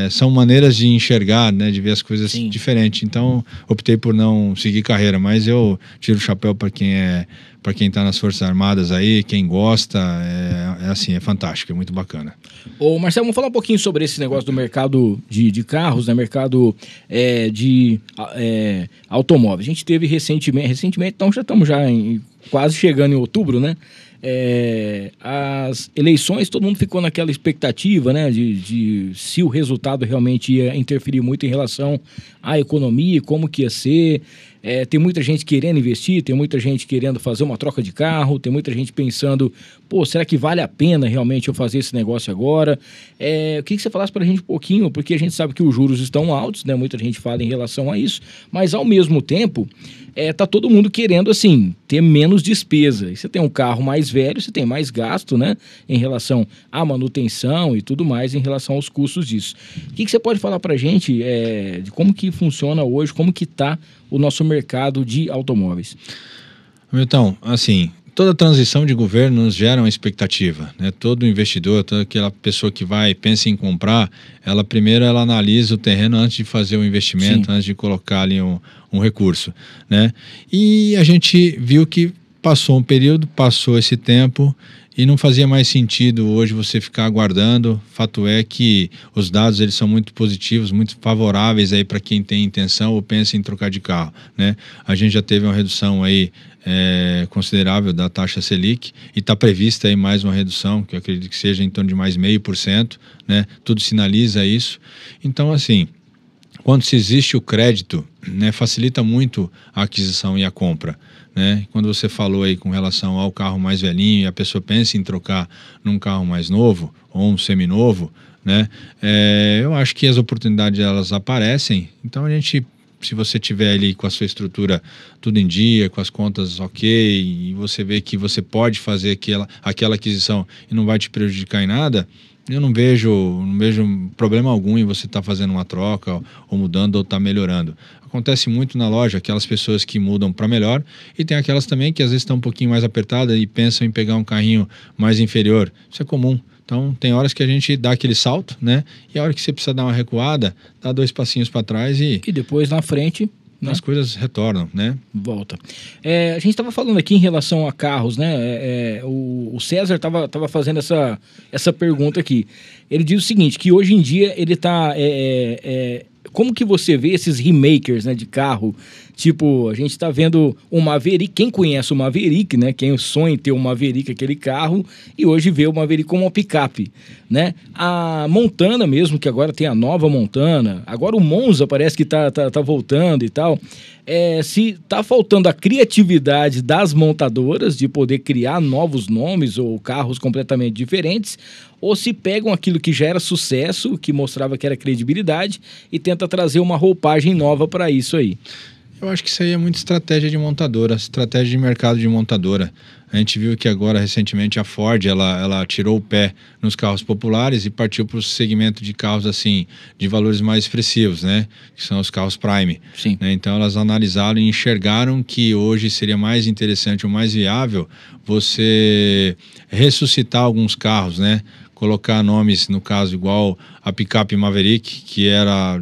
são maneiras de enxergar, né? De ver as coisas diferentes. Então, optei por não seguir carreira, mas eu tiro o chapéu para quem está nas Forças Armadas aí, quem gosta, assim, é fantástico, é muito bacana. Ô Marcelo, vamos falar um pouquinho sobre esse negócio do mercado de carros, né? Mercado de automóveis. A gente teve recentemente, então já estamos quase chegando em outubro, né? As eleições, todo mundo ficou naquela expectativa, né, de se o resultado realmente ia interferir muito em relação à economia, como que ia ser. Tem muita gente querendo investir, tem muita gente querendo fazer uma troca de carro, tem muita gente pensando, será que vale a pena realmente eu fazer esse negócio agora? Eu queria que você falasse pra gente um pouquinho, porque a gente sabe que os juros estão altos, né, muita gente fala em relação a isso, mas ao mesmo tempo, tá todo mundo querendo, assim, ter menos despesa. E você tem um carro mais velho, você tem mais gasto, né, em relação à manutenção e tudo mais, em relação aos custos disso. O que você pode falar pra gente de como que funciona hoje, como que tá o nosso mercado de automóveis? Então, assim, toda transição de governo nos gera uma expectativa, né? Todo investidor, toda aquela pessoa que pensa em comprar, primeiro ela analisa o terreno antes de fazer o investimento, Sim. antes de colocar ali um recurso, né? E a gente viu que passou um período, passou esse tempo e não fazia mais sentido hoje você ficar aguardando. Fato é que os dados eles são muito positivos, muito favoráveis aí para quem tem intenção ou pensa em trocar de carro, né? A gente já teve uma redução aí considerável da taxa Selic e está prevista aí mais uma redução, que eu acredito que seja em torno de mais 0,5%, né? Tudo sinaliza isso. Então, assim, quando se existe o crédito, né, facilita muito a aquisição e a compra, né? Quando você falou aí com relação ao carro mais velhinho e a pessoa pensa em trocar num carro mais novo ou um seminovo, né? Eu acho que as oportunidades elas aparecem. Então a gente, se você tiver ali com a sua estrutura tudo em dia, com as contas ok, e você vê que você pode fazer aquela aquisição e não vai te prejudicar em nada, eu não vejo problema algum em você estar fazendo uma troca ou mudando ou estar melhorando. Acontece muito na loja, aquelas pessoas que mudam para melhor e tem aquelas também que às vezes estão um pouquinho mais apertadas e pensam em pegar um carrinho mais inferior. Isso é comum. Então tem horas que a gente dá aquele salto, né? E a hora que você precisa dar uma recuada, dá 2 passinhos para trás e depois na frente, né? As coisas retornam, né? Volta. A gente estava falando aqui em relação a carros, né? O César estava fazendo essa pergunta aqui. Ele diz o seguinte, que hoje em dia ele está... como que você vê esses remakers, né, de carro? Tipo, a gente está vendo o Maverick, quem conhece o Maverick, né? Quem sonha em ter o Maverick, aquele carro, e hoje vê o Maverick como uma picape, né? A Montana mesmo, que agora tem a nova Montana, agora o Monza parece que tá voltando e tal. Se tá faltando a criatividade das montadoras de poder criar novos nomes ou carros completamente diferentes, ou se pegam aquilo que já era sucesso, que mostrava que era credibilidade, e tenta trazer uma roupagem nova para isso aí. Eu acho que isso aí é muita estratégia de montadora, estratégia de mercado de montadora. A gente viu que agora, recentemente, a Ford, ela tirou o pé nos carros populares e partiu para o segmento de carros, assim, de valores mais expressivos, né? Que são os carros Prime. Sim. Né? Então, elas analisaram e enxergaram que hoje seria mais interessante ou mais viável você ressuscitar alguns carros, né? Colocar nomes, no caso, igual a picape Maverick, que era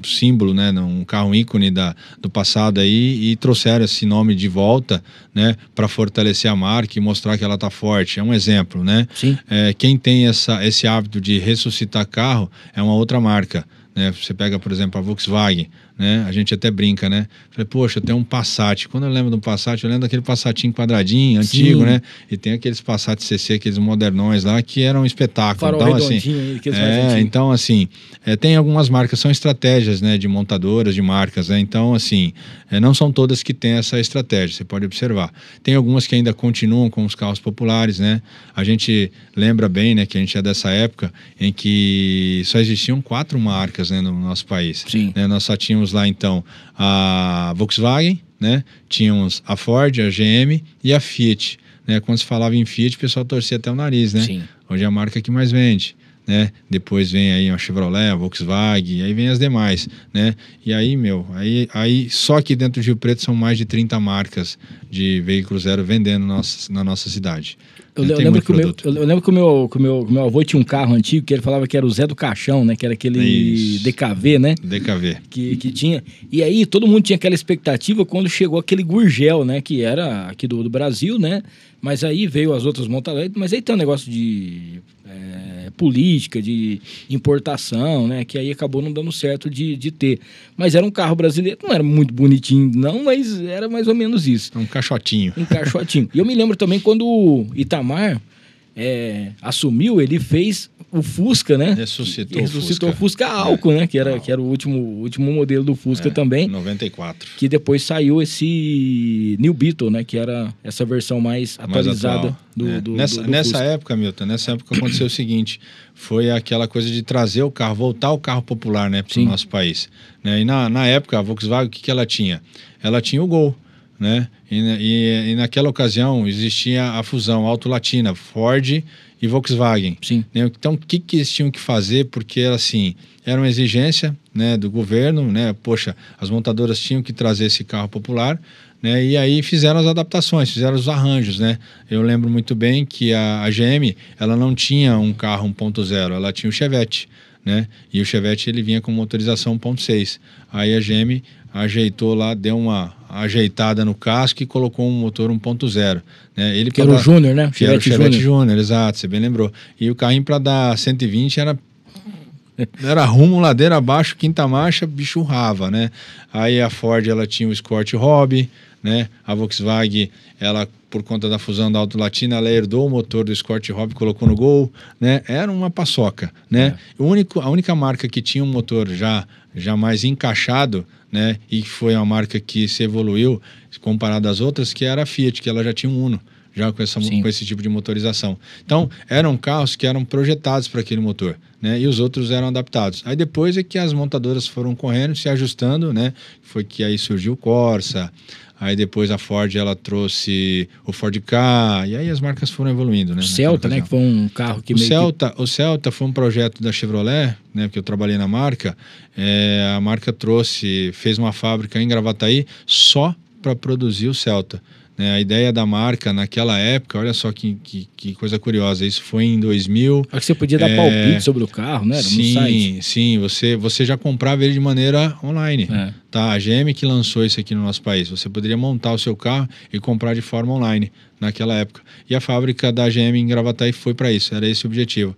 símbolo, né, um carro ícone do passado aí, e trouxeram esse nome de volta, né, para fortalecer a marca e mostrar que ela está forte. É um exemplo, né? Sim. Quem tem esse hábito de ressuscitar carro é uma outra marca, né? Você pega, por exemplo, a Volkswagen, né? A gente até brinca, né? Falei, poxa, tem um Passat. Quando eu lembro do Passat, eu lembro daquele Passatinho quadradinho, antigo, né? E tem aqueles Passat CC, aqueles modernões lá, que eram um espetáculo. Farol então, assim, então, assim, tem algumas marcas, são estratégias, né, de montadoras, de marcas, né? Então, assim, não são todas que têm essa estratégia, você pode observar. Tem algumas que ainda continuam com os carros populares, né? A gente lembra bem, né, que a gente é dessa época em que só existiam 4 marcas, né, no nosso país. Sim. Né? Nós só tínhamos lá, então, a Volkswagen, né? Tínhamos a Ford, a GM e a Fiat, né? Quando se falava em Fiat, o pessoal torcia até o nariz, né? Sim. Hoje é a marca que mais vende, né? Depois vem aí a Chevrolet, a Volkswagen, e aí vem as demais, né? E aí, aí só aqui dentro de Rio Preto são mais de 30 marcas de veículo zero vendendo na nossa cidade. Eu lembro que o meu avô tinha um carro antigo que ele falava que era o Zé do Caixão, né? Que era aquele Isso. DKV, né? DKV. Que tinha. E aí todo mundo tinha aquela expectativa quando chegou aquele Gurgel, né? Que era aqui do Brasil, né? Mas aí veio as outras montadoras. Mas aí tem um negócio de política, de importação, né? Que aí acabou não dando certo de ter. Mas era um carro brasileiro, não era muito bonitinho, não, mas era mais ou menos isso. Um caixotinho. Um caixotinho. E eu me lembro também quando o Itamar assumiu, ele fez o Fusca, né? Ressuscitou o Fusca a álcool, né? Que era o último modelo do Fusca também. 94. Que depois saiu esse New Beetle, né? Que era essa versão mais atualizada do nessa Fusca. época, Milton, aconteceu o seguinte, foi aquela coisa de trazer o carro, voltar o carro popular, né? Para o nosso país. Né? E na época, a Volkswagen, o que ela tinha? Ela tinha o Gol, né? E naquela ocasião existia a fusão Auto-Latina, Ford e Volkswagen. Sim. Então, o que eles tinham que fazer? Porque, assim, era uma exigência, né, do governo, né? Poxa, as montadoras tinham que trazer esse carro popular, né? E aí fizeram as adaptações, fizeram os arranjos, né? Eu lembro muito bem que a GM, ela não tinha um carro 1.0, ela tinha o Chevette, né? E o Chevette ele vinha com motorização 1.6. Aí a GM ajeitou lá, deu uma ajeitada no casco e colocou um motor 1.0, né? Ele que era o Júnior, né? Que era o Chevette Júnior, exato, você bem lembrou. E o carrinho para dar 120 era rumo, ladeira abaixo, quinta marcha, bicho urrava, né? Aí a Ford, ela tinha o Escort Hobby, né? A Volkswagen, ela, por conta da fusão da Auto Latina, ela herdou o motor do Escort Hobby, colocou no Gol, né? Era uma paçoca, né? A única marca que tinha um motor já mais encaixado, né? E foi uma marca que se evoluiu comparado às outras, que era a Fiat, que ela já tinha um Uno, já com esse tipo de motorização. Então, eram carros que eram projetados para aquele motor, né? E os outros eram adaptados. Aí depois é que as montadoras foram correndo, se ajustando, né? Foi que aí surgiu o Corsa, aí depois a Ford, ela trouxe o Ford Ka, e aí as marcas foram evoluindo, né? O Celta, né? Que foi um carro que O Celta foi um projeto da Chevrolet, né? Porque eu trabalhei na marca. A marca fez uma fábrica em Gravataí só para produzir o Celta. A ideia da marca naquela época, olha só que coisa curiosa, isso foi em 2000. Acho que você podia dar palpite sobre o carro, né? Sim, você já comprava ele de maneira online. Tá? A GM que lançou isso aqui no nosso país. Você poderia montar o seu carro e comprar de forma online naquela época. E a fábrica da GM em Gravataí foi para isso, era esse o objetivo.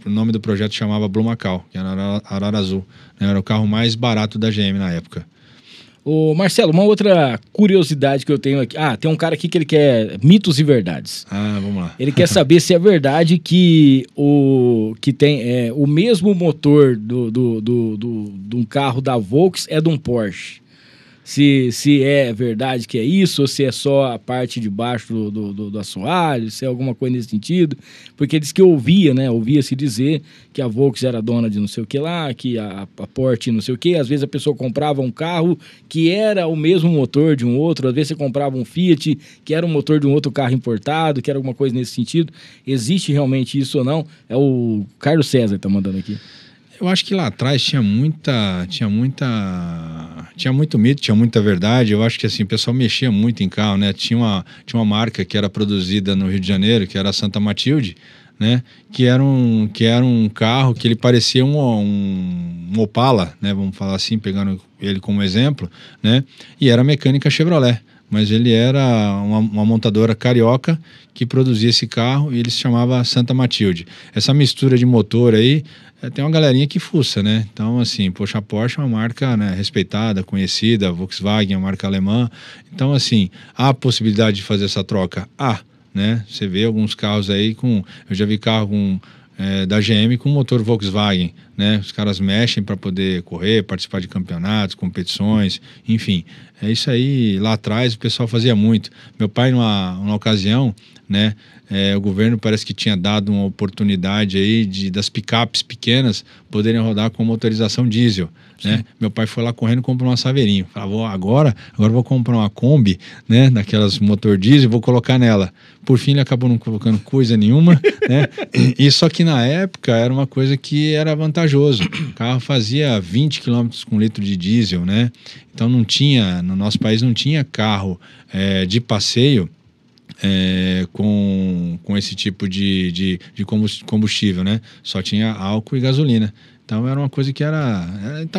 O nome do projeto chamava Blue Macau, que era Arara Azul. Era o carro mais barato da GM na época. Ô Marcelo, uma outra curiosidade que eu tenho aqui. Tem um cara aqui que ele quer mitos e verdades. Vamos lá. Ele quer saber se é verdade que tem o mesmo motor de um carro da Volks é de um Porsche. Se é verdade que é isso, ou se é só a parte de baixo do assoalho, se é alguma coisa nesse sentido. Porque diz que ouvia-se dizer que a Volks era dona de não sei o que lá, que a Porsche não sei o que. Às vezes a pessoa comprava um carro que era o mesmo motor de um outro, às vezes você comprava um Fiat que era o motor de um outro carro importado, que era alguma coisa nesse sentido. Existe realmente isso ou não? É o Carlos César que tá mandando aqui. Eu acho que lá atrás tinha muito mito, tinha muita verdade. Eu acho que assim, o pessoal mexia muito em carro, né? Tinha uma marca que era produzida no Rio de Janeiro, que era a Santa Matilde, né? Que era um carro que ele parecia um Opala, né? Vamos falar assim, pegando ele como exemplo, né? E era mecânica Chevrolet. Mas ele era uma montadora carioca que produzia esse carro e ele se chamava Santa Matilde. Essa mistura de motor aí, tem uma galerinha que fuça, né? Então, assim, poxa, a Porsche é uma marca, né, respeitada, conhecida, a Volkswagen é uma marca alemã. Então, assim, há a possibilidade de fazer essa troca? Né? Você vê alguns carros aí eu já vi carro da GM com motor Volkswagen, né? Os caras mexem para poder correr, participar de campeonatos, competições, enfim. É isso aí, lá atrás o pessoal fazia muito. Meu pai, numa ocasião, né? O governo parece que tinha dado uma oportunidade aí das picapes pequenas poderem rodar com motorização diesel, né? Meu pai foi lá correndo e comprou um Saveirinho. Falava, agora vou comprar uma Kombi, né? Daquelas motor diesel, vou colocar nela. Por fim, ele acabou não colocando coisa nenhuma, né? E só que na época era uma coisa que era vantajoso. O carro fazia 20 km com litro de diesel, né? Então no nosso país não tinha carro de passeio com esse tipo de combustível, né? Só tinha álcool e gasolina. Então era uma coisa que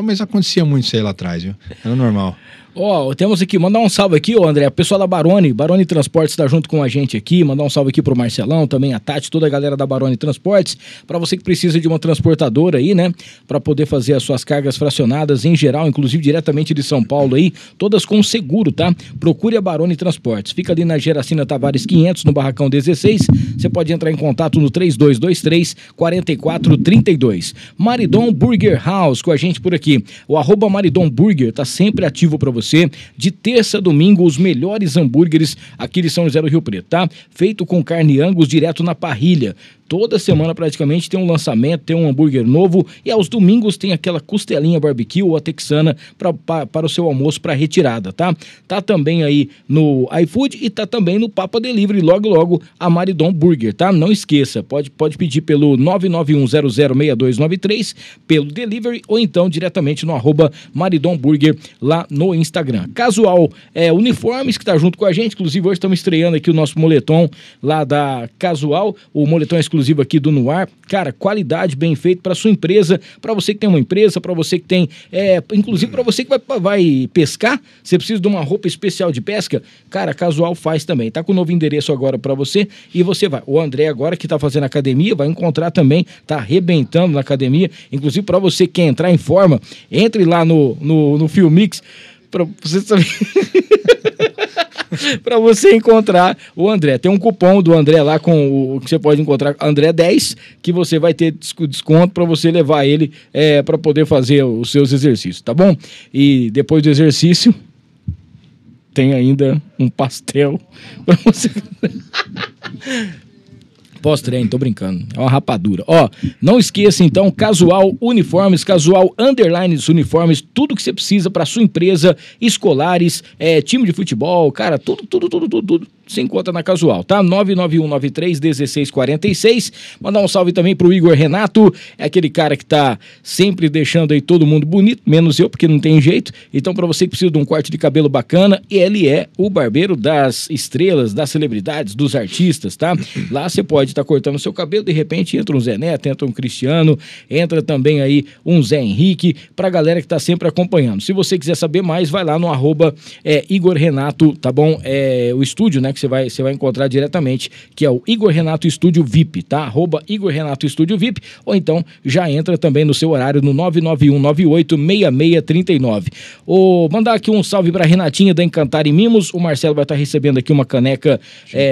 mas acontecia muito isso aí lá atrás, viu? Era normal. Temos aqui, mandar um salve aqui, André, o pessoal da Baroni Transportes está junto com a gente aqui, mandar um salve aqui pro Marcelão, também a Tati, toda a galera da Baroni Transportes, para você que precisa de uma transportadora aí, né, para poder fazer as suas cargas fracionadas em geral, inclusive diretamente de São Paulo aí, todas com seguro, tá? Procure a Baroni Transportes, fica ali na Geracina Tavares 500, no Barracão 16, você pode entrar em contato no 3223-4432. Maridon Burger House com a gente por aqui, o @Maridon Burger tá sempre ativo para você, de terça a domingo, os melhores hambúrgueres aqui de São José do Rio Preto, tá? Feito com carne Angus direto na parrilha. Toda semana praticamente tem um lançamento, tem um hambúrguer novo e aos domingos tem aquela costelinha barbecue ou a texana para o seu almoço para retirada, tá? Tá também aí no iFood e tá também no Papa Delivery, logo a Maridon Burger, tá? Não esqueça, pode pedir pelo 991006293 pelo delivery ou então diretamente no @Maridon Burger lá no Instagram. Casual Uniformes, que tá junto com a gente, inclusive hoje estamos estreando aqui o nosso moletom lá da Casual, o moletom exclusivo aqui do Noir. Cara, qualidade, bem feito para sua empresa, para você que tem uma empresa, para você que tem, inclusive para você que vai pescar, você precisa de uma roupa especial de pesca, cara, Casual faz também. Tá com o novo endereço agora para você e você vai. O André agora que tá fazendo academia, vai encontrar também, tá arrebentando na academia, inclusive para você que quer entrar em forma, entre lá no Filmix, para você saber... para você encontrar o André. Tem um cupom do André lá com o que você pode encontrar, André 10, que você vai ter desconto para você levar ele para poder fazer os seus exercícios, tá bom? E depois do exercício tem ainda um pastel para você... Pós-treino, tô brincando. É uma rapadura. Ó, não esqueça então, Casual Uniformes, Casual Underlines Uniformes, tudo que você precisa para sua empresa, escolares, time de futebol, cara, tudo se encontra na Casual, tá? 991931646. Mandar um salve também pro Igor Renato, é aquele cara que tá sempre deixando aí todo mundo bonito, menos eu, porque não tem jeito. Então, para você que precisa de um corte de cabelo bacana, ele é o barbeiro das estrelas, das celebridades, dos artistas, tá? Lá você pode estar cortando o seu cabelo, de repente entra um Zé Neto, entra um Cristiano, entra também aí um Zé Henrique, pra galera que tá sempre acompanhando. Se você quiser saber mais, vai lá no @Igor Renato, tá bom? O estúdio, né, que você vai encontrar diretamente, que é o Igor Renato Estúdio VIP, tá? @Igor Renato Estúdio VIP, ou então já entra também no seu horário no 991986639. Mandar aqui um salve pra Renatinha da Encantar e Mimos, o Marcelo vai estar recebendo aqui uma caneca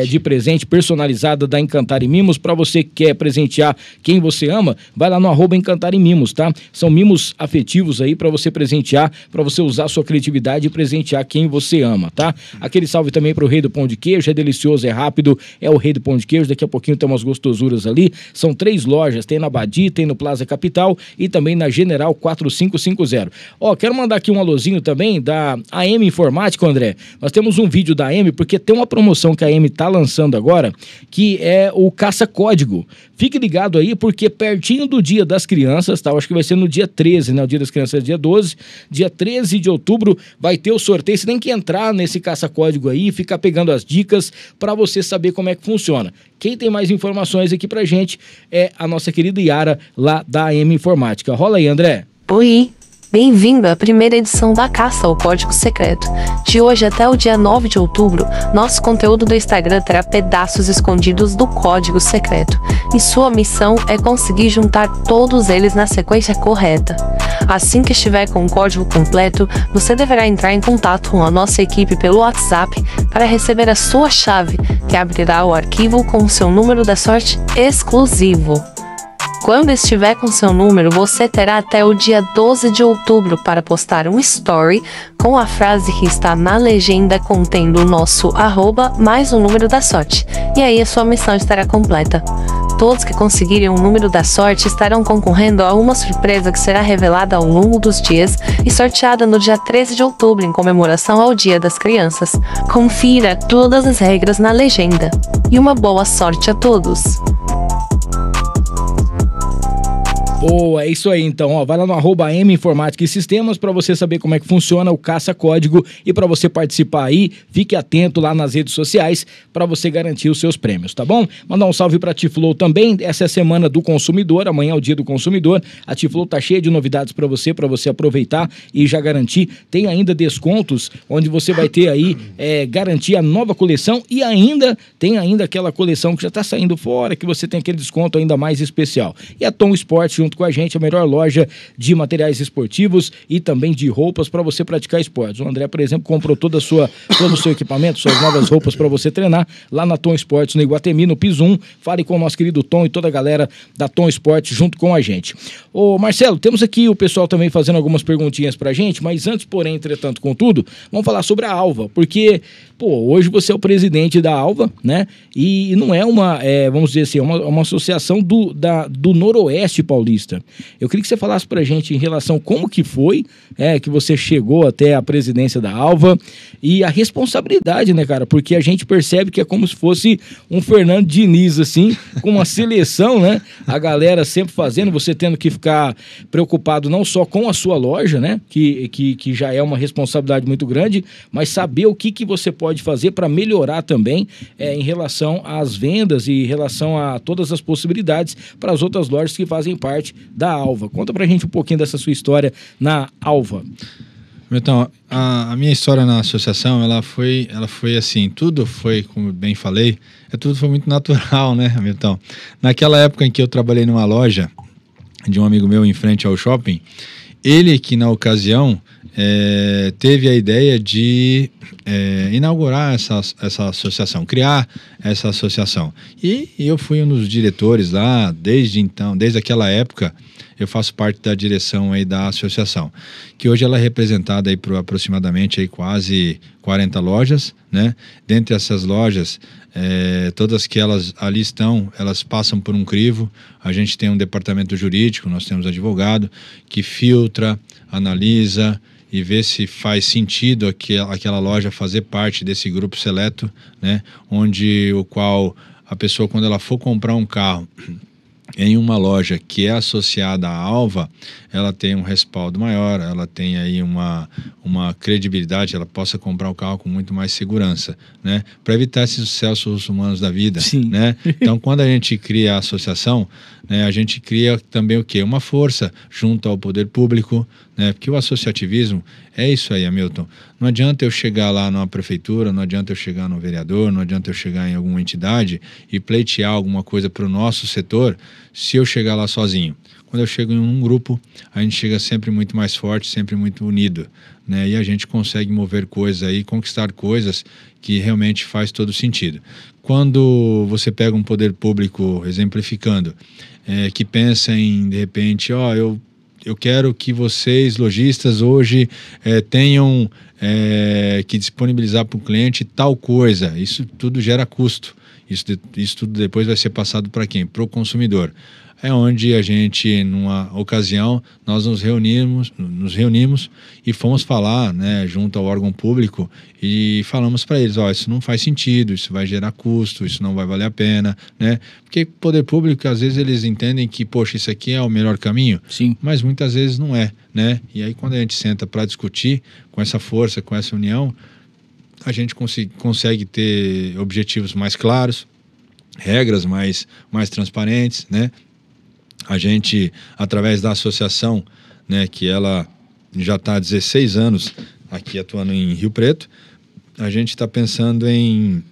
de presente personalizada da Encantar e Mimos, pra você que quer presentear quem você ama, vai lá no @Encantar e Mimos, tá? São mimos afetivos aí pra você presentear, pra você usar a sua criatividade e presentear quem você ama, tá? Aquele salve também pro Rei do Pão de Queijo, é delicioso, é rápido, é o Rei do Pão de Queijo, daqui a pouquinho tem umas gostosuras ali. São 3 lojas, tem na Badi, tem no Plaza Capital e também na General 4550. Quero mandar aqui um alôzinho também da AM Informática, André. Nós temos um vídeo da AM, porque tem uma promoção que a AM tá lançando agora, que é o caça-código. Fique ligado aí, porque pertinho do Dia das Crianças, tá? Eu acho que vai ser no dia 13, né? O Dia das Crianças é dia 12, dia 13 de outubro vai ter o sorteio. Você tem que entrar nesse caça-código aí e ficar pegando as dicas para você saber como é que funciona. Quem tem mais informações aqui pra gente é a nossa querida Yara, lá da AM Informática. Rola aí, André. Oi, bem-vindo à primeira edição da Caça ao Código Secreto. De hoje até o dia 9 de outubro, nosso conteúdo do Instagram terá pedaços escondidos do código secreto, e sua missão é conseguir juntar todos eles na sequência correta. Assim que estiver com o código completo, você deverá entrar em contato com a nossa equipe pelo WhatsApp para receber a sua chave, que abrirá o arquivo com seu número da sorte exclusivo. Quando estiver com seu número, você terá até o dia 12 de outubro para postar um story com a frase que está na legenda contendo o nosso @ mais o número da sorte. E aí a sua missão estará completa. Todos que conseguirem o número da sorte estarão concorrendo a uma surpresa que será revelada ao longo dos dias e sorteada no dia 13 de outubro em comemoração ao Dia das Crianças. Confira todas as regras na legenda. E uma boa sorte a todos! Boa, é isso aí então, vai lá no @AM Informática e Sistemas para você saber como é que funciona o caça-código e para você participar aí, fique atento lá nas redes sociais para você garantir os seus prêmios, tá bom? Mandar um salve para a Tiflow também, essa é a semana do consumidor, amanhã é o dia do consumidor, a Tiflow tá cheia de novidades para você aproveitar e já garantir, tem ainda descontos onde você vai ter aí, garantir a nova coleção e tem ainda aquela coleção que já tá saindo fora, que você tem aquele desconto ainda mais especial. E a Tom Sport junto com a gente, a melhor loja de materiais esportivos e também de roupas para você praticar esportes. O André, por exemplo, comprou todo o seu equipamento, suas novas roupas para você treinar lá na Tom Sports, no Iguatemi, no Piso 1. Fale com o nosso querido Tom e toda a galera da Tom Sports junto com a gente. Ô Marcelo, temos aqui o pessoal também fazendo algumas perguntinhas pra gente, mas antes, porém, entretanto, contudo, vamos falar sobre a Alva, porque pô, hoje você é o presidente da Alva, né? E não é vamos dizer assim, uma associação do Noroeste Paulista. Eu queria que você falasse pra gente em relação a como que foi que você chegou até a presidência da Alva e a responsabilidade, né, cara? Porque a gente percebe que é como se fosse um Fernando Diniz, assim, com uma seleção, né? A galera sempre fazendo, você tendo que ficar preocupado não só com a sua loja, né? Que já é uma responsabilidade muito grande, mas saber o que você pode fazer para melhorar também em relação às vendas e em relação a todas as possibilidades para as outras lojas que fazem parte da Alva. Conta pra gente um pouquinho dessa sua história na Alva. Então, a minha história na associação, ela foi assim, tudo foi, como bem falei, tudo foi muito natural, né, Milton? Naquela época em que eu trabalhei numa loja de um amigo meu em frente ao shopping, ele que na ocasião teve a ideia de inaugurar essa associação, criar essa associação. E eu fui um dos diretores lá, desde aquela época, eu faço parte da direção aí da associação, que hoje ela é representada aí por aproximadamente aí quase 40 lojas, né? Dentre essas lojas, todas que elas ali estão, elas passam por um crivo. A gente tem um departamento jurídico, nós temos advogado que filtra, analisa e vê se faz sentido aquela loja fazer parte desse grupo seleto, né? O qual a pessoa, quando ela for comprar um carro em uma loja que é associada à Alva, ela tem um respaldo maior, ela tem aí uma credibilidade, ela possa comprar o carro com muito mais segurança, né? Para evitar esses excessos humanos da vida, sim, né? Então, quando a gente cria a associação, né, a gente cria também o quê? Uma força junto ao poder público, né? Porque o associativismo é isso aí, Hamilton. Não adianta eu chegar lá numa prefeitura, não adianta eu chegar no vereador, não adianta eu chegar em alguma entidade e pleitear alguma coisa para o nosso setor se eu chegar lá sozinho. Quando eu chego em um grupo, a gente chega sempre muito mais forte, sempre muito unido, né? E a gente consegue mover coisas aí, conquistar coisas que realmente faz todo sentido. Quando você pega um poder público, exemplificando, que pensa em, de repente, eu quero que vocês, lojistas, hoje tenham que disponibilizar para o cliente tal coisa. Isso tudo gera custo. Isso tudo depois vai ser passado para quem? Para o consumidor. É onde a gente, numa ocasião, nós nos reunimos e fomos falar, né, junto ao órgão público e falamos para eles, isso não faz sentido, isso vai gerar custo, isso não vai valer a pena, né? Porque poder público, às vezes eles entendem que, poxa, isso aqui é o melhor caminho, sim, mas muitas vezes não é, né? E aí quando a gente senta para discutir com essa força, com essa união, a gente consegue ter objetivos mais claros, regras mais transparentes, né? A gente, através da associação, né, que ela já está há 16 anos aqui atuando em Rio Preto, a gente está pensando em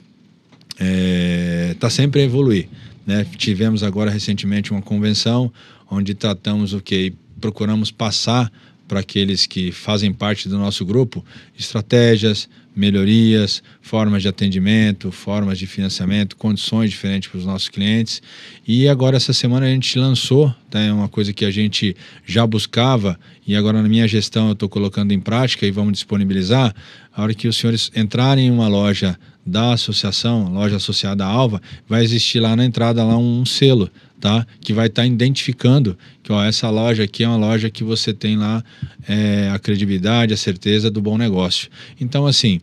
sempre a evoluir, né? Tivemos agora recentemente uma convenção onde tratamos o que procuramos passar para aqueles que fazem parte do nosso grupo estratégias, melhorias, formas de atendimento, formas de financiamento, condições diferentes para os nossos clientes. E agora essa semana a gente lançou, tá, uma coisa que a gente já buscava e agora na minha gestão eu estou colocando em prática e vamos disponibilizar. A hora que os senhores entrarem em uma loja da associação, loja associada à Alva, vai existir lá na entrada um selo, tá? Que vai estar identificando que essa loja aqui é uma loja que você tem lá a credibilidade, a certeza do bom negócio. Então, assim,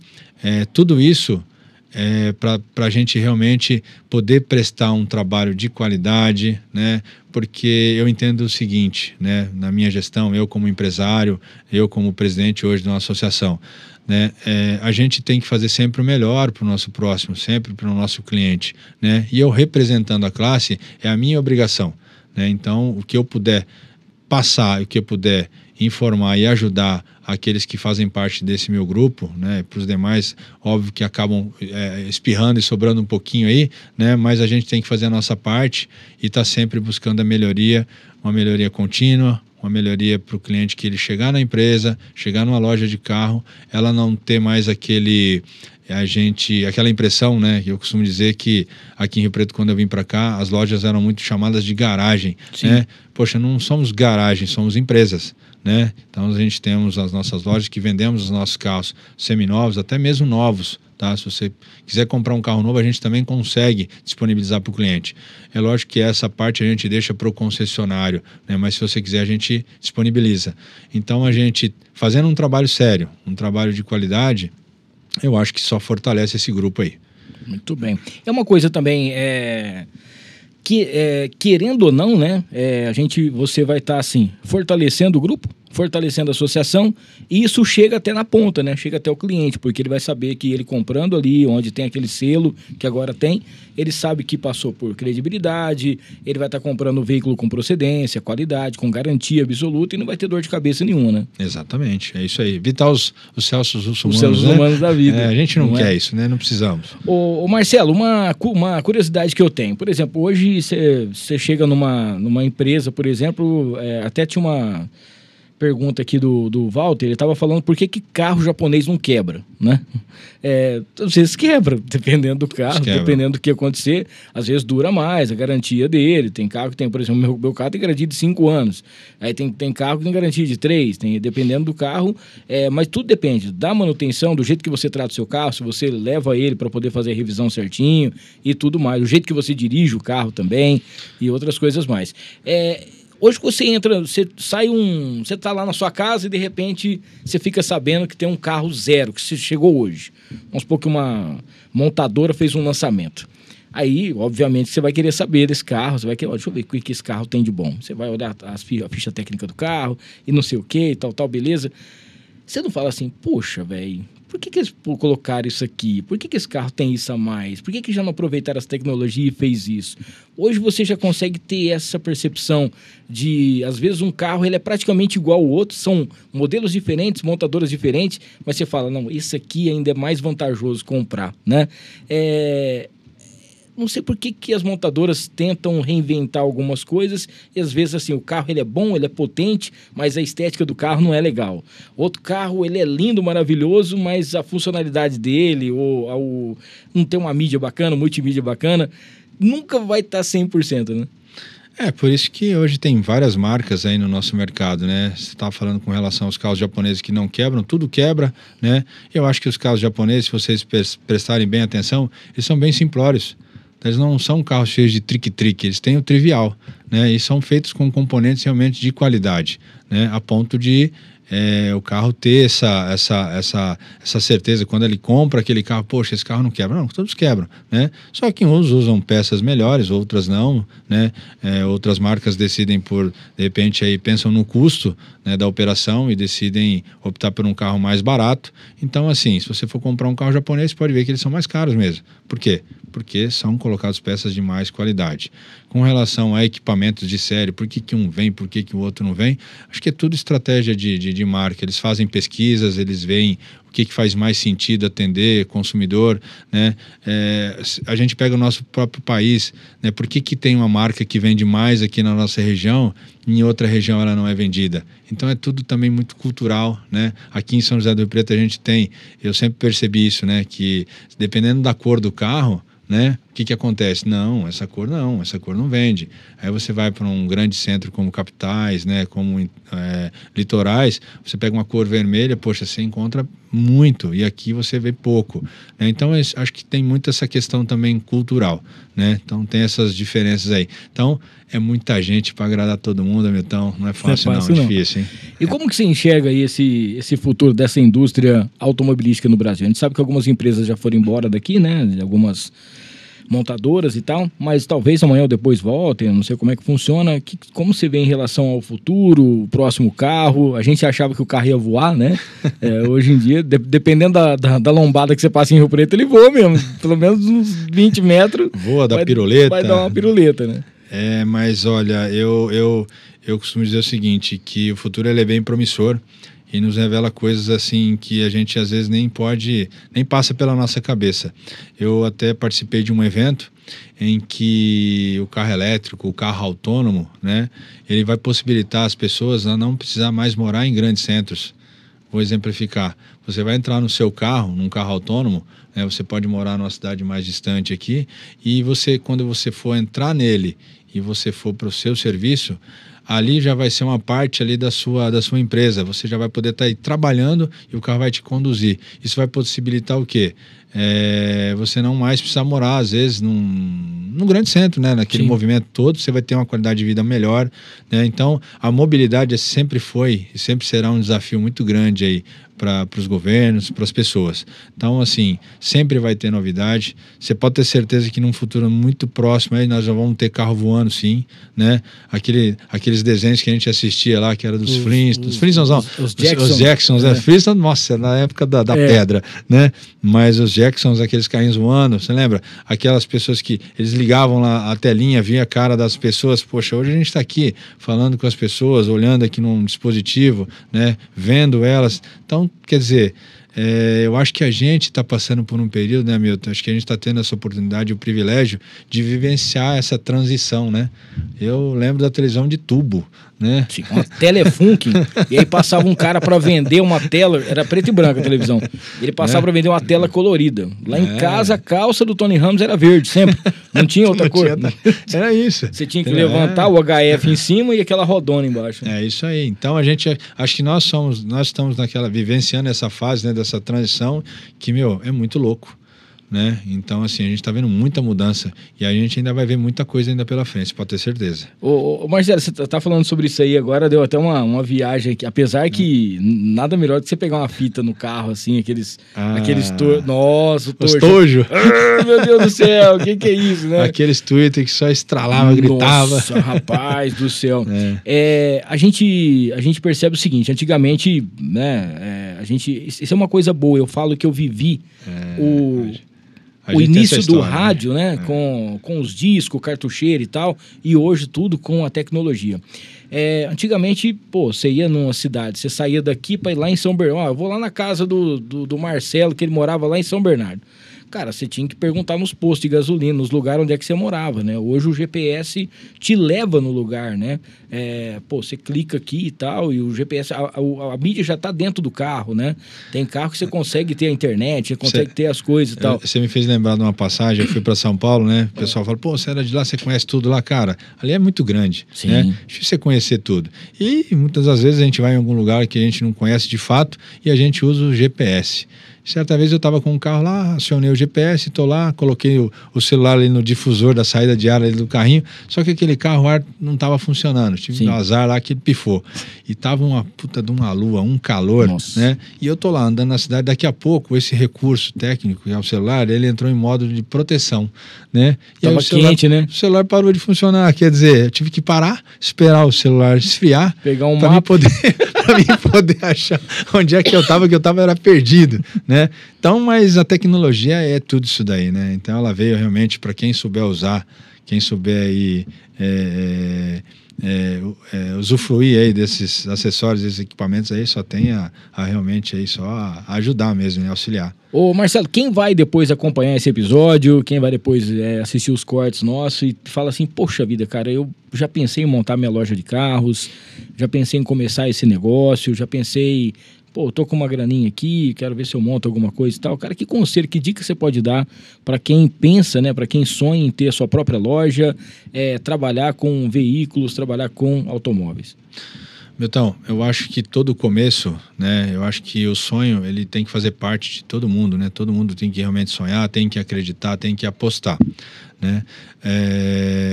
tudo isso para a gente realmente poder prestar um trabalho de qualidade, né? Porque eu entendo o seguinte, né? Na minha gestão, eu como empresário, eu como presidente hoje de uma associação, né? A gente tem que fazer sempre o melhor para o nosso próximo, sempre para o nosso cliente, né? E eu representando a classe é a minha obrigação, né? Então, o que eu puder passar, o que eu puder informar e ajudar aqueles que fazem parte desse meu grupo, né? Para os demais, óbvio que acabam espirrando e sobrando um pouquinho aí, né? Mas a gente tem que fazer a nossa parte e tá sempre buscando a melhoria, uma melhoria contínua, uma melhoria para o cliente, que ele chegar na empresa, chegar numa loja de carro, ela não ter mais aquela impressão, né? Eu costumo dizer que aqui em Rio Preto, quando eu vim para cá, as lojas eram muito chamadas de garagem, né? Poxa, não somos garagens, somos empresas, né? Então a gente temos as nossas lojas que vendemos os nossos carros seminovos, até mesmo novos, tá? Se você quiser comprar um carro novo, a gente também consegue disponibilizar para o cliente. É lógico que essa parte a gente deixa para o concessionário, né? Mas se você quiser, a gente disponibiliza. Então, a gente fazendo um trabalho sério, um trabalho de qualidade, eu acho que só fortalece esse grupo aí. Muito bem. É uma coisa também, querendo ou não, né? Você vai estar assim, fortalecendo o grupo, fortalecendo a associação, e isso chega até na ponta, né? Chega até o cliente, porque ele vai saber que ele comprando ali, onde tem aquele selo que agora tem, ele sabe que passou por credibilidade, ele vai estar comprando um veículo com procedência, qualidade, com garantia absoluta, e não vai ter dor de cabeça nenhuma, né? Exatamente, é isso aí. Evitar os Celsos humanos, os Celsos humanos da vida. A gente não quer isso, né? Não precisamos. Ô Marcelo, uma curiosidade que eu tenho. Por exemplo, hoje você chega numa empresa, por exemplo, até tinha uma pergunta aqui do Walter, ele estava falando por que carro japonês não quebra, né? Às vezes quebra, dependendo do carro, dependendo do que acontecer, às vezes dura mais a garantia dele. Tem carro que tem, por exemplo, meu carro tem garantia de 5 anos, aí tem carro que tem garantia de 3, dependendo do carro, mas tudo depende da manutenção, do jeito que você trata o seu carro, se você leva ele para poder fazer a revisão certinho e tudo mais, o jeito que você dirige o carro também e outras coisas mais. Hoje você entra, você tá lá na sua casa e de repente você fica sabendo que tem um carro zero, que você chegou hoje. Vamos supor que uma montadora fez um lançamento. Aí, obviamente, você vai querer saber desse carro, você vai querer, deixa eu ver o que esse carro tem de bom. Você vai olhar a ficha técnica do carro e não sei o que, tal, beleza. Você não fala assim, poxa, velho, por que eles colocaram isso aqui? Por que esse carro tem isso a mais? Por que já não aproveitaram essa tecnologia e fez isso? Hoje você já consegue ter essa percepção de, às vezes, um carro ele é praticamente igual ao outro, são modelos diferentes, montadoras diferentes, mas você fala, não, esse aqui ainda é mais vantajoso comprar, né? Não sei por que as montadoras tentam reinventar algumas coisas e às vezes assim, o carro ele é bom, ele é potente, mas a estética do carro não é legal. Outro carro ele é lindo, maravilhoso, mas a funcionalidade dele ou não tem uma mídia bacana, multimídia bacana, nunca vai estar 100%, né? Por isso que hoje tem várias marcas aí no nosso mercado, né? Você estava falando com relação aos carros japoneses que não quebram, tudo quebra, né? Eu acho que os carros japoneses, se vocês prestarem bem atenção, eles são bem simplórios. Eles não são carros cheios de trique-trique, eles têm o trivial, né? E são feitos com componentes realmente de qualidade, né? A ponto de o carro ter essa certeza, quando ele compra aquele carro, poxa, esse carro não quebra. Não, todos quebram, né? Só que uns usam peças melhores, outras não, né? Outras marcas decidem de repente, aí pensam no custo, né, da operação e decidem optar por um carro mais barato. Então, assim, se você for comprar um carro japonês, você pode ver que eles são mais caros mesmo. Por quê? Porque são colocadas peças de mais qualidade. Com relação a equipamentos de série, por que um vem, por que o outro não vem? Acho que é tudo estratégia de marca. Eles fazem pesquisas, eles veem o que faz mais sentido atender consumidor, né? A gente pega o nosso próprio país, né? Por que tem uma marca que vende mais aqui na nossa região e em outra região ela não é vendida? Então é tudo também muito cultural, né? Aqui em São José do Rio Preto a gente tem, eu sempre percebi isso, né? Que dependendo da cor do carro, né? O que acontece? Não, essa cor não vende. Aí você vai para um grande centro como capitais, né? Como litorais, você pega uma cor vermelha, poxa, você encontra muito e aqui você vê pouco, né? Então acho que tem muito essa questão também cultural, né? Então tem essas diferenças aí. Então é muita gente para agradar todo mundo, Hamilton, não é fácil não, é difícil, hein? E como que você enxerga aí esse futuro dessa indústria automobilística no Brasil? A gente sabe que algumas empresas já foram embora daqui, né? Algumas montadoras e tal, mas talvez amanhã ou depois voltem, não sei como é que funciona. Como você vê em relação ao futuro, o próximo carro? A gente achava que o carro ia voar, né? Hoje em dia, dependendo da lombada que você passa em Rio Preto, ele voa mesmo, pelo menos uns 20 metros. Voa, dá piruleta. Vai dar uma piruleta, né? Mas olha, eu costumo dizer o seguinte, que o futuro ele é bem promissor e nos revela coisas assim que a gente às vezes nem passa pela nossa cabeça. Eu até participei de um evento em que o carro elétrico, o carro autônomo, né, ele vai possibilitar as pessoas a não precisar mais morar em grandes centros. Vou exemplificar. Você vai entrar no seu carro, num carro autônomo, né, você pode morar numa cidade mais distante aqui, e quando você for entrar nele e você for para o seu serviço, ali já vai ser uma parte ali da sua empresa. Você já vai poder estar aí trabalhando e o carro vai te conduzir. Isso vai possibilitar o quê? Você não mais precisar morar, às vezes, num grande centro, né? Naquele movimento todo, você vai ter uma qualidade de vida melhor, né? Então, a mobilidade sempre foi e sempre será um desafio muito grande aí para os governos, para as pessoas. Então, assim, sempre vai ter novidade. Você pode ter certeza que num futuro muito próximo aí nós já vamos ter carro voando, sim, né? Aqueles desenhos que a gente assistia lá, que era dos Flintstones. Os Jacksons, né? Flintstones, nossa, na época da pedra, né? Mas os Jacksons, aqueles carrinhos voando, você lembra? Aquelas pessoas que eles ligavam lá a telinha, via a cara das pessoas. Poxa, hoje a gente está aqui falando com as pessoas, olhando aqui num dispositivo, né? Vendo elas. Então, quer dizer, eu acho que a gente está passando por um período, né, Milton? Acho que a gente está tendo essa oportunidade, o privilégio de vivenciar essa transição, né? Eu lembro da televisão de tubo, né? Sim, uma Telefunken. E aí passava um cara para vender uma tela, era preto e branco a televisão. Ele passava para vender uma tela colorida. Lá em casa, a calça do Tony Ramos era verde, sempre. Não tinha outra cor. Era isso. Você tinha que levantar o HF em cima e aquela rodona embaixo. É isso aí. Então acho que nós estamos vivenciando essa fase, né, dessa transição que, é muito louco, né? Então, assim, a gente está vendo muita mudança e a gente ainda vai ver muita coisa ainda pela frente, pode ter certeza. Ô Marcelo, você tá falando sobre isso aí agora, deu até uma viagem aqui, apesar que nada melhor do que você pegar uma fita no carro, assim, aqueles nossa, o tojo. Meu Deus do céu, o que é isso, né? Aqueles Twitter que só estralava, gritava. Nossa, rapaz do céu. A gente percebe o seguinte, antigamente, né, isso é uma coisa boa, eu falo que eu vivi o início do rádio, né? Com os discos, cartucheira e tal, e hoje tudo com a tecnologia. Antigamente, você ia numa cidade, você saía daqui para ir lá em São Bernardo. Eu vou lá na casa do Marcelo, que ele morava lá em São Bernardo. Cara, você tinha que perguntar nos postos de gasolina, nos lugares onde é que você morava, né? Hoje o GPS te leva no lugar, né? Você clica aqui e tal, e o GPS, a mídia já tá dentro do carro, né? Tem carro que você consegue ter a internet, você consegue ter as coisas e tal. Você me fez lembrar de uma passagem, eu fui para São Paulo, né? O pessoal fala, você era de lá, você conhece tudo lá, cara. Ali é muito grande, sim, né? Difícil você conhecer tudo. E muitas das vezes a gente vai em algum lugar que a gente não conhece de fato e a gente usa o GPS. Certa vez eu estava com um carro lá, acionei o GPS, estou lá, coloquei o celular ali no difusor da saída de ar ali do carrinho, só que aquele carro, o ar não estava funcionando, tive um azar lá que ele pifou. E tava uma puta de uma lua, um calor, né? E eu tô lá andando na cidade, daqui a pouco esse recurso técnico, que é o celular, ele entrou em modo de proteção, né? E tava quente, né? O celular parou de funcionar, quer dizer, eu tive que parar, esperar o celular esfriar, pegar um para mim poder achar onde é que eu tava era perdido, né? Então, mas a tecnologia é tudo isso daí, né? Então ela veio realmente para quem souber usar, quem souber aí usufruir aí desses acessórios, desses equipamentos aí, só tem a realmente aí só a ajudar mesmo, né? Auxiliar. Ô Marcelo, quem vai depois acompanhar esse episódio, quem vai depois assistir os cortes nossos e fala assim, poxa vida, cara, eu já pensei em montar minha loja de carros, já pensei em começar esse negócio, já pensei, eu tô com uma graninha aqui, quero ver se eu monto alguma coisa e tal. Cara, que conselho, que dica você pode dar para quem pensa, né, para quem sonha em ter a sua própria loja, trabalhar com veículos, trabalhar com automóveis? Milton, eu acho que todo começo, né, eu acho que o sonho, ele tem que fazer parte de todo mundo, né, todo mundo tem que realmente sonhar, tem que acreditar, tem que apostar, né,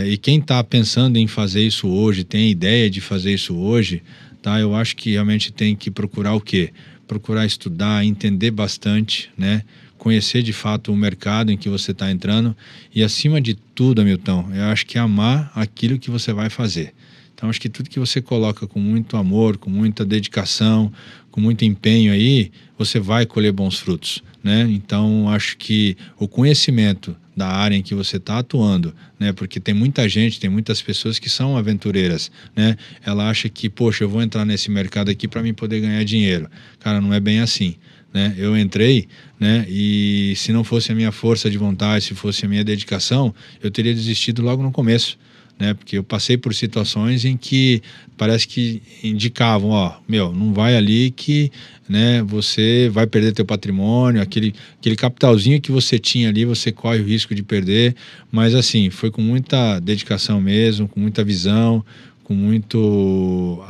e quem está pensando em fazer isso hoje, tem ideia de fazer isso hoje, tá, eu acho que realmente tem que procurar o quê? Procurar estudar, entender bastante, né, conhecer de fato o mercado em que você está entrando e, acima de tudo, Milton, eu acho que amar aquilo que você vai fazer. Então, acho que tudo que você coloca com muito amor, com muita dedicação, com muito empenho aí, você vai colher bons frutos, né? Então, acho que o conhecimento da área em que você está atuando, né? Porque tem muita gente, tem muitas pessoas que são aventureiras, né? Ela acha que, poxa, eu vou entrar nesse mercado aqui para mim poder ganhar dinheiro. Cara, não é bem assim, né? Eu entrei, né? E se não fosse a minha força de vontade, se fosse a minha dedicação, eu teria desistido logo no começo, né? Porque eu passei por situações em que parece que indicavam, não vai ali que, né, você vai perder teu patrimônio, aquele capitalzinho que você tinha ali, você corre o risco de perder, mas assim, foi com muita dedicação mesmo, com muita visão, com muito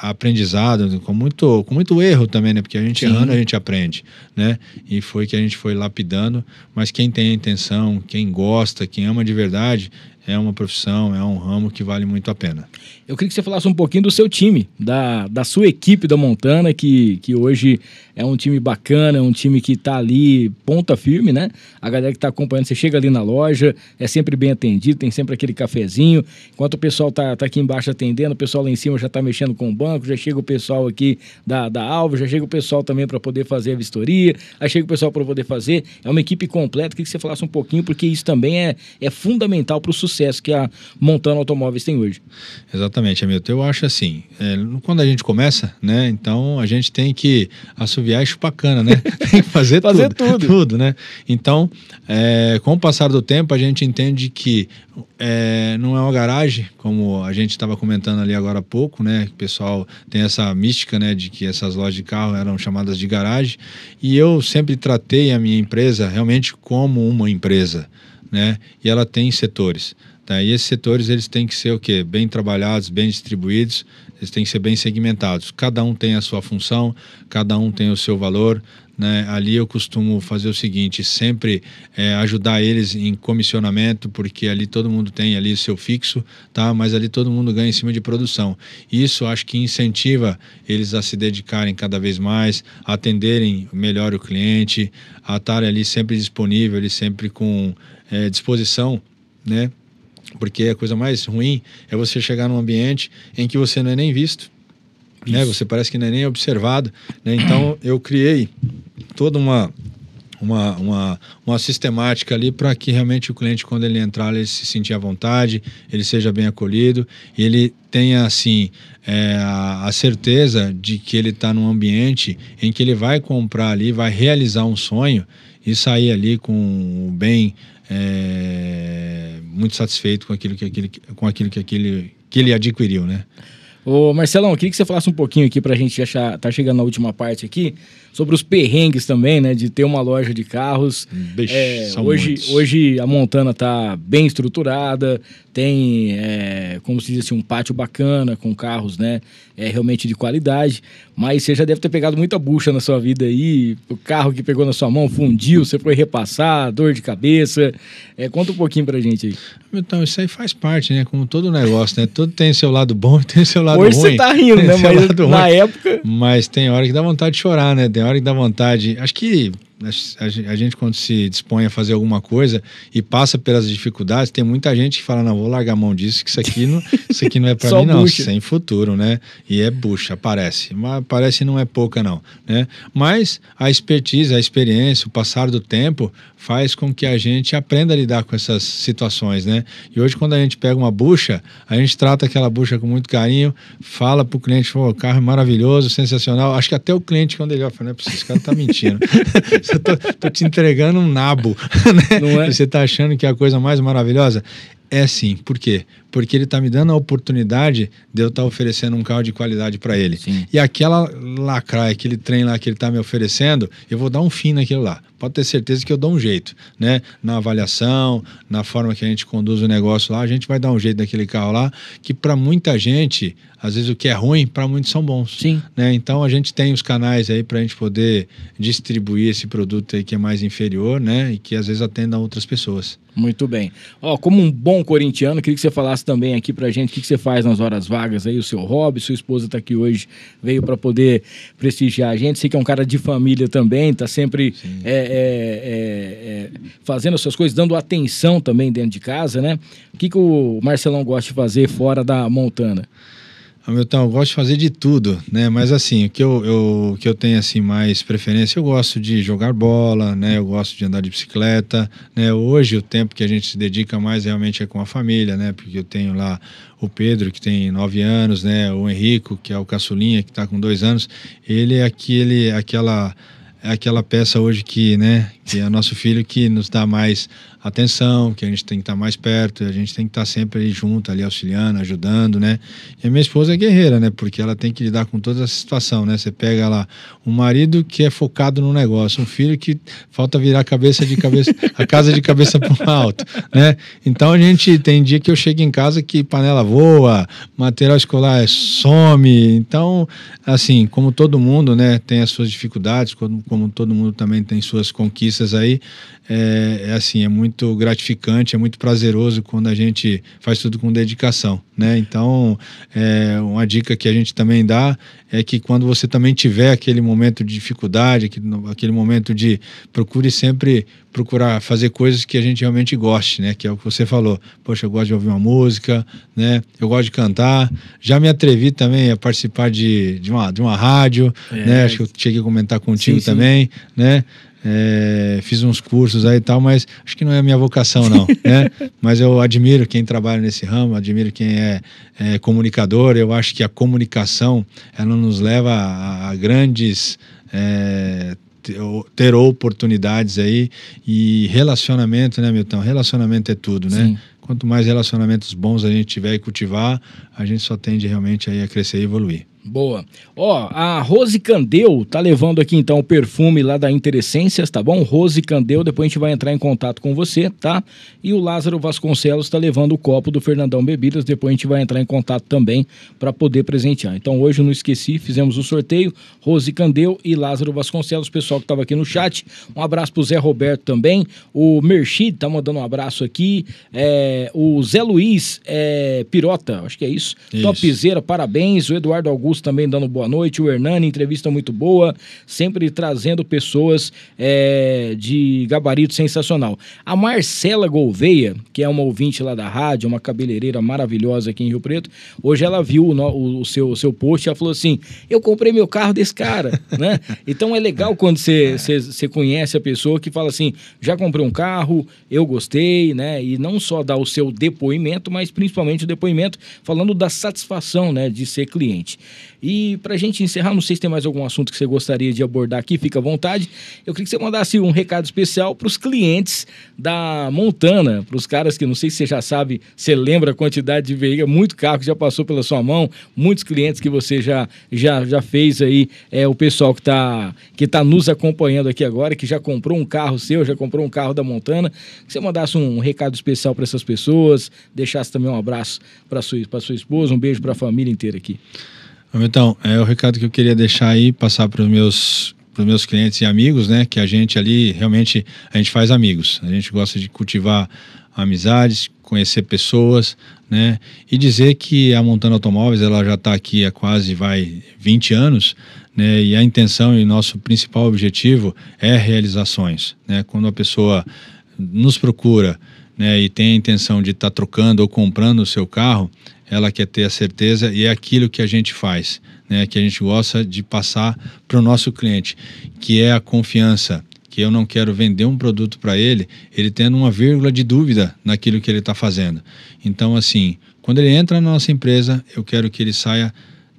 aprendizado, com muito erro também, né? Porque a gente errando, a gente aprende, né? E foi que a gente foi lapidando, mas quem tem a intenção, quem gosta, quem ama de verdade, é uma profissão, é um ramo que vale muito a pena. Eu queria que você falasse um pouquinho do seu time, da sua equipe da Montana, que hoje é um time bacana, é um time que está ali ponta firme, né? A galera que está acompanhando, você chega ali na loja, é sempre bem atendido, tem sempre aquele cafezinho. Enquanto o pessoal tá aqui embaixo atendendo, o pessoal lá em cima já está mexendo com o banco, já chega o pessoal aqui da Alva, já chega o pessoal também para poder fazer a vistoria, aí chega o pessoal para poder fazer. É uma equipe completa. Eu queria que você falasse um pouquinho, porque isso também é fundamental para o sucesso que a Montana Automóveis tem hoje. Exatamente, Hamilton. Eu acho assim, quando a gente começa, né, então a gente tem que assoviar e chupar cana, né? Tem que fazer tudo, né? Então, com o passar do tempo, a gente entende que não é uma garagem, como a gente estava comentando ali agora há pouco, né? O pessoal tem essa mística, né, de que essas lojas de carro eram chamadas de garagem, e eu sempre tratei a minha empresa realmente como uma empresa, né? E ela tem setores. Tá? E esses setores, eles têm que ser o quê? Bem trabalhados, bem distribuídos, eles têm que ser bem segmentados. Cada um tem a sua função, cada um tem o seu valor, né? Ali eu costumo fazer o seguinte, sempre ajudar eles em comissionamento, porque ali todo mundo tem ali o seu fixo, tá? Mas ali todo mundo ganha em cima de produção. Isso acho que incentiva eles a se dedicarem cada vez mais, a atenderem melhor o cliente, a estarem ali sempre disponível, ali sempre com disposição, né? Porque a coisa mais ruim é você chegar num ambiente em que você não é nem visto, né? Você parece que não é nem observado, né? Então eu criei toda uma sistemática ali para que realmente o cliente, quando ele entrar, ele se sentir à vontade, ele seja bem acolhido e ele tenha assim a certeza de que ele está num ambiente em que ele vai comprar ali, vai realizar um sonho e sair ali com o bem muito satisfeito com aquilo que ele adquiriu, né? Ô Marcelão, eu queria que você falasse um pouquinho aqui pra gente já tá chegando na última parte aqui, sobre os perrengues também, né, de ter uma loja de carros. Hoje a Montana tá bem estruturada, tem, como se diz assim, um pátio bacana com carros, né, realmente de qualidade, mas você já deve ter pegado muita bucha na sua vida aí, o carro que pegou na sua mão fundiu, você foi repassar, dor de cabeça. Conta um pouquinho pra gente aí. Então, isso aí faz parte, né, como todo negócio, né, tudo tem seu lado bom e tem seu lado ruim. Hoje você tá rindo, né, mas na época... Mas tem hora que dá vontade de chorar, né, tem hora que dá vontade... Acho que a gente, quando se dispõe a fazer alguma coisa e passa pelas dificuldades, tem muita gente que fala, não, vou largar a mão disso, que isso aqui não é para mim, não, bucha. Sem futuro, né? E é bucha, parece. Mas parece não é pouca, não, né? Mas a expertise, a experiência, o passar do tempo faz com que a gente aprenda a lidar com essas situações, né? E hoje, quando a gente pega uma bucha, a gente trata aquela bucha com muito carinho, fala pro cliente, o carro é maravilhoso, sensacional. Acho que até o cliente, quando ele olha, fala, esse cara tá mentindo. Tô te entregando um nabo, né? Não é? Você tá achando que é a coisa mais maravilhosa? É sim. Por quê? Porque ele tá me dando a oportunidade de eu estar oferecendo um carro de qualidade para ele. Sim. E aquela lacraia, aquele trem lá que ele tá me oferecendo, eu vou dar um fim naquilo lá. Pode ter certeza que eu dou um jeito, né? Na avaliação, na forma que a gente conduz o negócio lá, a gente vai dar um jeito naquele carro lá, que para muita gente, às vezes o que é ruim, para muitos são bons. Sim. Né? Então a gente tem os canais aí para a gente poder distribuir esse produto aí que é mais inferior, né? E que às vezes atenda a outras pessoas. Muito bem. Como um bom corintiano, queria que você falasse também aqui pra gente o que você faz nas horas vagas aí, o seu hobby. Sua esposa tá aqui hoje, veio para poder prestigiar a gente. Sei que é um cara de família também, tá sempre fazendo as suas coisas, dando atenção também dentro de casa, né? O que o Marcelão gosta de fazer fora da Montana? Hamilton, eu gosto de fazer de tudo, né? Mas assim, o que eu tenho assim mais preferência, eu gosto de jogar bola, né? Eu gosto de andar de bicicleta, né? Hoje o tempo que a gente se dedica mais realmente é com a família, né? Porque eu tenho lá o Pedro, que tem 9 anos, né? O Henrico, que é o caçulinha, que está com 2 anos. Ele é aquela é aquela peça hoje que, né, que é nosso filho que nos dá mais atenção, que a gente tem que estar mais perto, a gente tem que estar sempre ali junto, ali auxiliando, ajudando, né? E a minha esposa é guerreira, né? Porque ela tem que lidar com toda essa situação, né? Você pega lá um marido que é focado no negócio, um filho que falta virar a casa de cabeça para o alto, né? Então a gente tem dia que eu chego em casa que panela voa, material escolar some. Então, assim, como todo mundo, né, tem as suas dificuldades, como todo mundo também tem suas conquistas aí, assim, é muito gratificante, é muito prazeroso quando a gente faz tudo com dedicação, né? Então, uma dica que a gente também dá é que quando você também tiver aquele momento de dificuldade, aquele momento de procure sempre procurar fazer coisas que a gente realmente goste, né? Que é o que você falou. Poxa, eu gosto de ouvir uma música, né? Eu gosto de cantar. Já me atrevi também a participar de uma rádio, né? Acho que eu cheguei a comentar contigo também, né? Fiz uns cursos aí e tal, mas acho que não é a minha vocação não, né? Mas eu admiro quem trabalha nesse ramo, admiro quem é comunicador. Eu acho que a comunicação, ela nos leva a grandes ter oportunidades aí, e relacionamento, né, Milton? Relacionamento é tudo, né? Sim. Quanto mais relacionamentos bons a gente tiver e cultivar, a gente só tende realmente aí a crescer e evoluir. Boa. Ó, a Rose Candeu tá levando aqui então o perfume lá da Interessências, tá bom? Rose Candeu, depois a gente vai entrar em contato com você, tá? E o Lázaro Vasconcelos tá levando o copo do Fernandão Bebidas, depois a gente vai entrar em contato também para poder presentear. Então hoje eu não esqueci, fizemos o sorteio, Rose Candeu e Lázaro Vasconcelos, pessoal que tava aqui no chat. Um abraço pro Zé Roberto também, o Merchid tá mandando um abraço aqui, o Zé Luiz Pirota, acho que é isso. Topzera, parabéns, o Eduardo Augusto também dando boa noite, o Hernani, entrevista muito boa, sempre trazendo pessoas de gabarito sensacional. A Marcela Gouveia, que é uma ouvinte lá da rádio, uma cabeleireira maravilhosa aqui em Rio Preto, hoje ela viu o seu post e ela falou assim, eu comprei meu carro desse cara, né? Então é legal quando você conhece a pessoa que fala assim, já comprei um carro, eu gostei, né? E não só dar o seu depoimento, mas principalmente o depoimento falando da satisfação, né, de ser cliente. E pra gente encerrar, não sei se tem mais algum assunto que você gostaria de abordar aqui, fica à vontade. Eu queria que você mandasse um recado especial para os clientes da Montana, para os caras que não sei se você já sabe, você lembra a quantidade de veículos, muito carro que já passou pela sua mão, muitos clientes que você já fez aí, o pessoal que tá nos acompanhando aqui agora, que já comprou um carro seu, já comprou um carro da Montana, que você mandasse um recado especial para essas pessoas, deixasse também um abraço para sua esposa, um beijo para a família inteira aqui. Então, o recado que eu queria deixar aí, passar para os meus clientes e amigos, né, que a gente ali, realmente, a gente faz amigos, a gente gosta de cultivar amizades, conhecer pessoas, né, e dizer que a Montana Automóveis, ela já está aqui há quase 20 anos, né, e a intenção e nosso principal objetivo é realizações, né, quando a pessoa nos procura, né, e tem a intenção de estar trocando ou comprando o seu carro, ela quer ter a certeza, e é aquilo que a gente faz, né, que a gente gosta de passar para o nosso cliente, que é a confiança, que eu não quero vender um produto para ele tendo uma vírgula de dúvida naquilo que ele está fazendo. Então, assim, quando ele entra na nossa empresa, eu quero que ele saia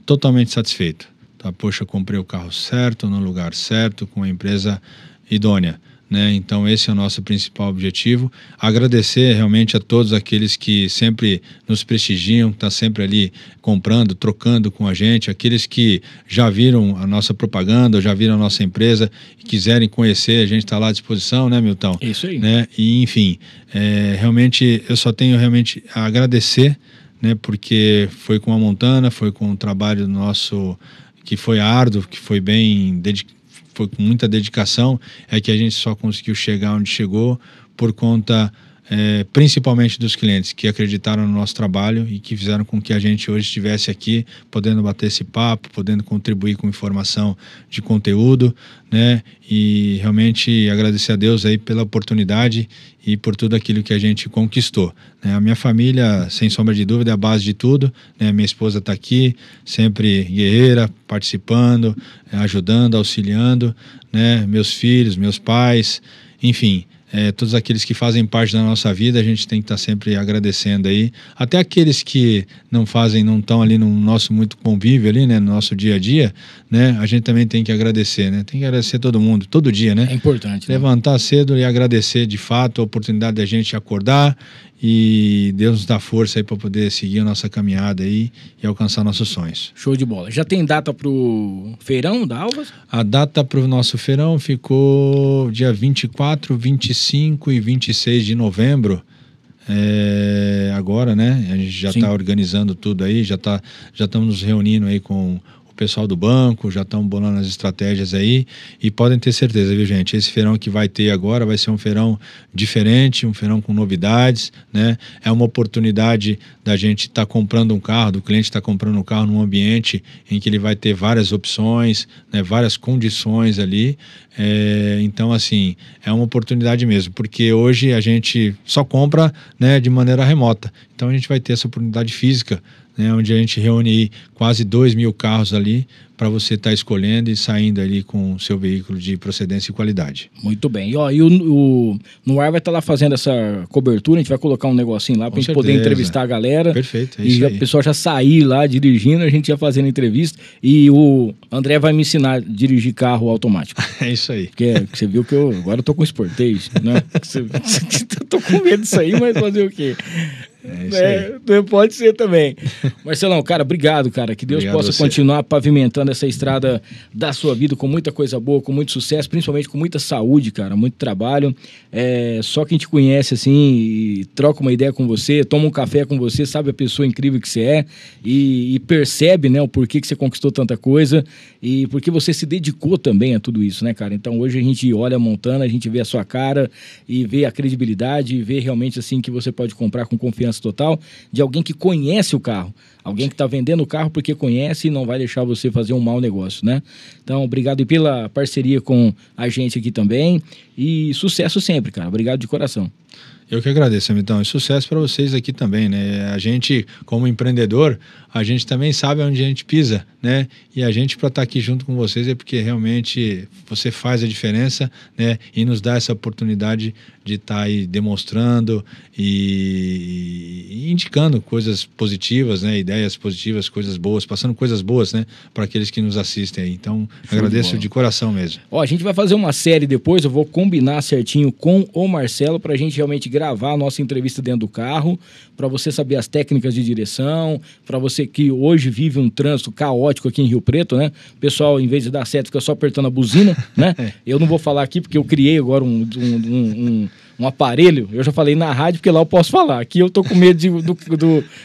totalmente satisfeito. Tá? Poxa, comprei o carro certo, no lugar certo, com a empresa idônea. Né? Então esse é o nosso principal objetivo. Agradecer realmente a todos aqueles que sempre nos prestigiam, que estão sempre ali comprando, trocando com a gente, aqueles que já viram a nossa propaganda, já viram a nossa empresa e quiserem conhecer, a gente está lá à disposição, né, Milton? Isso aí. Né? E enfim, realmente eu só tenho realmente a agradecer, né, porque foi com a Montana, foi com o trabalho nosso que foi árduo, que foi bem dedicado, foi com muita dedicação, que a gente só conseguiu chegar onde chegou por conta principalmente dos clientes que acreditaram no nosso trabalho e que fizeram com que a gente hoje estivesse aqui podendo bater esse papo, podendo contribuir com informação de conteúdo, né? E realmente agradecer a Deus aí pela oportunidade e por tudo aquilo que a gente conquistou, né? A minha família, sem sombra de dúvida, é a base de tudo, né? Minha esposa está aqui, sempre guerreira, participando, ajudando, auxiliando, né? Meus filhos, meus pais, enfim, todos aqueles que fazem parte da nossa vida, a gente tem que estar sempre agradecendo aí. Até aqueles que não estão ali no nosso muito convívio ali, né? No nosso dia a dia, né? A gente também tem que agradecer, né? Tem que agradecer todo mundo, todo dia, né? É importante. Levantar cedo e agradecer de fato a oportunidade da gente acordar, e Deus nos dá força aí para poder seguir a nossa caminhada aí e alcançar nossos sonhos. Show de bola. Já tem data pro feirão da Alvas? A data para o nosso feirão ficou dia 24, 25 e 26 de novembro. Agora, né? A gente já está organizando tudo aí, já estamos nos reunindo aí com o pessoal do banco, já estão bolando as estratégias aí, e podem ter certeza, viu, gente? Esse feirão que vai ter agora vai ser um feirão diferente, um feirão com novidades, né? É uma oportunidade da gente estar comprando um carro, do cliente estar comprando um carro num ambiente em que ele vai ter várias opções, né? Várias condições ali. Então, assim, é uma oportunidade mesmo, porque hoje a gente só compra, né, de maneira remota. Então a gente vai ter essa oportunidade física, né, onde a gente reúne aí quase 2.000 carros ali para você estar escolhendo e saindo ali com o seu veículo de procedência e qualidade. Muito bem. E o Noir vai estar lá fazendo essa cobertura, a gente vai colocar um negocinho lá para a gente poder entrevistar a galera. Perfeito, e o pessoal já sair lá dirigindo, a gente já fazendo entrevista. E o André vai me ensinar a dirigir carro automático. É isso aí. Porque você viu que agora eu tô com Sportage, né? Tô com medo disso aí, mas fazer o quê? Pode ser também. Marcelão, cara, obrigado, cara. Que Deus possa continuar pavimentando essa estrada da sua vida com muita coisa boa, com muito sucesso, principalmente com muita saúde, cara, muito trabalho. Só quem te conhece, assim, e troca uma ideia com você, toma um café com você, sabe a pessoa incrível que você é e percebe, né, o porquê que você conquistou tanta coisa e porque você se dedicou também a tudo isso, né, cara? Então hoje a gente olha a Montana, a gente vê a sua cara e vê a credibilidade e vê realmente, assim, que você pode comprar com confiança total de alguém que conhece o carro, alguém que está vendendo o carro porque conhece e não vai deixar você fazer um mau negócio, né? Então, obrigado pela parceria com a gente aqui também e sucesso sempre, cara. Obrigado de coração. Eu que agradeço, Amitão, e sucesso para vocês aqui também, né? A gente, como empreendedor, a gente também sabe onde a gente pisa, né? E a gente, para estar aqui junto com vocês, é porque realmente você faz a diferença, né? E nos dá essa oportunidade de estar aí demonstrando e indicando coisas positivas, né? Ideias positivas, coisas boas, passando coisas boas, né? Para aqueles que nos assistem aí. Então, agradeço de coração mesmo. Ó, a gente vai fazer uma série depois, eu vou combinar certinho com o Marcelo para a gente realmente gravar a nossa entrevista dentro do carro, para você saber as técnicas de direção, para você que hoje vive um trânsito caótico aqui em Rio Preto, né? O pessoal, em vez de dar seta, fica só apertando a buzina, né? Eu não vou falar aqui porque eu criei agora um aparelho, eu já falei na rádio porque lá eu posso falar, aqui eu tô com medo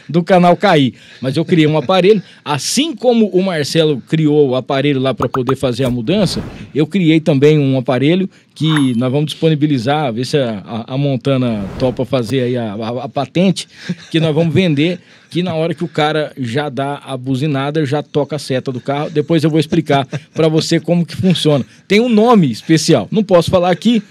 do canal cair, mas eu criei um aparelho, assim como o Marcelo criou o aparelho lá para poder fazer a mudança, eu criei também um aparelho que nós vamos disponibilizar, ver se a Montana topa fazer aí a patente, que nós vamos vender, que na hora que o cara já dá a buzinada, já toca a seta do carro. Depois eu vou explicar para você como que funciona. Tem um nome especial, não posso falar aqui,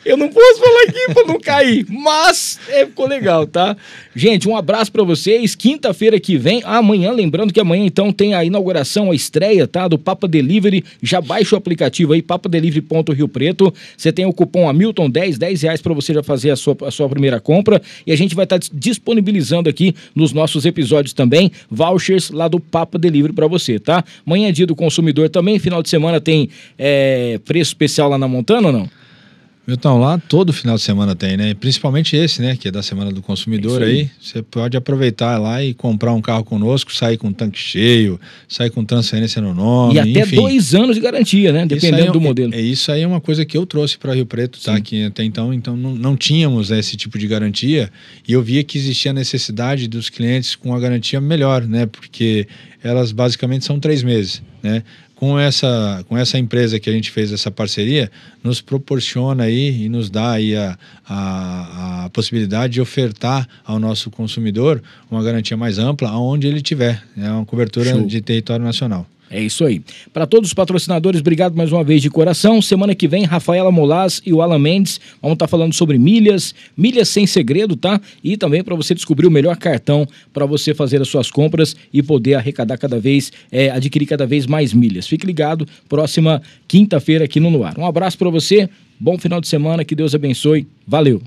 eu não posso falar aqui para não cair, mas ficou legal, tá? Gente, um abraço para vocês, quinta-feira que vem, amanhã, lembrando que amanhã então tem a inauguração, a estreia, tá? Do Papa Delivery, já baixa o aplicativo aí, papadelivery.Rio Preto, você tem o cupom Hamilton 10 reais para você já fazer a sua primeira compra, e a gente vai estar disponibilizando aqui nos nossos episódios também, vouchers lá do Papa Delivery para você, tá? Amanhã é dia do consumidor também, final de semana tem preço especial lá na Montana ou não? Milton, lá todo final de semana tem, né? Principalmente esse, né? Que é da Semana do Consumidor aí. Você pode aproveitar lá e comprar um carro conosco, sair com tanque cheio, sair com transferência no nome, e até enfim. 2 anos de garantia, né? Dependendo do modelo. Isso aí é uma coisa que eu trouxe para Rio Preto, tá? Que até então não tínhamos esse tipo de garantia, e eu via que existia a necessidade dos clientes com a garantia melhor, né? Porque elas basicamente são 3 meses, né? Com essa empresa que a gente fez essa parceria, nos proporciona aí e nos dá aí a possibilidade de ofertar ao nosso consumidor uma garantia mais ampla aonde ele tiver. É uma cobertura de território nacional. É isso aí. Para todos os patrocinadores, obrigado mais uma vez de coração. Semana que vem, Rafaela Molaz e o Alan Mendes vão estar falando sobre milhas sem segredo, tá? E também para você descobrir o melhor cartão para você fazer as suas compras e poder arrecadar adquirir cada vez mais milhas. Fique ligado, próxima quinta-feira aqui no Noir. Um abraço para você bom final de semana, que Deus abençoe. Valeu!